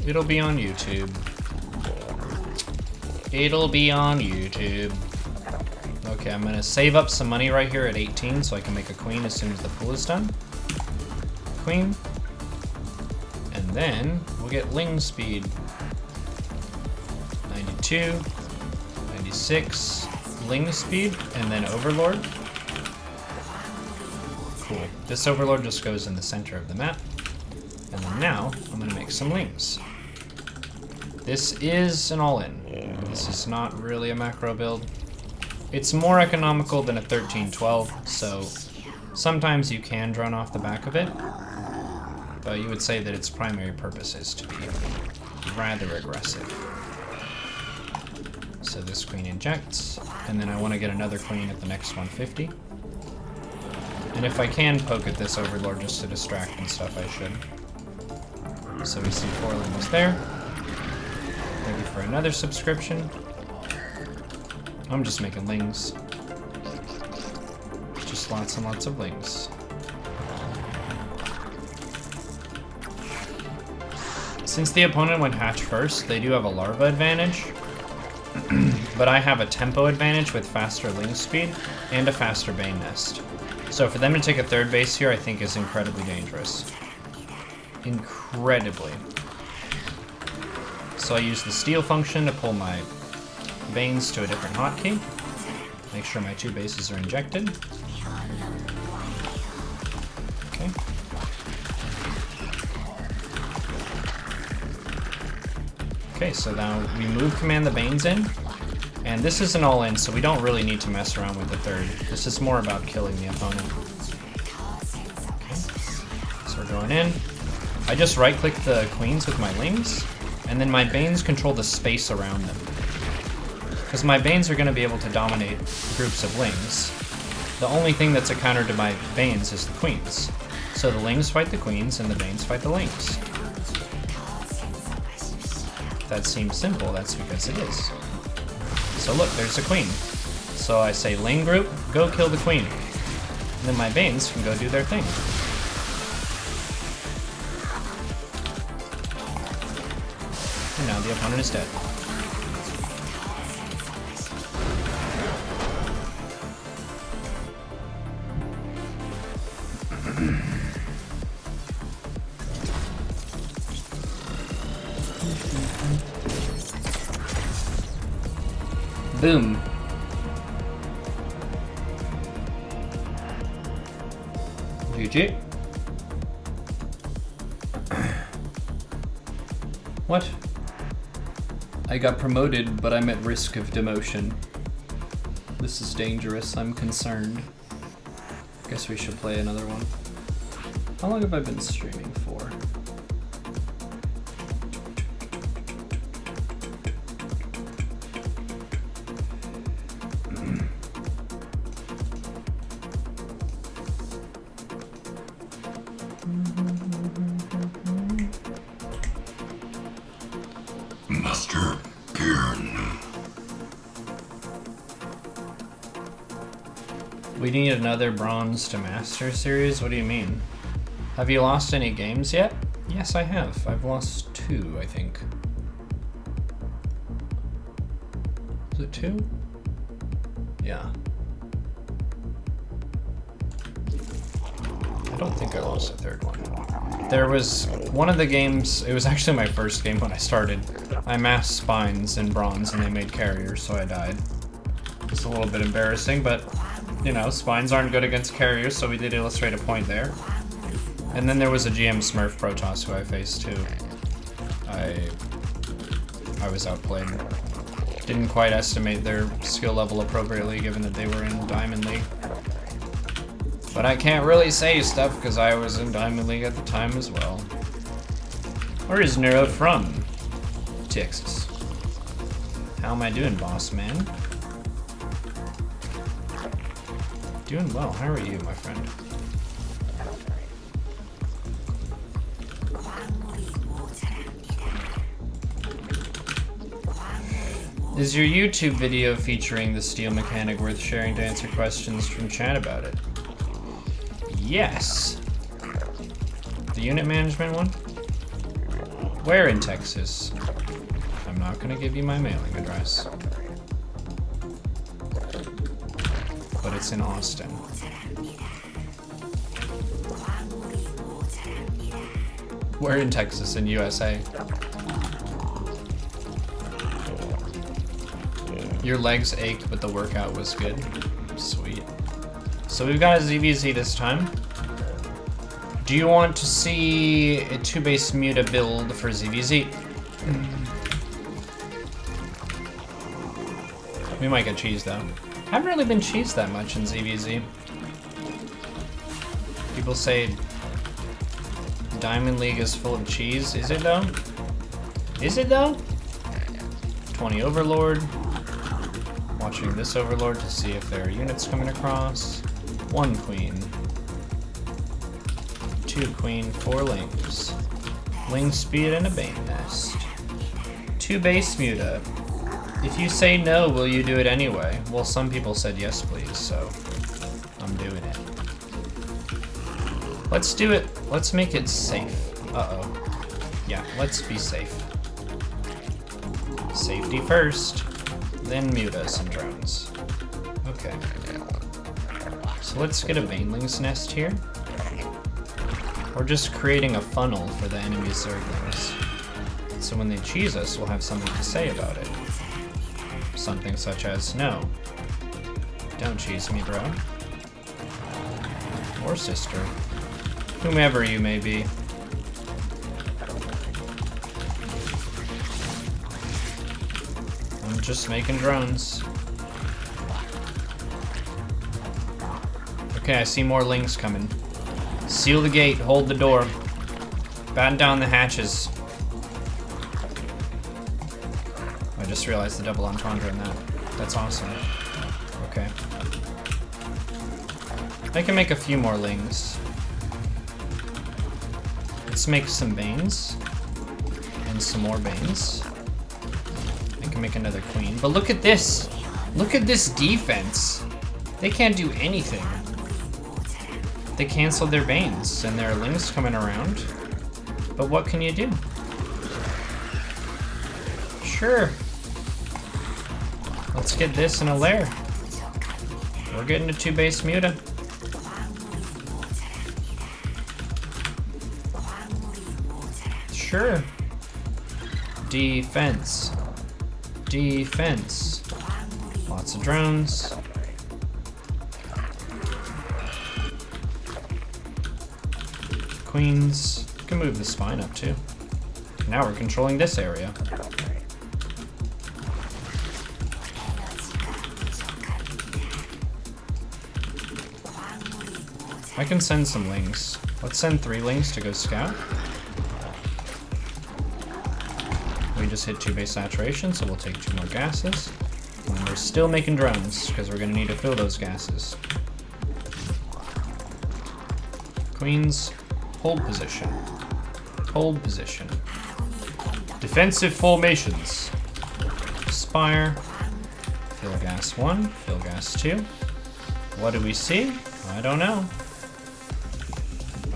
It'll be on YouTube. It'll be on YouTube. Okay, I'm gonna save up some money right here at 18 so I can make a queen as soon as the pool is done. Queen. And then we'll get ling speed. 92, 96, ling speed, and then overlord. Cool. This overlord just goes in the center of the map. And then now I'm gonna make some lings. This is an all-in. This is not really a macro build. It's more economical than a 13-12, so sometimes you can drone off the back of it, but you would say that its primary purpose is to be rather aggressive. So this queen injects, and then I want to get another queen at the next 150. And if I can poke at this overlord just to distract and stuff, I should. So we see 4 lings there. Maybe for another subscription. I'm just making lings. Just lots and lots of lings. Since the opponent went hatch first, they do have a larva advantage. But I have a tempo advantage with faster ling speed and a faster bane nest. So for them to take a 3rd base here, I think is incredibly dangerous. Incredibly. So I use the steal function to pull my banes to a different hotkey. Make sure my 2 bases are injected. Okay. Okay, so now we move command the banes in. And this is an all-in, so we don't really need to mess around with the 3rd. This is more about killing the opponent. Okay. So we're going in. I just right-click the queens with my lings, and then my banes control the space around them. Because my banes are going to be able to dominate groups of lings. The only thing that's a counter to my banes is the queens. So the lings fight the queens, and the banes fight the lings. If that seems simple, that's because it is. So look, there's a queen. So I say, ling group, go kill the queen. And then my banes can go do their thing. And now the opponent is dead. Boom. GG. What? I got promoted, but I'm at risk of demotion. This is dangerous, I'm concerned. Guess we should play another one. How long have I been streaming for? Master Cairn. We need another bronze to master series? What do you mean? Have you lost any games yet? Yes, I have. I've lost 2, I think. Is it 2? Yeah. I don't think I lost a 3rd one. There was one of the games, it was actually my first game when I started. I massed spines in bronze and they made carriers, so I died. It's a little bit embarrassing, but you know, spines aren't good against carriers, so we did illustrate a point there. And then there was a GM Smurf Protoss who I faced too. I was outplayed. Didn't quite estimate their skill level appropriately given that they were in Diamond League. But I can't really say stuff because I was in Diamond League at the time as well. Where is Neuro from? Texas. How am I doing, boss man? Doing well. How are you, my friend? Is your YouTube video featuring the steel mechanic worth sharing to answer questions from chat about it? Yes. The unit management one? Where in Texas? I'm not gonna give you my mailing address. it's in Austin. We're in Texas, in USA. Your legs ached, but the workout was good. Sweet. So we've got a ZVZ this time. Do you want to see a 2-base Muta build for ZVZ? We might get cheese though. Haven't really been cheesed that much in ZVZ. People say Diamond League is full of cheese. Is it though? Is it though? 20 Overlord. Watching this Overlord to see if there are units coming across. 1 Queen. 2 Queen, 4 Lings. Ling Speed and a Bane Nest. 2 base Muta. If you say no, will you do it anyway? Well, some people said yes, please, so I'm doing it. Let's do it. Let's make it safe. Uh-oh. Yeah, let's be safe. Safety first, then mutas and drones. Okay. So let's get a Baneling's Nest here. We're just creating a funnel for the enemy Zerglings. So when they cheese us, we'll have something to say about it. Something such as, no, don't cheese me, bro. Or sister. Whomever you may be. I'm just making drones. Okay, I see more Lings coming. Seal the gate, hold the door. Batten down the hatches. I just realized the double entendre in that. That's awesome. Okay. I can make a few more Lings. Let's make some Banes. And some more Banes. I can make another Queen. But look at this! Look at this defense! They can't do anything. They canceled their Banes, and there are Lings coming around. But what can you do? Sure. Let's get this in a lair. We're getting a 2-base Muta. Sure. Defense. Defense. Lots of drones. Queens. We can move the spine up too. Now we're controlling this area. I can send some Lings. Let's send 3 Lings to go scout. We just hit 2-base saturation, so we'll take 2 more gases. And we're still making drones, because we're going to need to fill those gases. Queens, hold position. Hold position. Defensive formations. Spire. Fill gas 1, fill gas 2. What do we see? I don't know.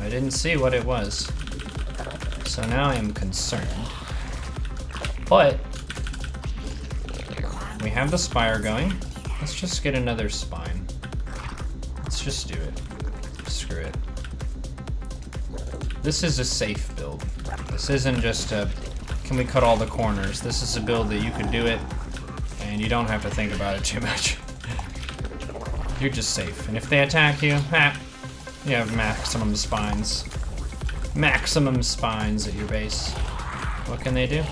I didn't see what it was. So now I am concerned. But we have the spire going. Let's just get another spine. Let's just do it. Screw it. This is a safe build. This isn't just a, can we cut all the corners? This is a build that you can do it and you don't have to think about it too much. You're just safe. And if they attack you, you have maximum spines. Maximum spines at your base. What can they do?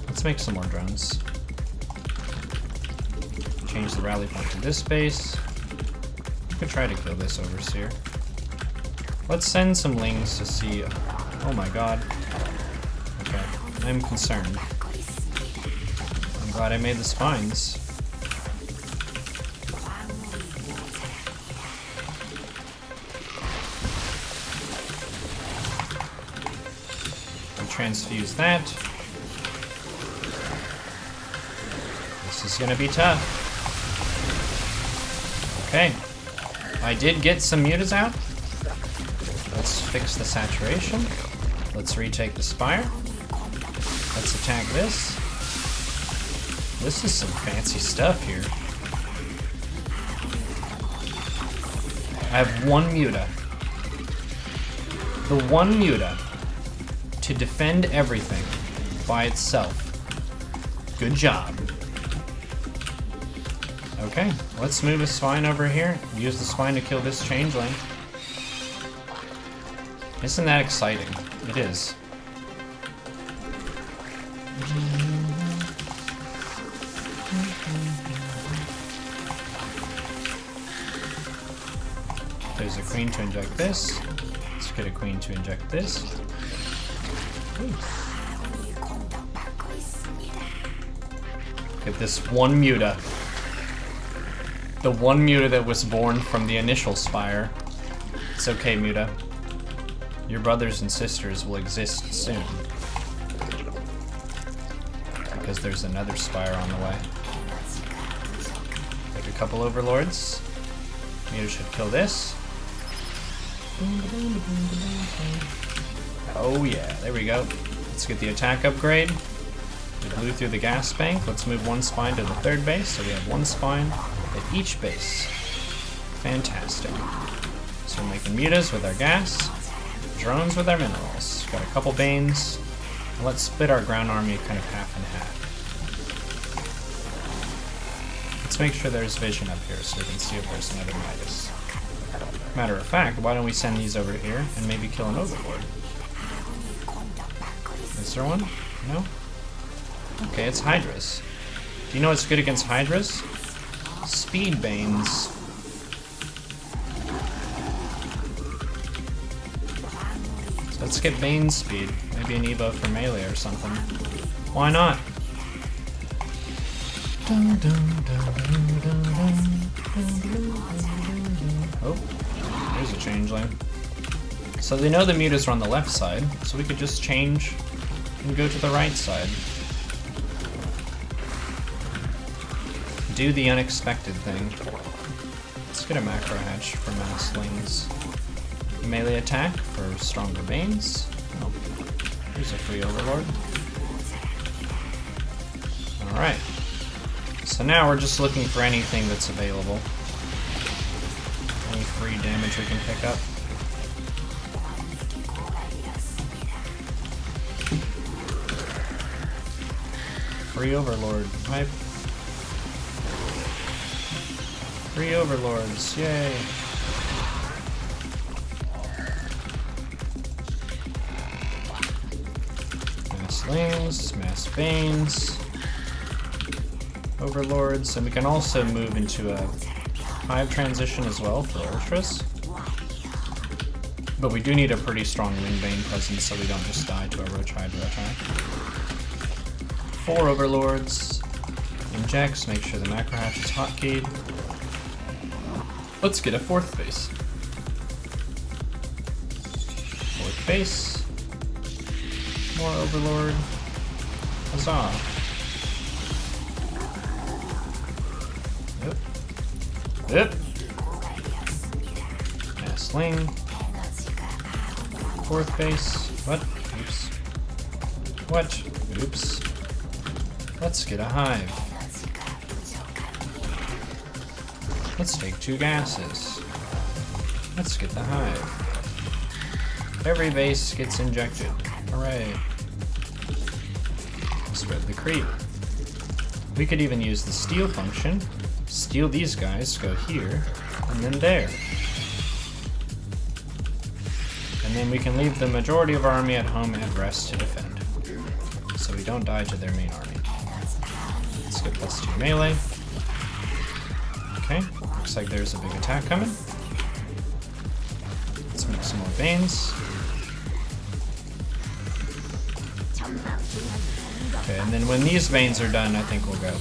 Let's make some more drones. Change the rally point to this base. We could try to kill this overseer. Let's send some Lings to see. Oh my god. Okay, I'm concerned. I'm glad I made the spines. Transfuse that. This is gonna be tough. Okay. I did get some mutas out. Let's fix the saturation. Let's retake the spire. Let's attack this. This is some fancy stuff here. I have one muta. The one muta to defend everything by itself. Good job. Okay, let's move a spine over here. Use the spine to kill this changeling. Isn't that exciting? It is. There's a queen to inject this. Let's get a queen to inject this. Ooh. Get this one muta. The one muta that was born from the initial spire. It's okay, muta. Your brothers and sisters will exist soon. Because there's another spire on the way. Like a couple overlords. Muta should kill this. Oh yeah, there we go. Let's get the attack upgrade. We blew through the gas bank. Let's move one spine to the third base, so we have one spine at each base. Fantastic. So we're making mutas with our gas, drones with our minerals. Got a couple banes. And let's split our ground army kind of half and half. Let's make sure there's vision up here so we can see if there's another Midas. Matter of fact, why don't we send these over here and maybe kill an overlord? Is there one? No? Okay, it's Hydras. Do you know what's good against Hydras? Speed Banes. So let's get Bane speed. Maybe an Evo for melee or something. Why not? Oh, there's a changeling. So they know the mutas are on the left side, so we could just change and go to the right side. Do the unexpected thing. Let's get a macro hatch for mass slings. Melee attack for stronger banes. Oh, here's a free overlord. Alright. So now we're just looking for anything that's available. Any free damage we can pick up. Free overlord. Hype. Free overlords. Yay. Mass slings, mass banes, overlords, and we can also move into a hive transition as well for ultras. But we do need a pretty strong Windbane presence so we don't just die to a Roach Hydra attack. 4 overlords. Injects, make sure the macro hatch is hotkeyed. Let's get a 4th base. 4th base. More overlord. Huzzah. Yep. Mass sling. 4th base. What? Oops. What? Oops. Let's get a hive. Let's take 2 gases. Let's get the hive. Every base gets injected. Hooray. Spread the creep. We could even use the steal function. Steal these guys, go here, and then there. And then we can leave the majority of our army at home at rest to defend. So we don't die to their main army. Let's get +2 melee. Okay, looks like there's a big attack coming. Let's make some more banes. Okay, and then when these banes are done, I think we'll go.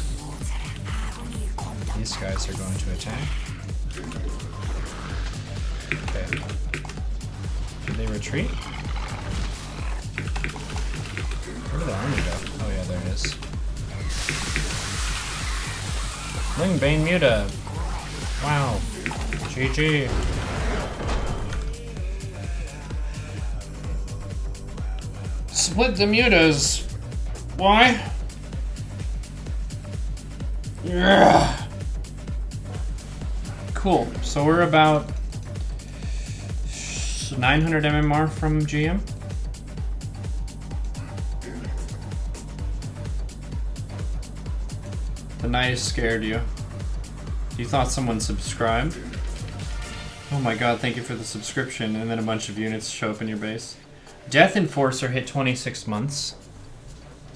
These guys are going to attack. Okay. Did they retreat? Where did the army go? Oh yeah, there it is. Ling Bane Muta. Wow. GG. Split the mutas. Why? Yeah. Cool. So we're about 900 MMR from GM. The night has scared you. You thought someone subscribed? Oh my god, thank you for the subscription, and then a bunch of units show up in your base. Death Enforcer hit 26 months.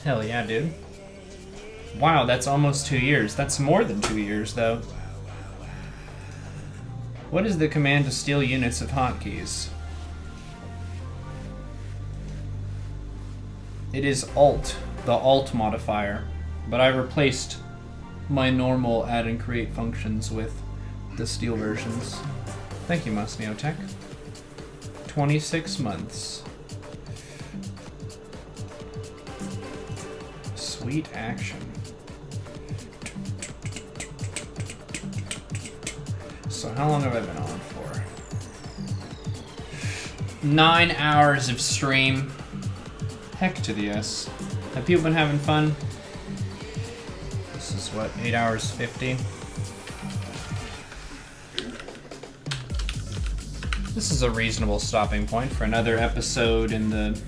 Hell yeah, dude. Wow, that's almost 2 years. That's more than 2 years, though. What is the command to steal units of hotkeys? It is Alt, the Alt modifier, but I replaced my normal add and create functions with the steal versions. Thank you, Musneotech. 26 months. Sweet action. So how long have I been on for? 9 hours of stream. Heck to the yes. Have people been having fun? This is what, 8 hours 50? This is a reasonable stopping point for another episode in the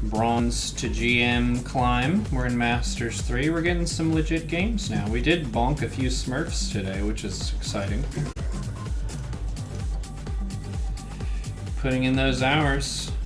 Bronze to GM climb. We're in Masters 3. We're getting some legit games now. We did bonk a few smurfs today, which is exciting. Putting in those hours.